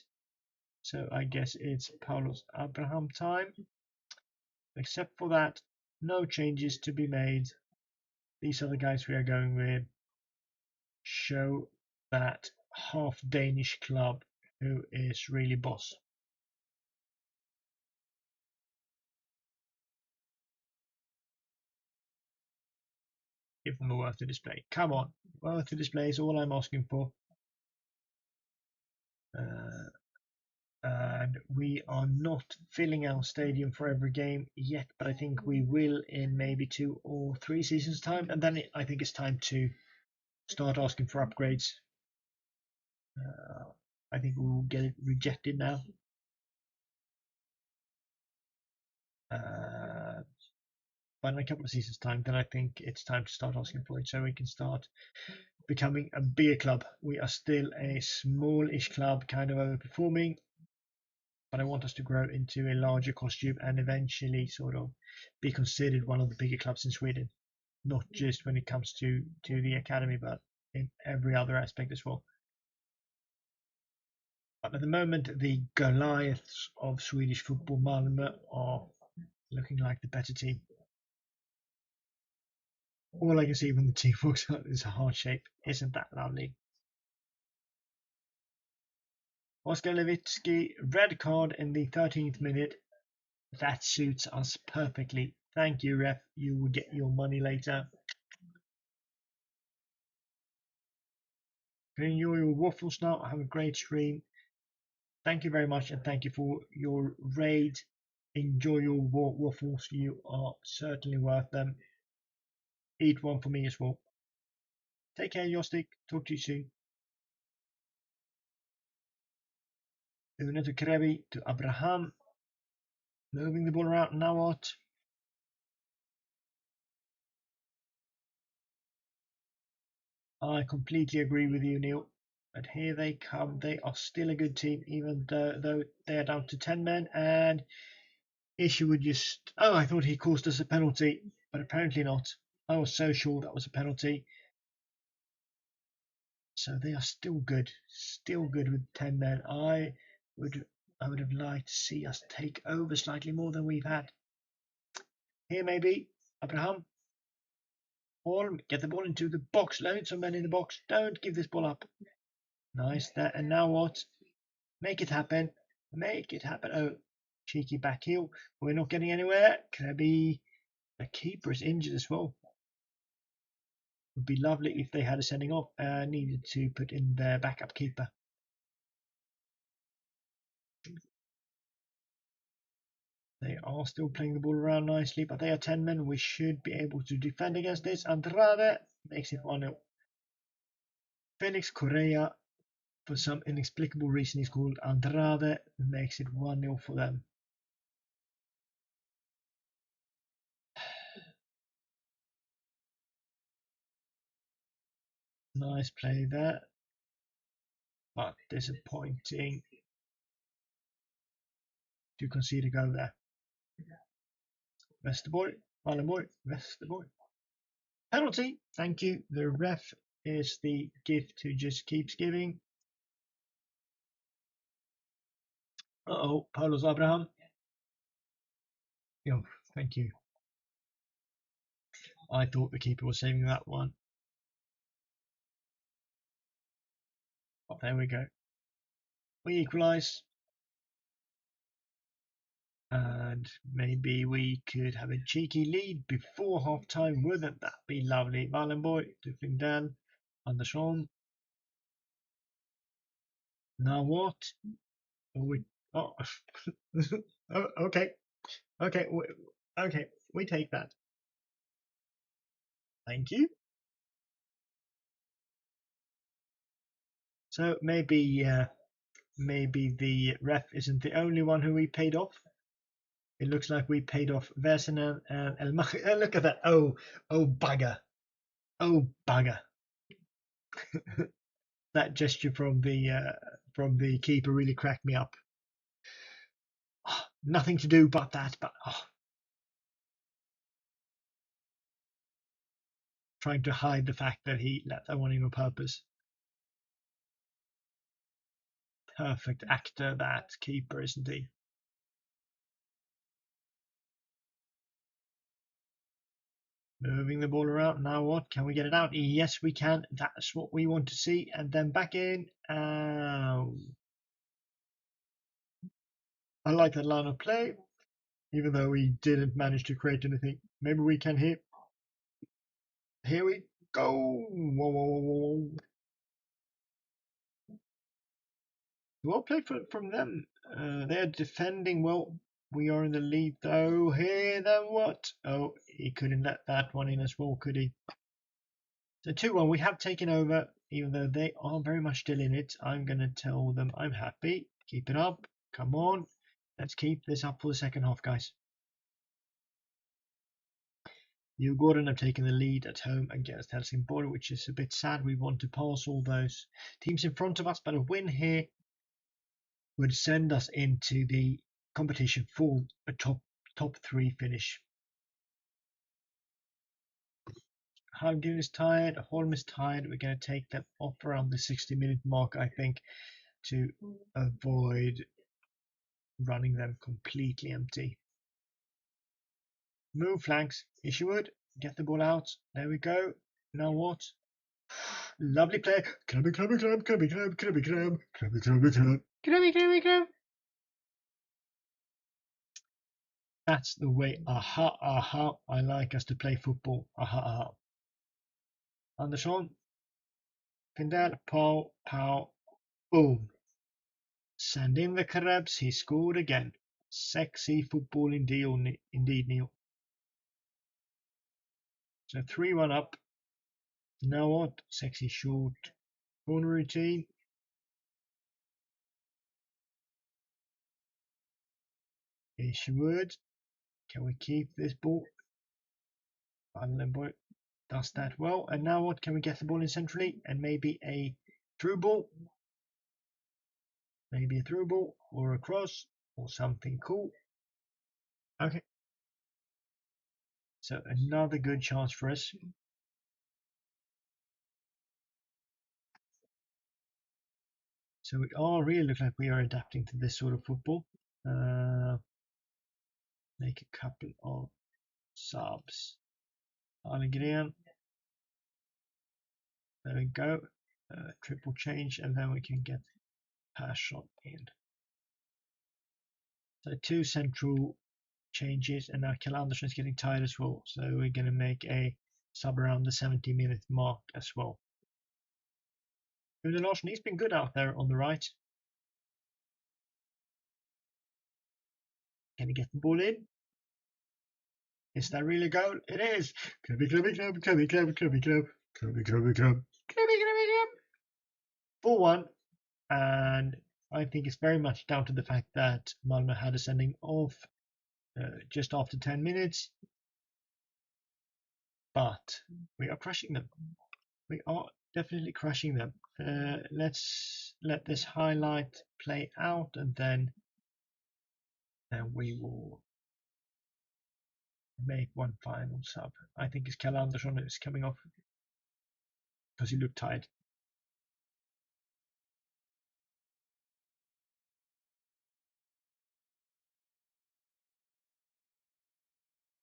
so I guess it's Carlos Abraham time. Except for that, no changes to be made. These are the guys we are going with. Show that half Danish club who is really boss. Give them a worth to display. Come on, worth to display is all I'm asking for. And we are not filling our stadium for every game yet, but I think we will in maybe 2 or 3 seasons time, and then I think it's time to start asking for upgrades. I think we will get it rejected now. But in a couple of seasons time, then I think it's time to start asking for it so we can start becoming a bigger club. We are still a smallish club, kind of overperforming, but I want us to grow into a larger costume and eventually sort of be considered one of the bigger clubs in Sweden, not just when it comes to the academy, but in every other aspect as well. But at the moment, the Goliaths of Swedish football, Malmö, are looking like the better team. All I can see when the team walks out is a heart shape. Isn't that lovely? Oskar Levitsky, red card in the 13th minute. That suits us perfectly. Thank you, ref. You will get your money later. Enjoy your waffles now. Have a great stream. Thank you very much, and thank you for your raid. Enjoy your waffles. You are certainly worth them. Eat one for me as well. Take care, Jostik. Talk to you soon. Una to Krevi to Abraham. Moving the ball around. Now what? I completely agree with you, Neil. But here they come. They are still a good team, even though they are down to 10 men. And Issue would just. Oh, I thought he caused us a penalty, but apparently not. I was so sure that was a penalty. So they are still good with 10 men. Would I would have liked to see us take over slightly more than we've had. Here maybe Abraham. Holm, get the ball into the box. Loads of men in the box. Don't give this ball up. Nice there. And now what? Make it happen. Make it happen. Oh, cheeky back heel. We're not getting anywhere. Krabi. The keeper is injured as well. Would be lovely if they had a sending off. Needed to put in their backup keeper. They are still playing the ball around nicely, but they are 10 men. We should be able to defend against this. Andrade makes it 1-0. Felix Correa, for some inexplicable reason, he's called Andrade, makes it 1-0 for them. Nice play there, but disappointing to concede a goal there. Westerborg, Wallenborg, Westerborg. Penalty, thank you. The ref is the gift who just keeps giving. Uh-oh, Paulos Abraham. Oh, thank you. I thought the keeper was saving that one. Oh, there we go. We equalise. And maybe we could have a cheeky lead before half time. Wouldn't that be lovely? Wallenborg, Dufling Dan, Andersson. Now what? Oh, oh, okay. Okay. Okay. We take that. Thank you. So maybe the ref isn't the only one who we paid off. It looks like we paid off Versinen and Elmach. Look at that! Oh bugger! Oh bugger! That gesture from the keeper really cracked me up. Oh, nothing to do but that, but trying to hide the fact that he let that one in on purpose. Perfect actor, that keeper, isn't he? Moving the ball around. Now what? Can we get it out? Yes, we can. That's what we want to see. And then back in. I like that line of play, even though we didn't manage to create anything. Maybe we can hit. Here we go. Whoa, whoa, whoa. Well played from them. They're defending well. We are in the lead though. Here, then what? Oh, he couldn't let that one in as well, could he? So 2-1, we have taken over, even though they are very much still in it. I'm going to tell them I'm happy. Keep it up. Come on. Let's keep this up for the second half, guys. Gordon have taken the lead at home against Helsingborg, which is a bit sad. We want to pass all those teams in front of us, but a win here would send us into the competition for a top 3 finish. Hallgren is tired, Holm is tired. We're going to take them off around the 60-minute mark, I think, to avoid running them completely empty. Move flanks, Isherwood, get the ball out. There we go. Now what? Lovely play. Krabby, krabby, krab, krabby, krab, krabby, krab, krabby, krabby, krab, krabby, krabby, krab. That's the way. Aha, aha. I like us to play football. Aha, aha. Andersson. Ekdal. Pow, pow. Boom. Send in the Krebs. He scored again. Sexy football indeed, Neil. So 3-1 up. Now what? Sexy short corner routine. Isherwood. Can we keep this ball? Wallenborg. does that well. And now what? Can we get the ball in centrally and maybe a through ball? Maybe a through ball or a cross or something cool. Okay. So another good chance for us. So we are really looking like we are adapting to this sort of football. Make a couple of subs. Albin. There we go. Triple change, and then we can get Persson in. So 2 central changes, and now Kjell Andersson is getting tired as well. So we're going to make a sub around the 70-minute mark as well. Rune Larsson, he's been good out there on the right. Can he get the ball in? Is that really a goal? It is! Clubby, clubby, club, clubby, club, clubby, club, clubby, clubby, club, clubby, clubby, club. 4-1, and I think it's very much down to the fact that Malmö had a sending off just after 10 minutes. But we are crushing them. We are definitely crushing them. Let's let this highlight play out, and then we will make one final sub. I think it's Kjell Andersson is coming off because he looked tired.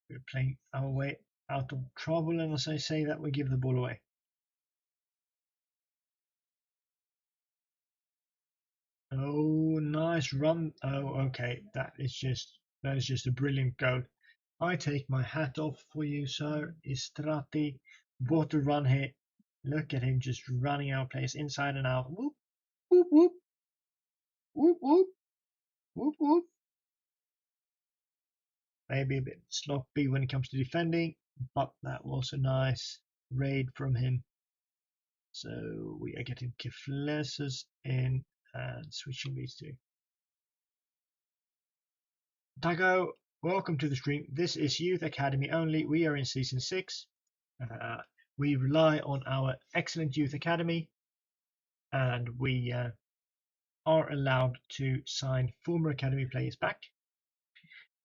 We're playing our way out of trouble, and as I say that, we give the ball away. Oh, nice run. Oh, okay. That is just a brilliant goal. I take my hat off for you, sir. Istrati. What a run here. Look at him just running our place inside and out. Whoop, whoop, whoop. Whoop, whoop. Whoop, whoop. Maybe a bit sloppy when it comes to defending, but that was a nice raid from him. So we are getting Kifleses in and switching these two. Dago, welcome to the stream. This is Youth Academy only. We are in season 6. We rely on our excellent Youth Academy, and we are allowed to sign former Academy players back.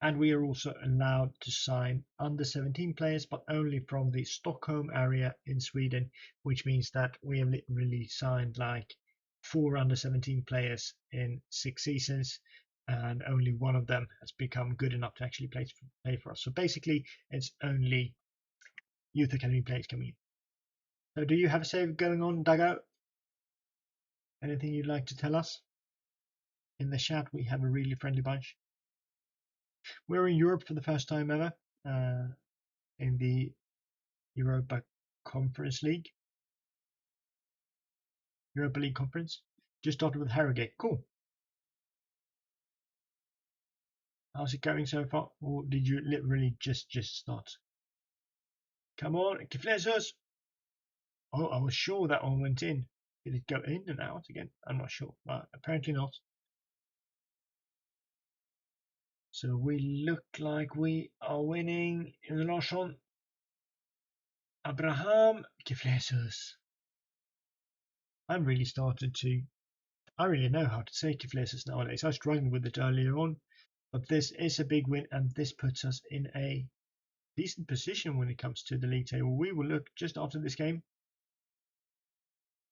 And we are also allowed to sign under 17 players, but only from the Stockholm area in Sweden, which means that we have literally signed like 4 under 17 players in 6 seasons, and only one of them has become good enough to actually play for us. So basically, it's only Youth Academy players coming in. So do you have a save going on, Dago? Anything you'd like to tell us? In the chat, we have a really friendly bunch. We're in Europe for the first time ever, in the Europa Conference League. Europa League Conference. Just started with Harrogate. Cool. How's it going so far? Or did you literally just start? Come on, Kiflesos! Oh, I was sure that one went in. Did it go in and out again? I'm not sure, but apparently not. So we look like we are winning in the last one. Abraham Kiflesos. I'm really started to. I really know how to say Kiflesos nowadays. I struggled with it earlier on, but this is a big win, and this puts us in a decent position when it comes to the league table. We will look just after this game.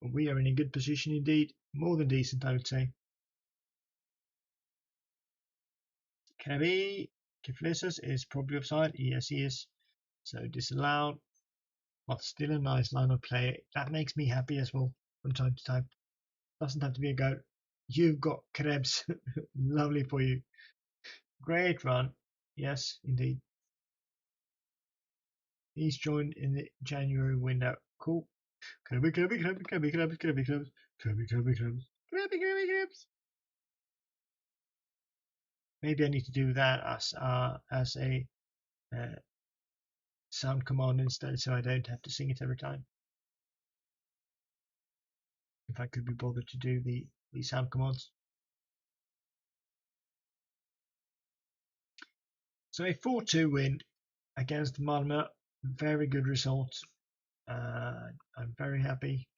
We are in a good position indeed. More than decent, I would say. Kiflesos is probably offside. Yes, he is. So disallowed. But still a nice line of play. That makes me happy as well from time to time. Doesn't have to be a goal. You've got Krebs. Lovely for you. Great run. Yes, indeed. He's joined in the January window. Cool. Clubby, clubby, clubby, clubby, clubby, clubby, clubs. Clubby, clubby, clubs. Clubby, clubby, clubs. Maybe I need to do that as a sound command instead, so I don't have to sing it every time. If I could be bothered to do the sound commands. So a 4-2 win against Malmö. Very good result. I'm very happy.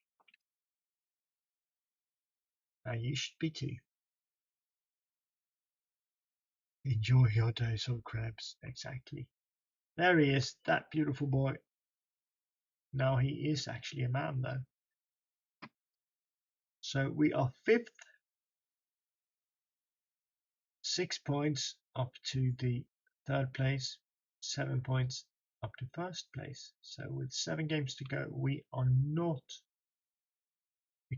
You should be too. Enjoy your days of crabs. Exactly. There he is, that beautiful boy. Now he is actually a man, though. So we are fifth, 6 points up to the third place, 7 points up to first place. So with 7 games to go, we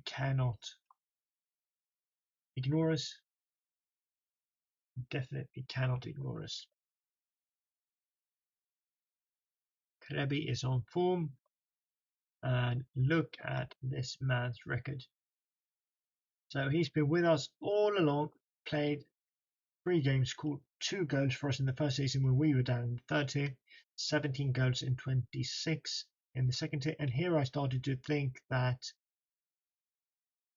cannot ignore us. Definitely cannot ignore us. Krebi is on form, and look at this man's record. So he's been with us all along, played 3 games, scored 2 goals for us in the first season when we were down in the third tier, 17 goals in 26 in the second tier, and here I started to think that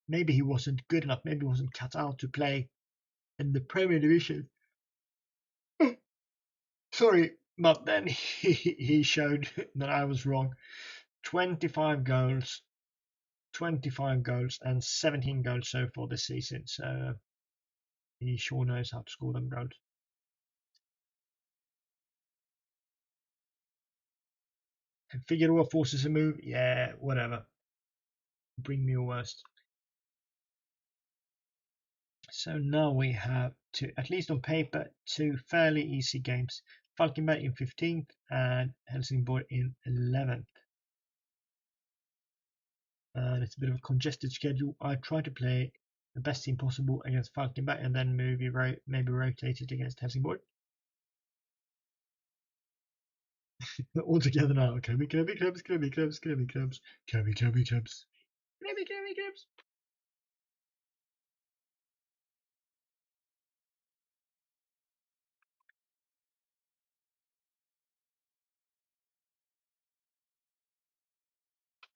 maybe he wasn't good enough, maybe he wasn't cut out to play in the Premier Division. Sorry, but then he showed that I was wrong. 25 goals and 17 goals so far this season, so he sure knows how to score them goals. And Figueroa forces a move, yeah, whatever. Bring me your worst. So now we have two, at least on paper, 2 fairly easy games. Falkenberg in 15th and Helsingborg in 11th. And it's a bit of a congested schedule. I try to play the best team possible against Falkenberg and then maybe rotate it against Helsingborg. All together now. Kirby clubs.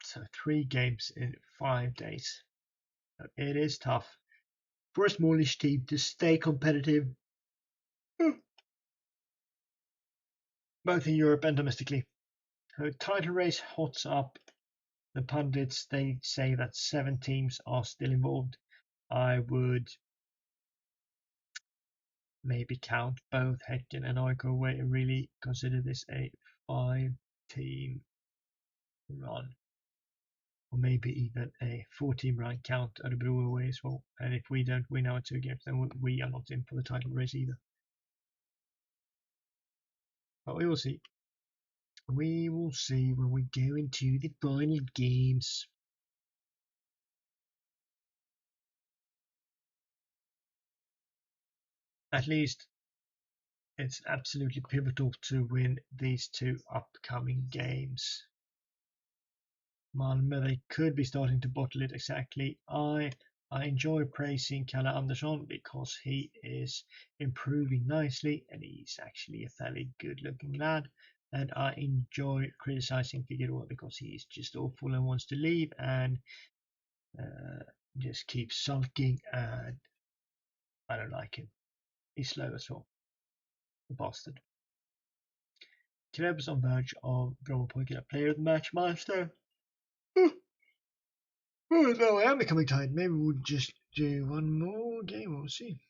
So 3 games in 5 days. So it is tough for a smallish team to stay competitive, both in Europe and domestically. So title race hots up. The pundits, they say that 7 teams are still involved. I would maybe count both Häcken and AIK away and really consider this a 5-team run. Or maybe even a 4-team run, count Örebro away as well. And if we don't win our 2 games, then we are not in for the title race either. But we will see. We will see when we go into the final games. At least it's absolutely pivotal to win these 2 upcoming games. Malmö, they could be starting to bottle it. Exactly. I enjoy praising Kalle Andersson because he is improving nicely and he's actually a fairly good looking lad. And I enjoy criticizing Figueroa because he's just awful and wants to leave and just keeps sulking, and I don't like him. He's slow as well. The bastard. Krebs on verge of Brommapojkarna player of the match milestone. Oh, no, I am becoming tired. Maybe we'll just do one more game. We'll see.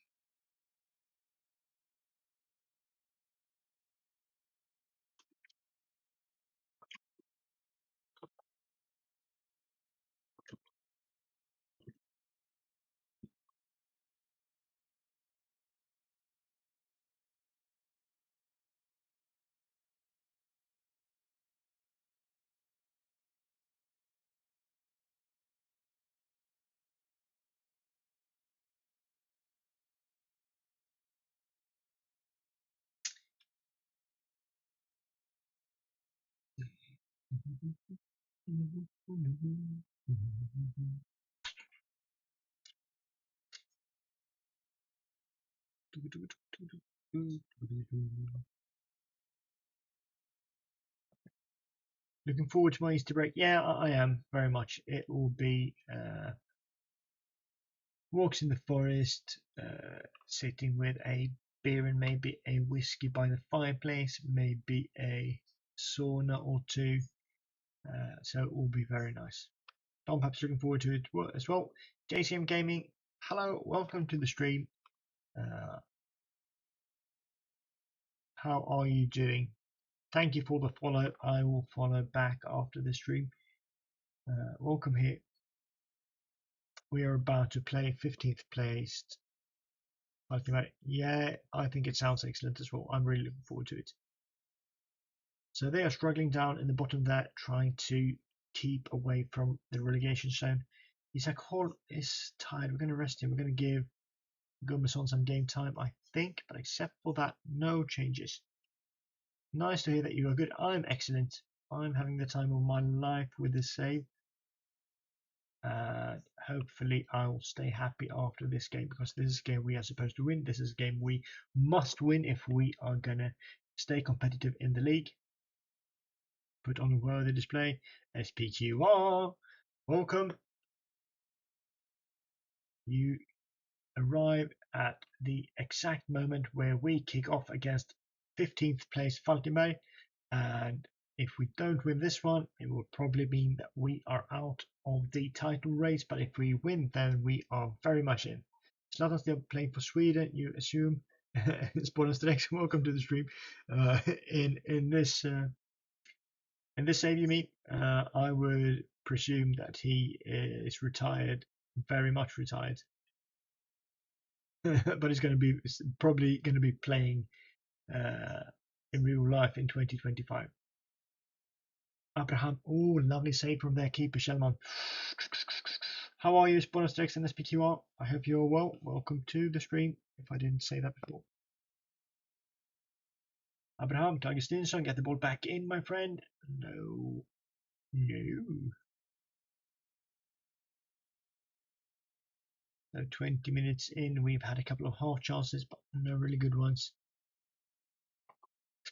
Looking forward to my Easter break. Yeah, I am very much. It will be walks in the forest, sitting with a beer and maybe a whiskey by the fireplace, maybe a sauna or 2, So it will be very nice. Don perhaps looking forward to it as well. JCM Gaming, hello, welcome to the stream. How are you doing? Thank you for the follow. I will follow back after the stream. Welcome here. We are about to play 15th placed. Yeah, I think it sounds excellent as well. I'm really looking forward to it. So they are struggling down in the bottom there, trying to keep away from the relegation zone. Isak Hall is tired. We're going to rest him. We're going to give Gomez on some game time, I think. But except for that, no changes. Nice to hear that you are good. I'm excellent. I'm having the time of my life with this save. Hopefully I will stay happy after this game, because this is a game we are supposed to win. This is a game we must win if we are gonna stay competitive in the league. Put on a worthy display. SPQR, welcome. You arrive at the exact moment where we kick off against 15th place Falkenberg, and if we don't win this one, it will probably mean that we are out of the title race. But if we win, then we are very much in. Zlatan still playing for Sweden, you assume. Spoilers Drex, welcome to the stream. In this save, you mean? I would presume that he is retired, very much retired. But he's probably going to be playing in real life in 2025. Abraham, oh, lovely save from their keeper, Shellman. How are you, Bonus Dex and SPQR? I hope you're well. Welcome to the stream, if I didn't say that before. Abraham, Augustinsson, get the ball back in, my friend. No. So 20 minutes in, we've had a couple of half chances, but no really good ones.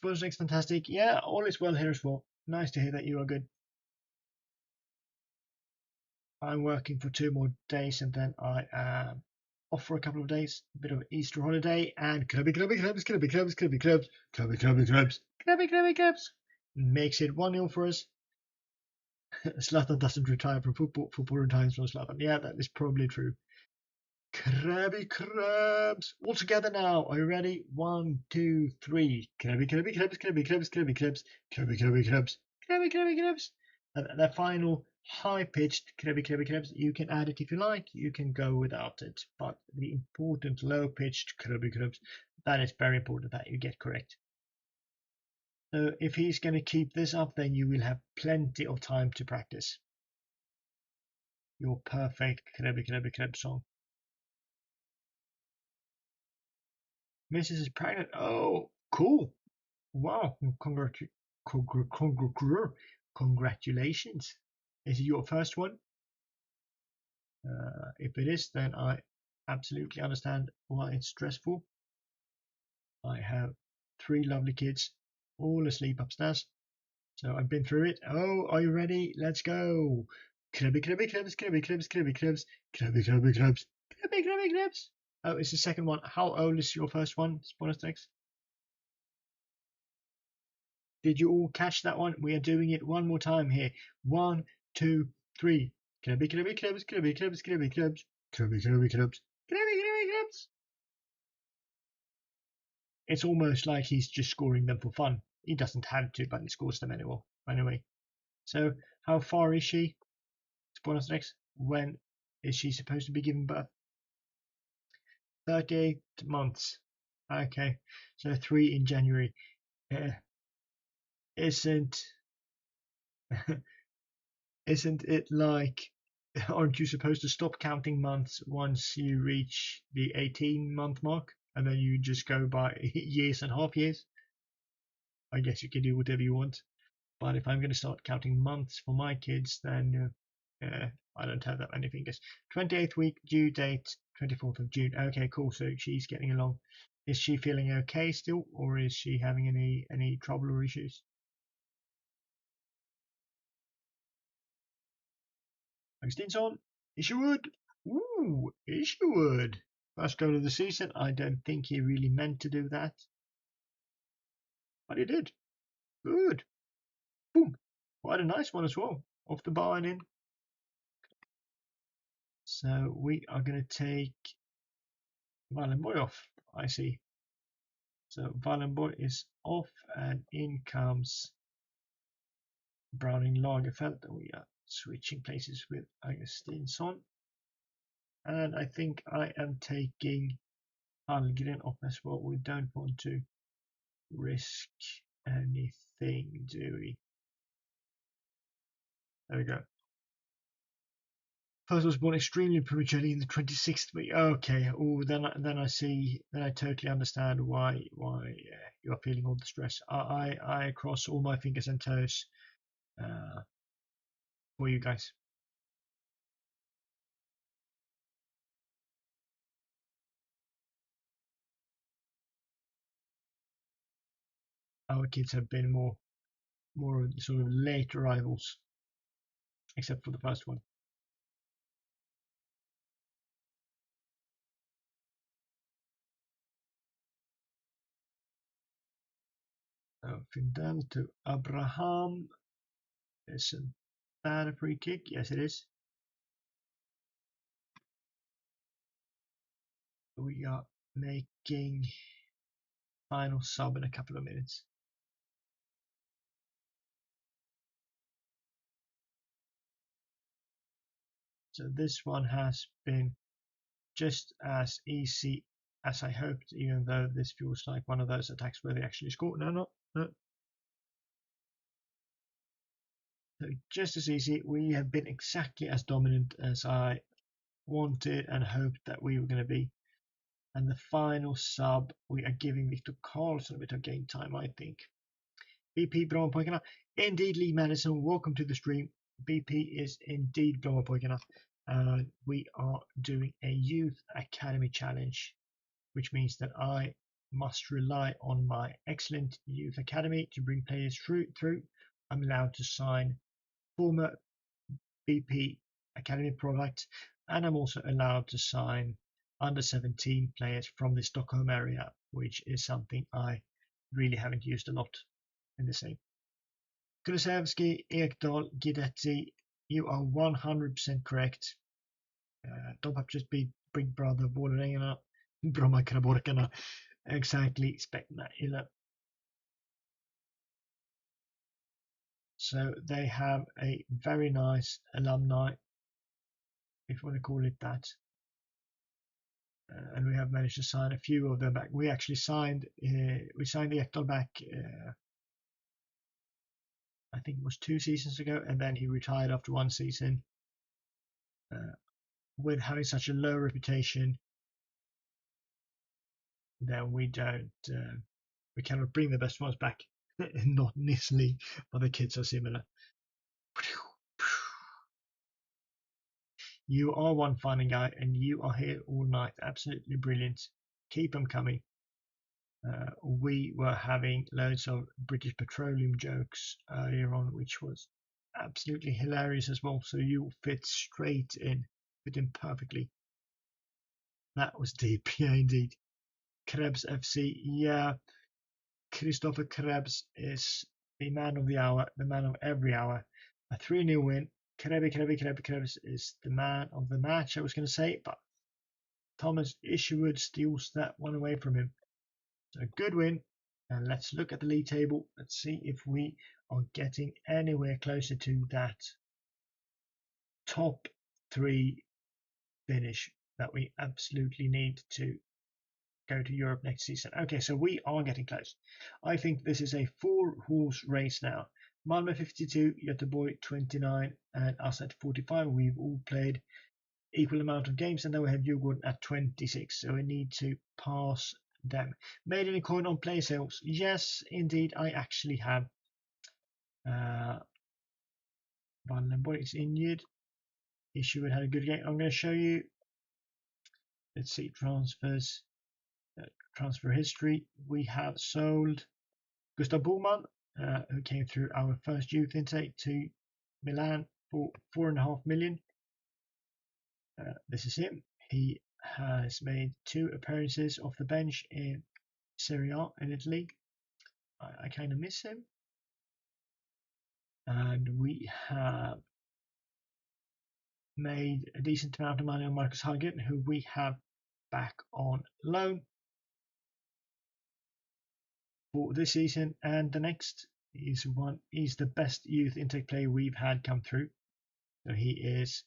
Bonus Dex, fantastic. Yeah, all is well here as well. Nice to hear that you are good. I'm working for 2 more days, and then I am off for a couple of days, a bit of Easter holiday, and clubby clubs makes it 1-0 for us. Zlatan doesn't retire from football, football retires from Zlatan. Yeah, that is probably true. Krabby Crabs, all together now. Are you ready? 1, 2, 3. Krabby Crabs. And the final high-pitched Krabby, you can add it if you like, you can go without it, but the important low-pitched Krabby, that is very important that you get correct. So if he's going to keep this up, then you will have plenty of time to practice your perfect Krabby song. Mrs. is pregnant. Oh, cool. Wow. Congratulations. Is it your first one? If it is, then I absolutely understand why it's stressful. I have 3 lovely kids, all asleep upstairs. So I've been through it. Oh, are you ready? Let's go. Krabby Crabs. Oh, it's the second one. How old is your first one, Sponostex? Did you all catch that one? We are doing it one more time here. 1, 2, 3. Krabby Crabs. It's almost like he's just scoring them for fun. He doesn't have to, but he scores them anyway. So, how far is she? Sponostex, when is she supposed to be giving birth? 38 months. Okay, so 3 in January. Isn't it like, aren't you supposed to stop counting months once you reach the 18-month mark, and then you just go by years and half years? I guess you can do whatever you want, but if I'm going to start counting months for my kids, then I don't have that many fingers. 28th week, due date 24th of June. Okay, cool. So she's getting along. Is she feeling okay still, or is she having any trouble or issues? Augustinsson, Isherwood. Ooh, Isherwood. First goal of the season. I don't think he really meant to do that, but he did. Good. Boom. quite a nice one as well. Off the bar and in. So we are going to take Wallenborg off, I see. So Wallenborg is off and in comes Browning Lagerfeld. We are switching places with Augustinsson. And I think I am taking Hallgren off as well. We don't want to risk anything, do we? There we go. First was born extremely prematurely in the 26th week. Okay. Oh, then I see. Then I totally understand why you are feeling all the stress. I cross all my fingers and toes for you guys. Our kids have been more sort of late arrivals, except for the first one. Findel to Abraham. Isn't that a free kick? Yes, it is. We are making final sub in a couple of minutes. So this one has been just as easy as I hoped, even though this feels like one of those attacks where they actually score. No. So just as easy. We have been exactly as dominant as I wanted and hoped that we were going to be. And the final sub, we are giving Victor Karlsson a bit of game time, I think. IF Brommapojkarna, indeed Lee Madison, welcome to the stream. BP is indeed Brommapojkarna. We are doing a youth academy challenge, which means that I must rely on my excellent youth academy to bring players through. I'm allowed to sign former BP academy products, and I'm also allowed to sign under 17 players from the Stockholm area, which is something I really haven't used a lot in the same. Kulusevski, Ekdal, Guidetti, you are 100% correct. Don't have to just be Big Brother Vålerenga, Brommapojkarna, exactly spectacular. So they have a very nice alumni, if you want to call it that. And we have managed to sign a few of them back. We actually signed Ekdal back, I think it was 2 seasons ago, and then he retired after 1 season. With having such a low reputation, then we cannot bring the best ones back. Not easily, but the kids are similar. You are one funny guy, and you are here all night. Absolutely brilliant. Keep them coming. We were having loads of British Petroleum jokes earlier on, which was absolutely hilarious as well. So you fit straight in, fit in perfectly. That was deep, yeah, indeed. Krebs FC, yeah. Christopher Krebs is the man of the hour, the man of every hour. A 3-0 win. Krebs is the man of the match, I was going to say, but Thomas Isherwood steals that one away from him. So a good win. And let's look at the league table. Let's see if we are getting anywhere closer to that top 3 finish that we absolutely need to go to Europe next season. Okay, so we are getting close. I think this is a 4-horse race now. Malmö 52, Göteborg 29, and us at 45. We've all played equal amount of games, and then we have Djurgården at 26. So we need to pass them. Made any coin on play sales? Yes, indeed, I actually have. Wallenborg is injured. Isherwood had a good game. I'm going to show you. Let's see, transfers. Transfer history. We have sold Gustav Boman, who came through our first youth intake, to Milan for 4.5 million. This is him. He has made 2 appearances off the bench in Serie A in Italy. I kind of miss him. and we have made a decent amount of money on Marcus Hagen, who we have back on loan for this season and the next. He's the best youth intake player we've had come through. So he is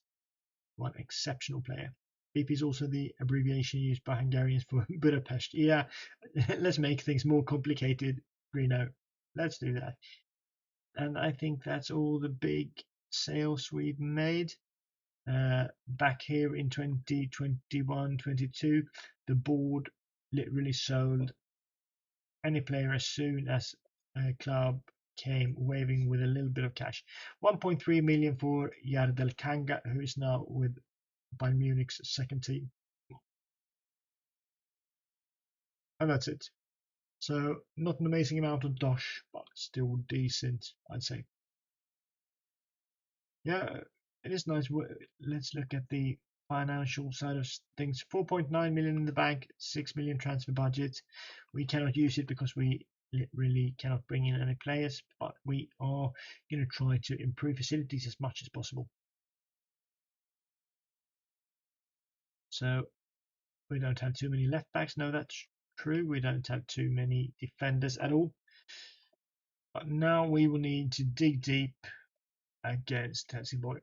one exceptional player. BP is also the abbreviation used by Hungarians for Budapest. Yeah, let's make things more complicated, Reno. Let's do that. And I think that's all the big sales we've made. Back here in 2021-22, the board literally sold any player as soon as a club came waving with a little bit of cash. 1.3 million for Yardel Kanga, who is now with Bayern Munich's second team. And that's it. So not an amazing amount of dosh, but still decent, I'd say. Yeah, it is nice. Let's look at the financial side of things. 4.9 million in the bank, 6 million transfer budget. We cannot use it because we really cannot bring in any players, but we are going to try to improve facilities as much as possible. So we don't have too many left backs. No, that's true. We don't have too many defenders at all. But now we will need to dig deep against Helsingborg.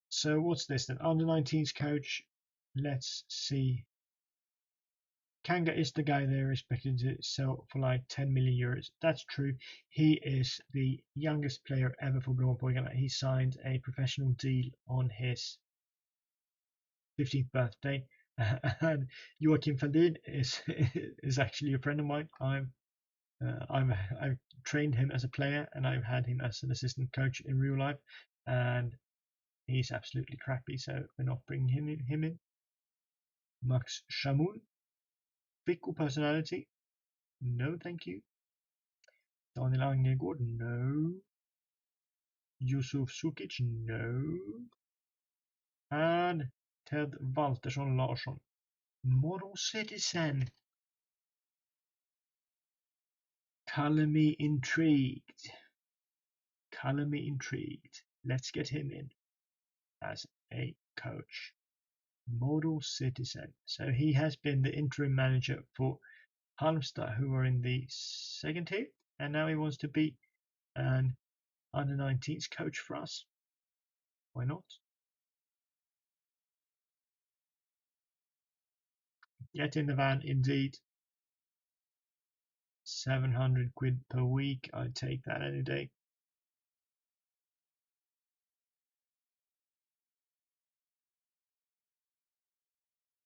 So what's this then? Under 19s coach. Let's see. Kanga is the guy they're expecting to sell for like 10 million euros. That's true. He is the youngest player ever for Brommapojkarna. He signed a professional deal on his 15th birthday. And Joachim Faldin is actually a friend of mine. I've trained him as a player and I've had him as an assistant coach in real life, and he's absolutely crappy, so we're not bringing him in. Max Shamoun, Fickle personality, no thank you. Daniel Angegård, no. Yusuf Sukic, no. And Ted Waltersson Larsson, model citizen. Color me intrigued. Color me intrigued. Let's get him in as a coach. Model citizen. So he has been the interim manager for Halmstad, who are in the second tier, and now he wants to be an under 19s coach for us. Why not? Get in the van, indeed. 700 quid per week. I'd take that any day.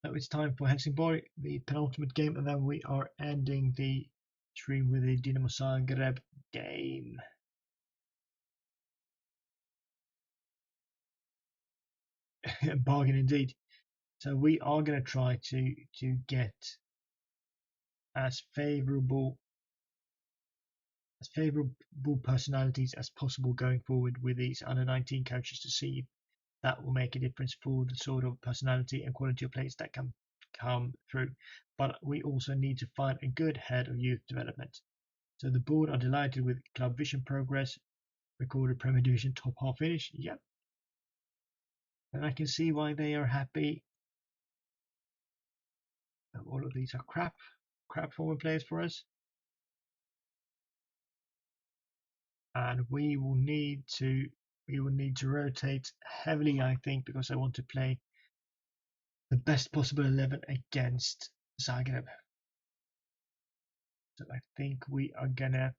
So it's time for Helsingborg, the penultimate game, and then we are ending the stream with the Dinamo Zagreb game. Bargain indeed. So we are going to try to get as favorable personalities as possible going forward with these under 19 coaches to see if that will make a difference for the sort of personality and quality of players that can come through. But we also need to find a good head of youth development. So the board are delighted with club vision progress, recorded Premier Division top half finish. Yep. And I can see why they are happy. All of these are crap former players for us. And we will need to rotate heavily, I think, because I want to play the best possible 11 against Zagreb. So I think we are gonna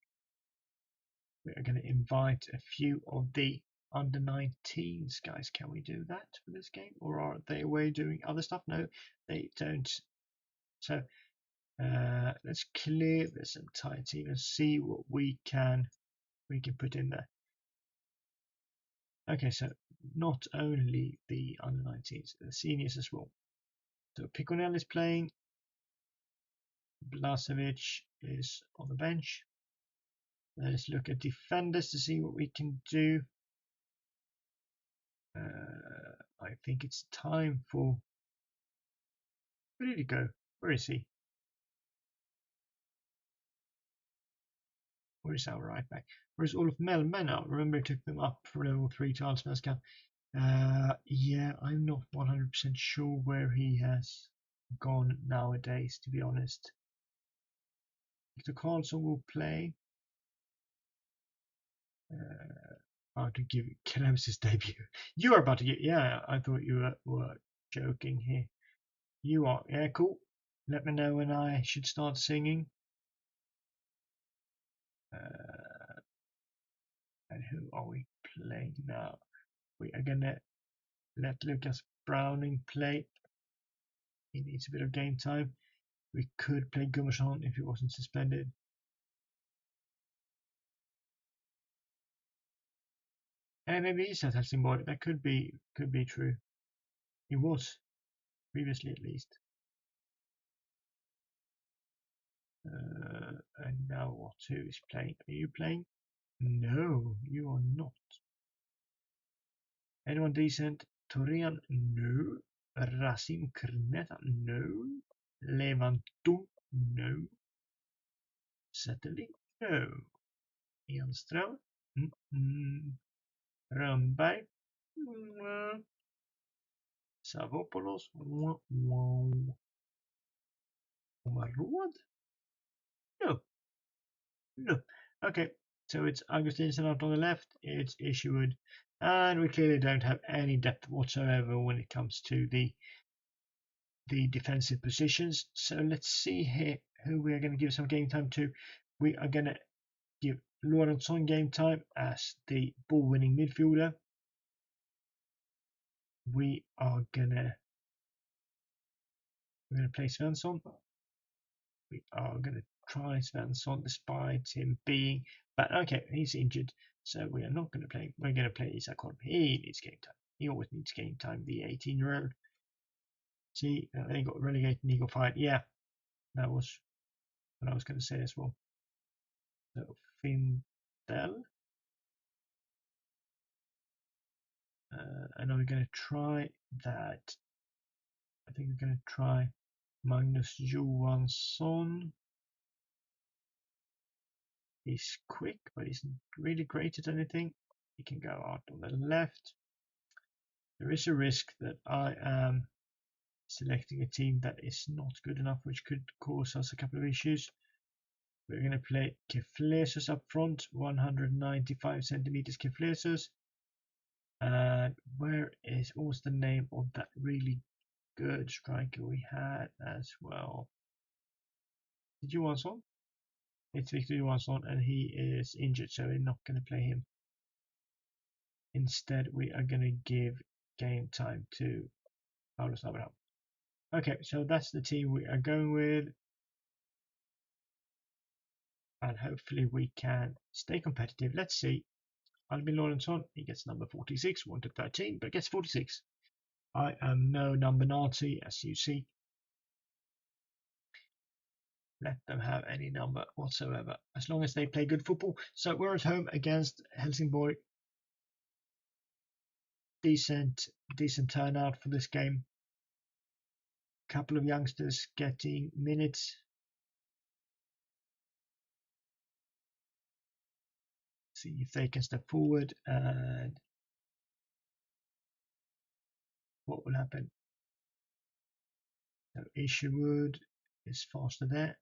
invite a few of the under 19s guys. Can we do that for this game, or are they away doing other stuff? No, they don't. So let's clear this entire team and see what we can put in there. Okay, so not only the under 19s, the seniors as well. So Piconel is playing. Blasevic is on the bench. Let's look at defenders to see what we can do. I think it's time for. Where did he go? Where did he go? Where is he? Where is our right back? Where's Olof Mellman now? Remember, I took them up for level 3 to Allsvenskan. Yeah, I'm not 100% sure where he has gone nowadays, to be honest. Victor Karlsson will play. About to give Krems's debut. You are about to get. Yeah, I thought you were joking here. You are. Yeah, cool. Let me know when I should start singing. And who are we playing now? We are gonna let Lucas Browning play. He needs a bit of game time. We could play Gummersson if he wasn't suspended. And maybe he's at Helsingborg. That could be true. He was previously, at least. And now what? Who is playing? Are you playing? No, you are not. Anyone decent? Torian? No. Rasim Krneta? No. Levantung? No. Zetterling? No. Enström? Rönnberg? Savopoulos? Omarod? No. No. Okay, so it's Augustinsson out on the left, it's Isherwood, and we clearly don't have any depth whatsoever when it comes to the defensive positions. So let's see here who we are going to give some game time to. We are going to give Lorentzon game time as the ball-winning midfielder. We're gonna play Svensson. We are gonna try Svensson despite him being but okay, he's injured, so we are not gonna play. We're gonna play Isakov. He needs game time. He always needs game time, the 18-year-old. See, they got relegated and he got fired. Yeah, that was what I was gonna say as well. So Findell. And are we gonna try that? I think we're gonna try Magnus Johansson. He's quick, but he's not really great at anything. He can go out on the left. There is a risk that I am selecting a team that is not good enough, which could cause us a couple of issues. We're going to play Keflesus up front, 195 centimeters Keflesus. And what was the name of that really good striker we had as well? Did you want some? It's Victor Johansson, and he is injured, so we're not going to play him. Instead, we are going to give game time to Paulus Abraham. Okay, so that's the team we are going with. And hopefully we can stay competitive. Let's see. Albin Lorentzon, he gets number 46, wanted 13, but gets 46. I am no number Nazi, as you see. Let them have any number whatsoever, as long as they play good football. So we're at home against Helsingborg. Decent turnout for this game. Couple of youngsters getting minutes. See if they can step forward and what will happen. So Isherwood is faster there.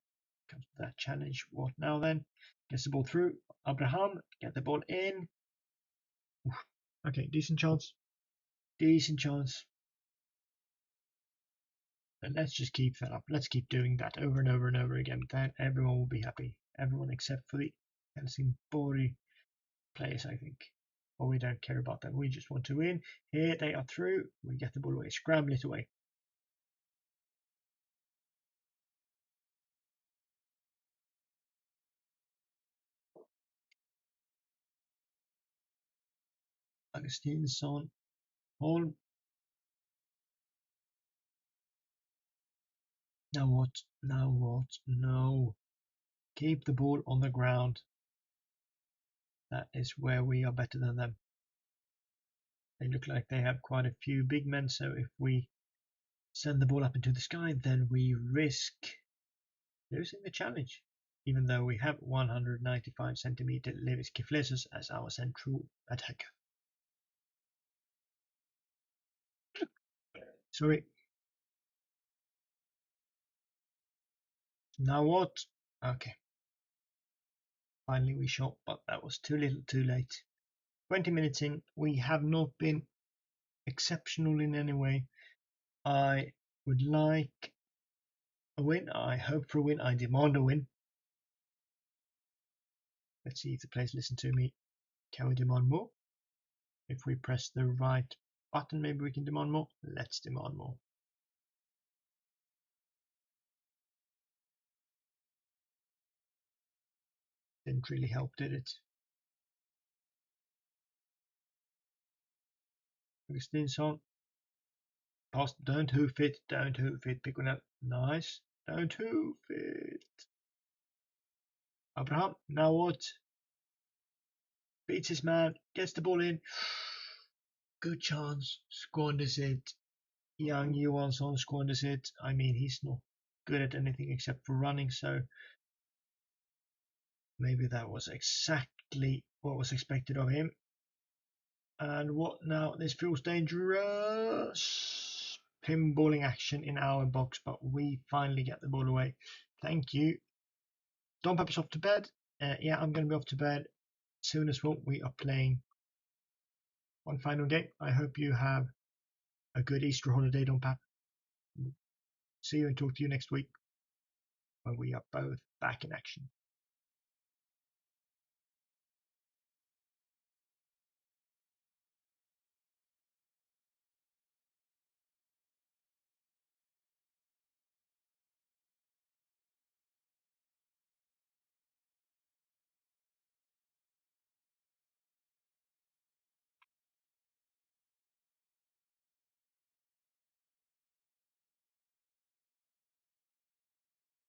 Comes to that challenge. What now then? Gets the ball through. Abraham, get the ball in. Oof. Okay, decent chance. Decent chance. And let's just keep that up. Let's keep doing that over and over and over again. Then everyone will be happy. Everyone except for the Helsingborg players, I think. Or we don't care about them. We just want to win. Here they are through. We get the ball away. Scramble it away. Augustinsson. Holm. Now what? Now what? No. Keep the ball on the ground. That is where we are better than them. They look like they have quite a few big men, so if we send the ball up into the sky, then we risk losing the challenge. even though we have 195 centimeter Levis Kiflesus as our central attacker. Sorry. Now what? Okay. Finally we shot, but that was too little too late. 20 minutes in, we have not been exceptional in any way. I would like a win. I hope for a win. I demand a win. Let's see if the players listen to me. Can we demand more? If we press the right button, maybe we can demand more. Let's demand more. Didn't really help, did it? Augustinsson. Pass. Don't hoof it. Don't hoof it. Pick one up. Nice. Don't hoof it. Abraham. Now what? Beats his man. Gets the ball in. Good chance. Squanders it. Young Johansson squanders it. I mean, he's not good at anything except for running, so maybe that was exactly what was expected of him. And what now? This feels dangerous. Pinballing action in our box, but we finally get the ball away. Thank you. Don Pepper's off to bed. Yeah, I'm going to be off to bed soon as well. We are playing one final game. I hope you have a good Easter holiday, Don Pep. See you and talk to you next week when we are both back in action.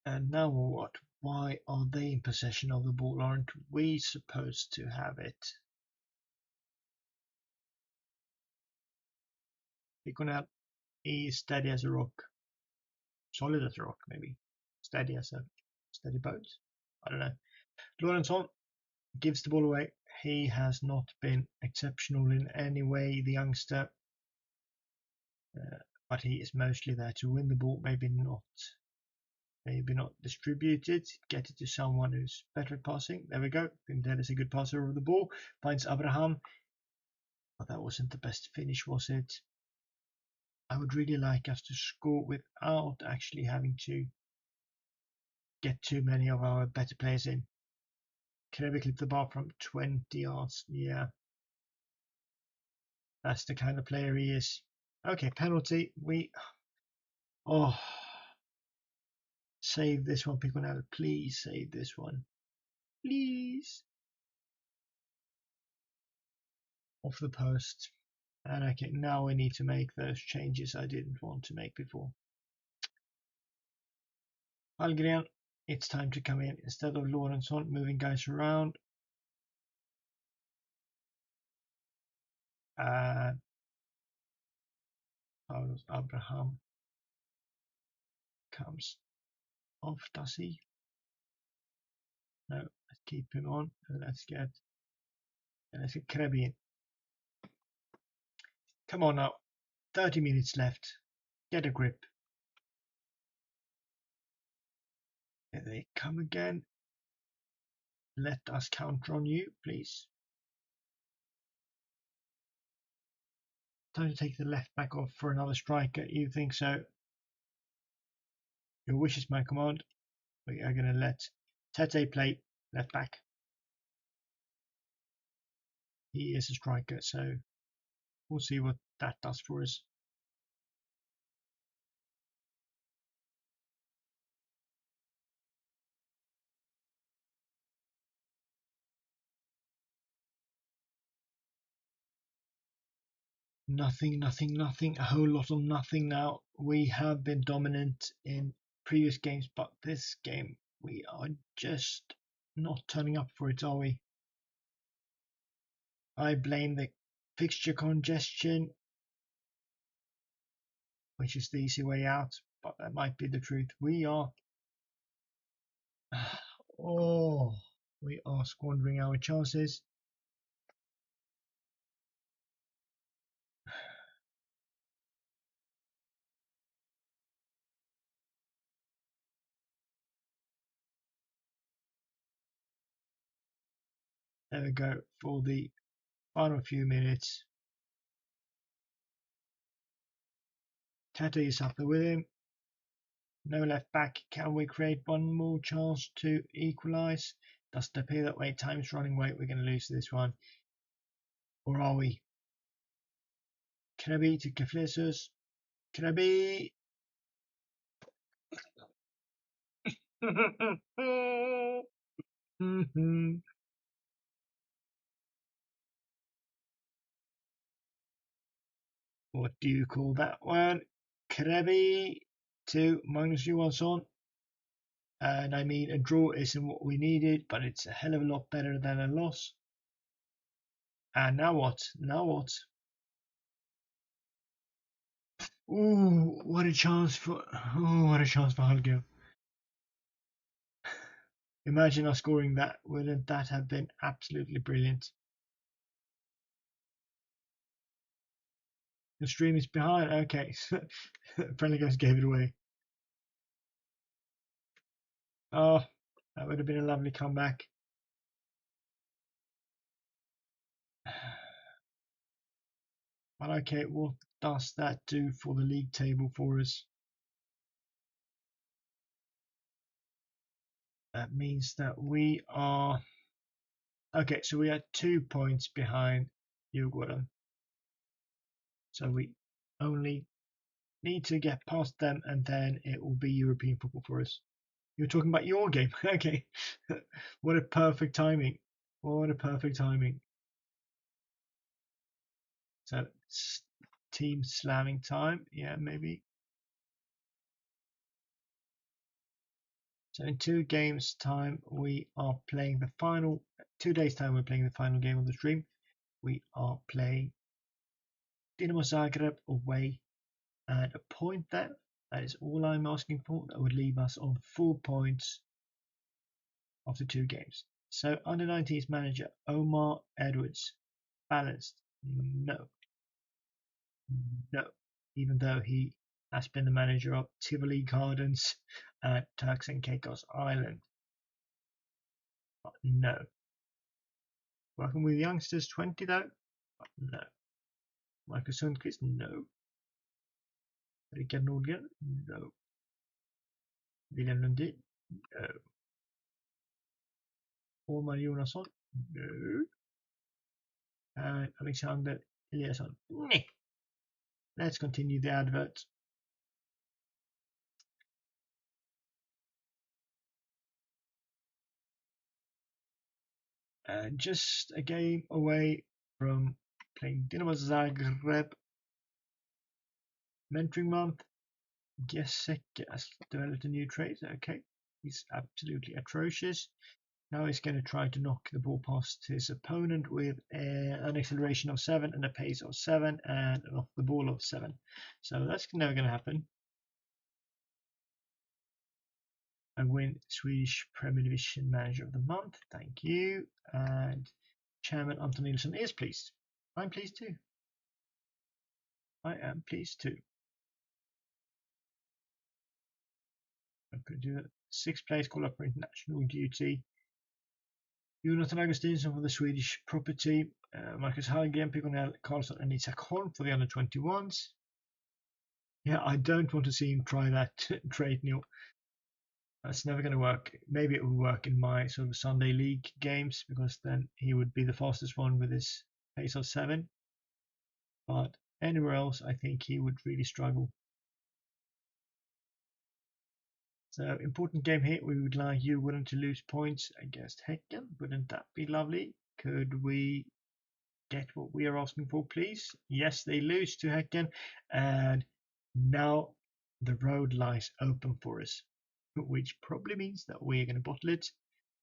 And now what? Why are they in possession of the ball? Aren't we supposed to have it? Piconat is steady as a rock. Solid as a rock, maybe. Steady as a steady boat. I don't know. Lorentzon gives the ball away. He has not been exceptional in any way, the youngster. But he is mostly there to win the ball. Maybe not distributed. Get it to someone who's better at passing. There we go. Vindel is a good passer of the ball. Finds Abraham. But that wasn't the best finish, was it? I would really like us to score without actually having to get too many of our better players in. Can we clip the bar from 20 yards? Yeah. That's the kind of player he is. Okay, penalty. Oh. Save this one, pick one out. Please save this one. Please. Off the post. And okay, now we need to make those changes I didn't want to make before. Algren, it's time to come in. Instead of Lorentzon moving guys around. Abraham comes off, does he? No, let's keep him on. And let's get Krebby in. Come on now. 30 minutes left. Get a grip. Here they come again. Let us counter on you, please. Time to take the left back off for another striker. You think so? Your wish is my command. We are going to let Tete play left back. He is a striker, so we'll see what that does for us. Nothing, a whole lot of nothing now. We have been dominant in previous games, but this game we are just not turning up for it, are we? I blame the fixture congestion, which is the easy way out, but that might be the truth. We are Oh, we are squandering our chances. There we go for the final few minutes. Tete is up there with him. No left back. Can we create one more chance to equalise? Doesn't appear that way. Time's running away. We're going to lose this one. Or are we? Can I be to Keflesus? Can I be? What do you call that one? Krebi to Magnus Johansson. And I mean, a draw isn't what we needed, but it's a hell of a lot better than a loss. And now what? Now what? Ooh, what a chance for Hallgrim. Imagine us scoring that. Wouldn't that have been absolutely brilliant? The stream is behind. Okay, friendly guys gave it away. Oh, that would have been a lovely comeback. But okay, what does that do for the league table for us? That means that we are okay. So we are 2 points behind Djurgården. So we only need to get past them, and then it will be European football for us. You're talking about your game, okay? What a perfect timing! What a perfect timing! So it's team slamming time, yeah, maybe. So in 2 games' time, we are playing the final. 2 days' time, we're playing the final game of the stream. We are playing Dinamo Zagreb away, and a point there. That is all I'm asking for. That would leave us on 4 points after 2 games. So under 19s manager Omar Edwards, balanced? No, no. Even though he has been the manager of Tivoli Gardens at Turks and Caicos Island. But no. Working with youngsters 20 though? But no. Michael Sundqvist? No. Rickard Nordgren? No. William Lundin? No. Omar Jonasson? No. And Alexander Eliasson? No. Let's continue the advert. And just a game away from playing Dinamo Zagreb. Mentoring month. Gesek has developed a new trait. Okay, he's absolutely atrocious. Now he's going to try to knock the ball past his opponent with an acceleration of 7 and a pace of 7 and an off the ball of 7. So that's never going to happen. I win Swedish Premier Division Manager of the Month. Thank you. And Chairman Anton Nilsson is pleased. I'm pleased too. I am pleased too. I could do 6 players call up for international duty. Jonathan Augustinsson for the Swedish property. Marcus Hallgren, Piconell, Karlsson, and Isak Holm for the under 21s. Yeah, I don't want to see him try that trade, Neil. That's never going to work. Maybe it will work in my sort of Sunday league games because then he would be the fastest one with his pace of 7. But anywhere else, I think he would really struggle. So important game here. We would like Djurgården to lose points against Häcken. Wouldn't that be lovely? Could we get what we are asking for, please? Yes, they lose to Häcken, and now the road lies open for us, which probably means that we're going to bottle it.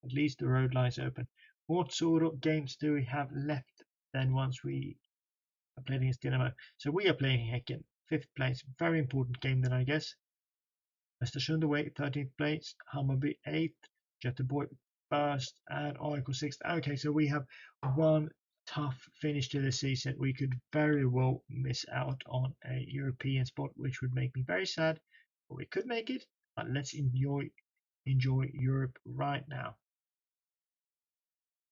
At least the road lies open. What sort of games do we have left then once we are playing against Dynamo? So we are playing Häcken, 5th place. Very important game then, I guess. Östersund away, 13th place. Hammarby 8th. Göteborg first and Oracle sixth. Okay, so we have one tough finish to the season. We could very well miss out on a European spot, which would make me very sad. But we could make it. But let's enjoy Europe right now.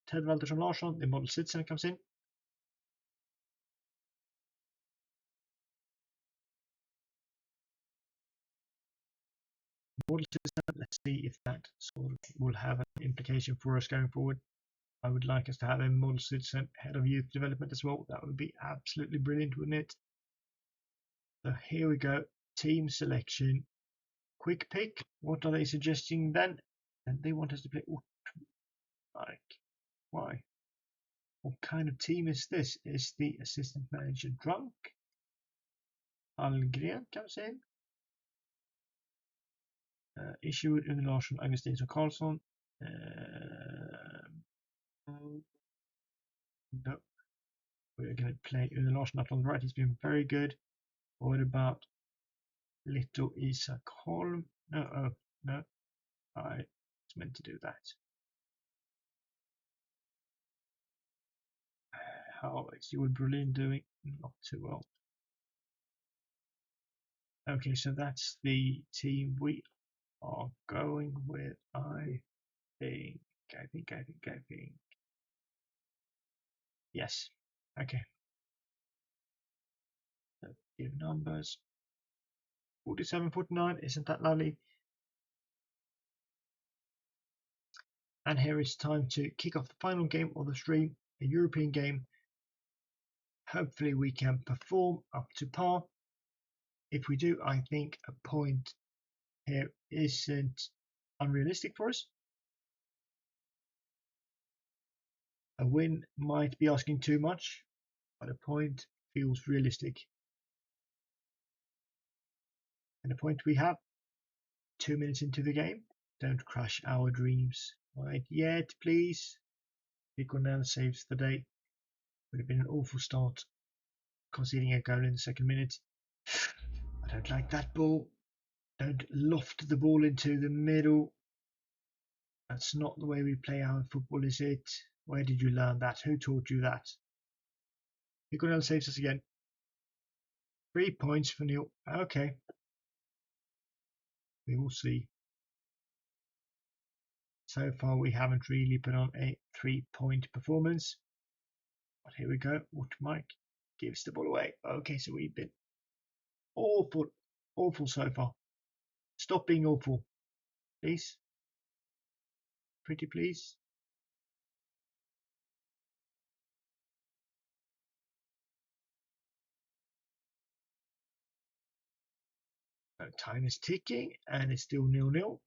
Ted Waltersson Larsson, the model citizen, comes in. Model citizen, let's see if that sort of will have an implication for us going forward. I would like us to have a model citizen head of youth development as well. That would be absolutely brilliant, wouldn't it? So here we go. Team selection. Quick pick. What are they suggesting then? And they want us to play. Like, why? What kind of team is this? Is the assistant manager drunk? Algren comes in. Issue with Uno Larsson, Augustinsson Karlsson. No. We're going to play Uno Larsson up on the right. He's been very good. What about Little Isak Holm? No, oh, no. I was meant to do that. How is your Berlin doing? Not too well. Okay, so that's the team we are going with. I think. Yes. Okay. So give numbers. 47, 49. Isn't that lovely? And here it's time to kick off the final game of the stream, a European game. Hopefully we can perform up to par. If we do, I think a point here isn't unrealistic for us. A win might be asking too much, but a point feels realistic. And the point we have, 2 minutes into the game. Don't crush our dreams. Right yet, please. Ekdal saves the day. Would have been an awful start, conceding a goal in the second minute. I don't like that ball. Don't loft the ball into the middle. That's not the way we play our football, is it? Where did you learn that? Who taught you that? Ekdal saves us again. 3 points for Neil. Okay. We will see. So far, we haven't really put on a 3-point performance. But here we go. What Mike gives the ball away. Okay, so we've been awful so far. Stop being awful, please. Pretty please. Time is ticking and it's still 0-0.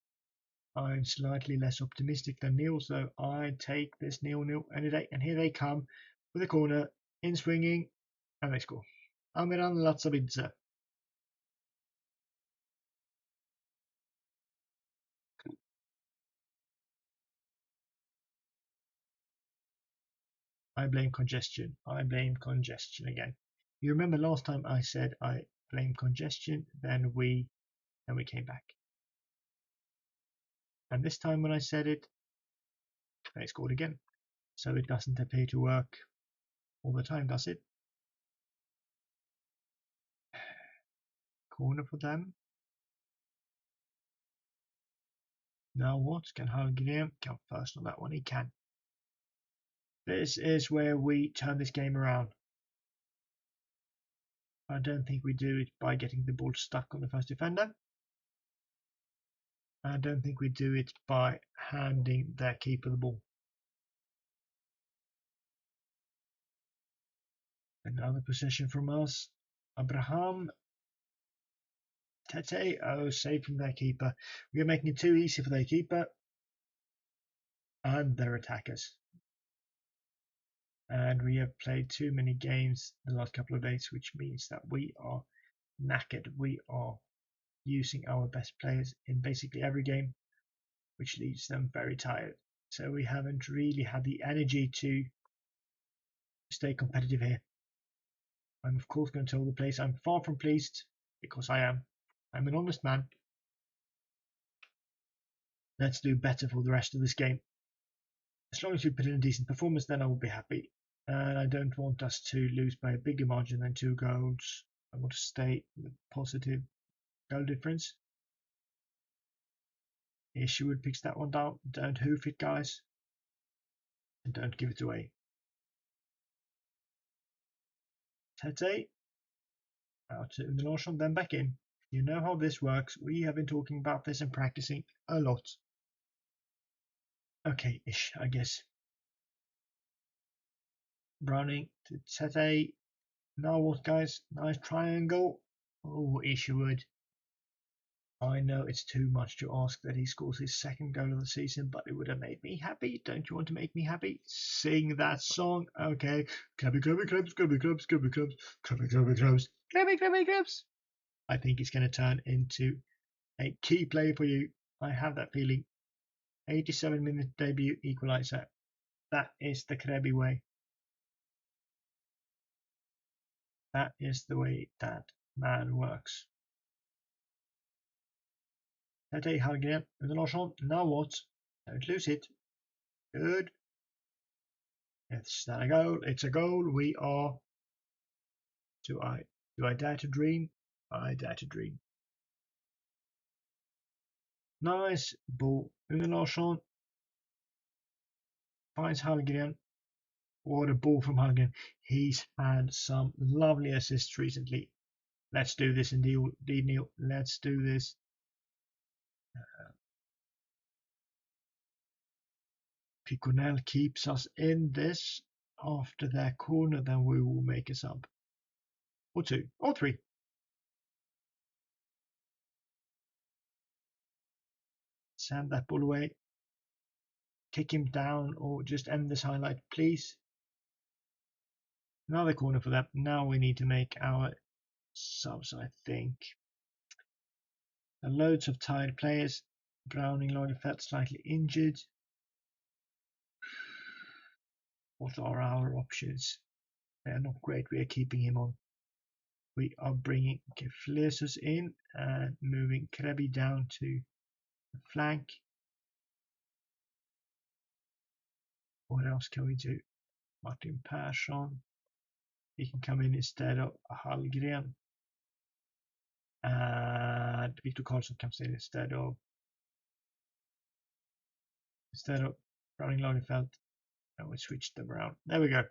I'm slightly less optimistic than Neil, so I take this 0-0 any day. And here they come with a corner, in swinging, and they score. Amiran Latsabidze. I blame congestion. I blame congestion again. You remember last time I said I blame congestion, then we came back. And this time when I said it, they scored again. So it doesn't appear to work all the time, does it? Corner for them. Now what? Can Hallgren come first on that one? He can. This is where we turn this game around. I don't think we do it by getting the ball stuck on the first defender. I don't think we do it by handing their keeper the ball. Another possession from us. Abraham. Tete. Oh, save from their keeper. We are making it too easy for their keeper and their attackers. And we have played too many games the last couple of days, which means that we are knackered. We are using our best players in basically every game, which leaves them very tired. So we haven't really had the energy to stay competitive here. I'm of course going to tell the players I'm far from pleased, because I'm an honest man. Let's do better for the rest of this game. As long as we put in a decent performance, then I will be happy. And I don't want us to lose by a bigger margin than 2 goals. I want to stay with positive goal difference. Isherwood picks that one down. Don't hoof it, guys. And don't give it away. Tete. Out to Larsson, then back in. You know how this works. We have been talking about this and practicing a lot. Okay, ish, I guess. Browning to Tete. Now what, guys? Nice triangle. Oh, Isherwood. I know it's too much to ask that he scores his 2nd goal of the season, but it would have made me happy. Don't you want to make me happy? Sing that song. Okay. Clubby, clubby, clubs, clubby, clubs, clubby, clubs, clubby, clubby, clubs, clubby, clubby, clubs. I think it's going to turn into a key play for you. I have that feeling. 87-minute debut equaliser. That is the Krebby way. That is the way that man works. Tete Hallgren with Larsson. Now what? Don't lose it. Good. Is that a goal? It's a goal. We are. Do I dare to dream? I dare to dream. Nice ball. Une Larsson finds Hallgren. What a ball from Hallgren. He's had some lovely assists recently. Let's do this indeed, Neil. Let's do this. Piconel keeps us in this. After their corner, then we will make a sub. Or 2. Or 3. Send that ball away. Kick him down or just end this highlight, please. Another corner for them. Now we need to make our subs, I think. And loads of tired players. Browning, Lagerfeld slightly injured. What are our options? They are not great. We are keeping him on. We are bringing Kulusevski in and moving Krebby down to the flank. What else can we do? Martin Persson. He can come in instead of Hallgren. And Victor Karlsson comes in instead of Browning Lagerfeld. And we switch them around. There we go.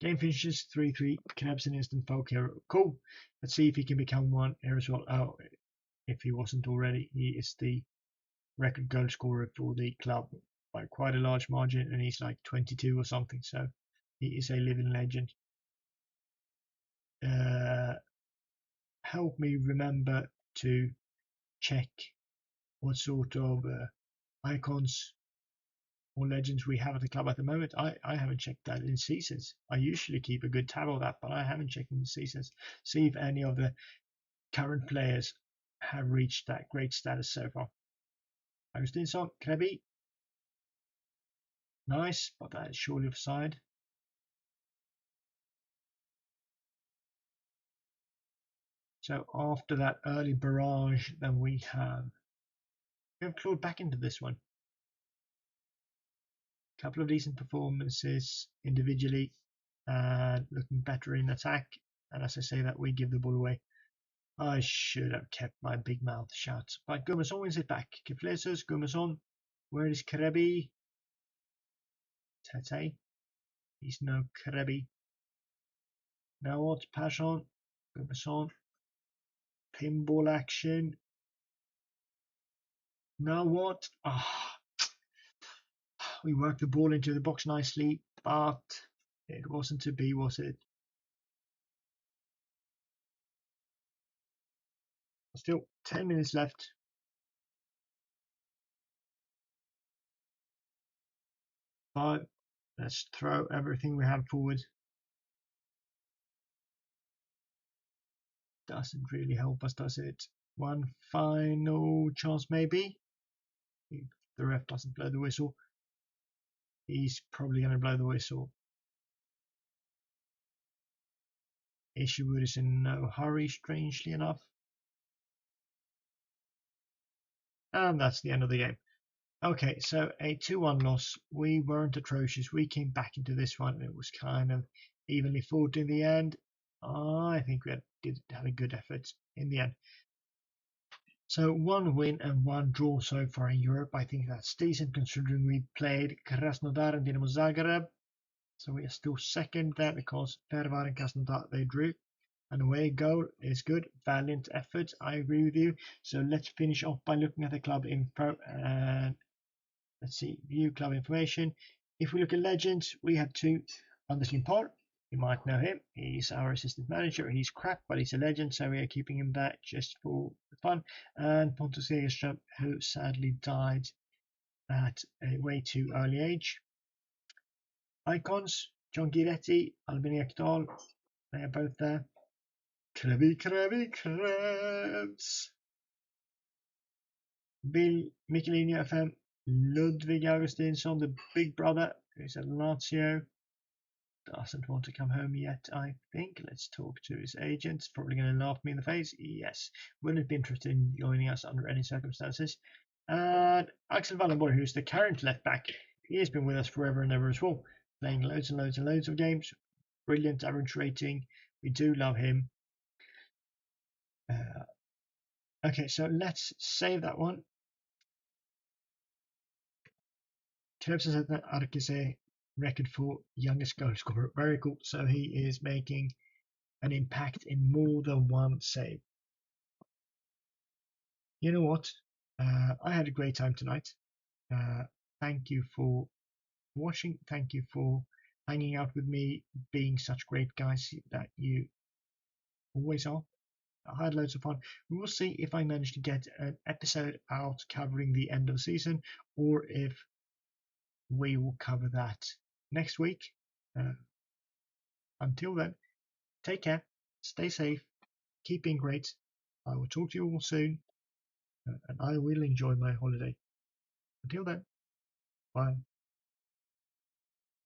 Game finishes 3-3. Krebs an instant folk hero. Cool. Let's see if he can become one here as well. Oh, if he wasn't already, he is the record goal scorer for the club by quite a large margin, and he's like 22 or something. So he is a living legend. Help me remember to check what sort of icons or legends we have at the club at the moment. I haven't checked that in seasons. I usually keep a good tab of that, but I haven't checked in seasons. See if any of the current players have reached that great status so far. Augustinsson, Krebby. Nice, but that is surely offside. So after that early barrage, then we have clawed back into this one. A couple of decent performances individually, and looking better in attack. And as I say that, we give the ball away. I should have kept my big mouth shut. But Gummerson wins it back. Keflesus, Gummerson. Where is Krebby? Tete. He's no Krebby. Now what? Persson. Gummerson. Pinball action. Now what? We worked the ball into the box nicely, but it wasn't to be, was it? Still 10 minutes left. But let's throw everything we have forward. Doesn't really help us, does it? One final chance, maybe. If the ref doesn't blow the whistle, he's probably going to blow the whistle. Isherwood is in no hurry, strangely enough. And that's the end of the game. Okay, so a 2-1 loss. We weren't atrocious. We came back into this one and it was kind of evenly fought in the end. I think we did have a good effort in the end. So 1 win and 1 draw so far in Europe. I think that's decent considering we played Krasnodar and Dinamo Zagreb. So we are still second there because Fervar and Krasnodar, they drew. An away goal is good. Valiant effort. I agree with you. So let's finish off by looking at the club info and let's see, view club information. If we look at legends, we have 2. Anders Limpar, you might know him. He's our assistant manager. He's crap, but he's a legend, so we are keeping him there just for fun. And Pontus Segerström, who sadly died at a way too early age. Icons, John Guidetti, Albin Ekdal, they are both there. Krebs. Bill Michelini FM, Ludwig Augustinsson, the big brother, who's at Lazio. Doesn't want to come home yet, I think. Let's talk to his agent. Probably going to laugh me in the face. Yes. Wouldn't be interested in joining us under any circumstances. And Axel Wallenborg, who's the current left back. He has been with us forever and ever as well. Playing loads and loads and loads of games. Brilliant average rating. We do love him. Okay, so let's save that one. Trevsen Arkise record for youngest goal scorer. Very cool. So he is making an impact in more than one save. You know what? I had a great time tonight. Thank you for watching. Thank you for hanging out with me, being such great guys that you always are. I had loads of fun. We will see if I manage to get an episode out covering the end of the season or if we will cover that next week. Until then, take care, stay safe, keep being great. I will talk to you all soon, and I will enjoy my holiday. Until then, bye.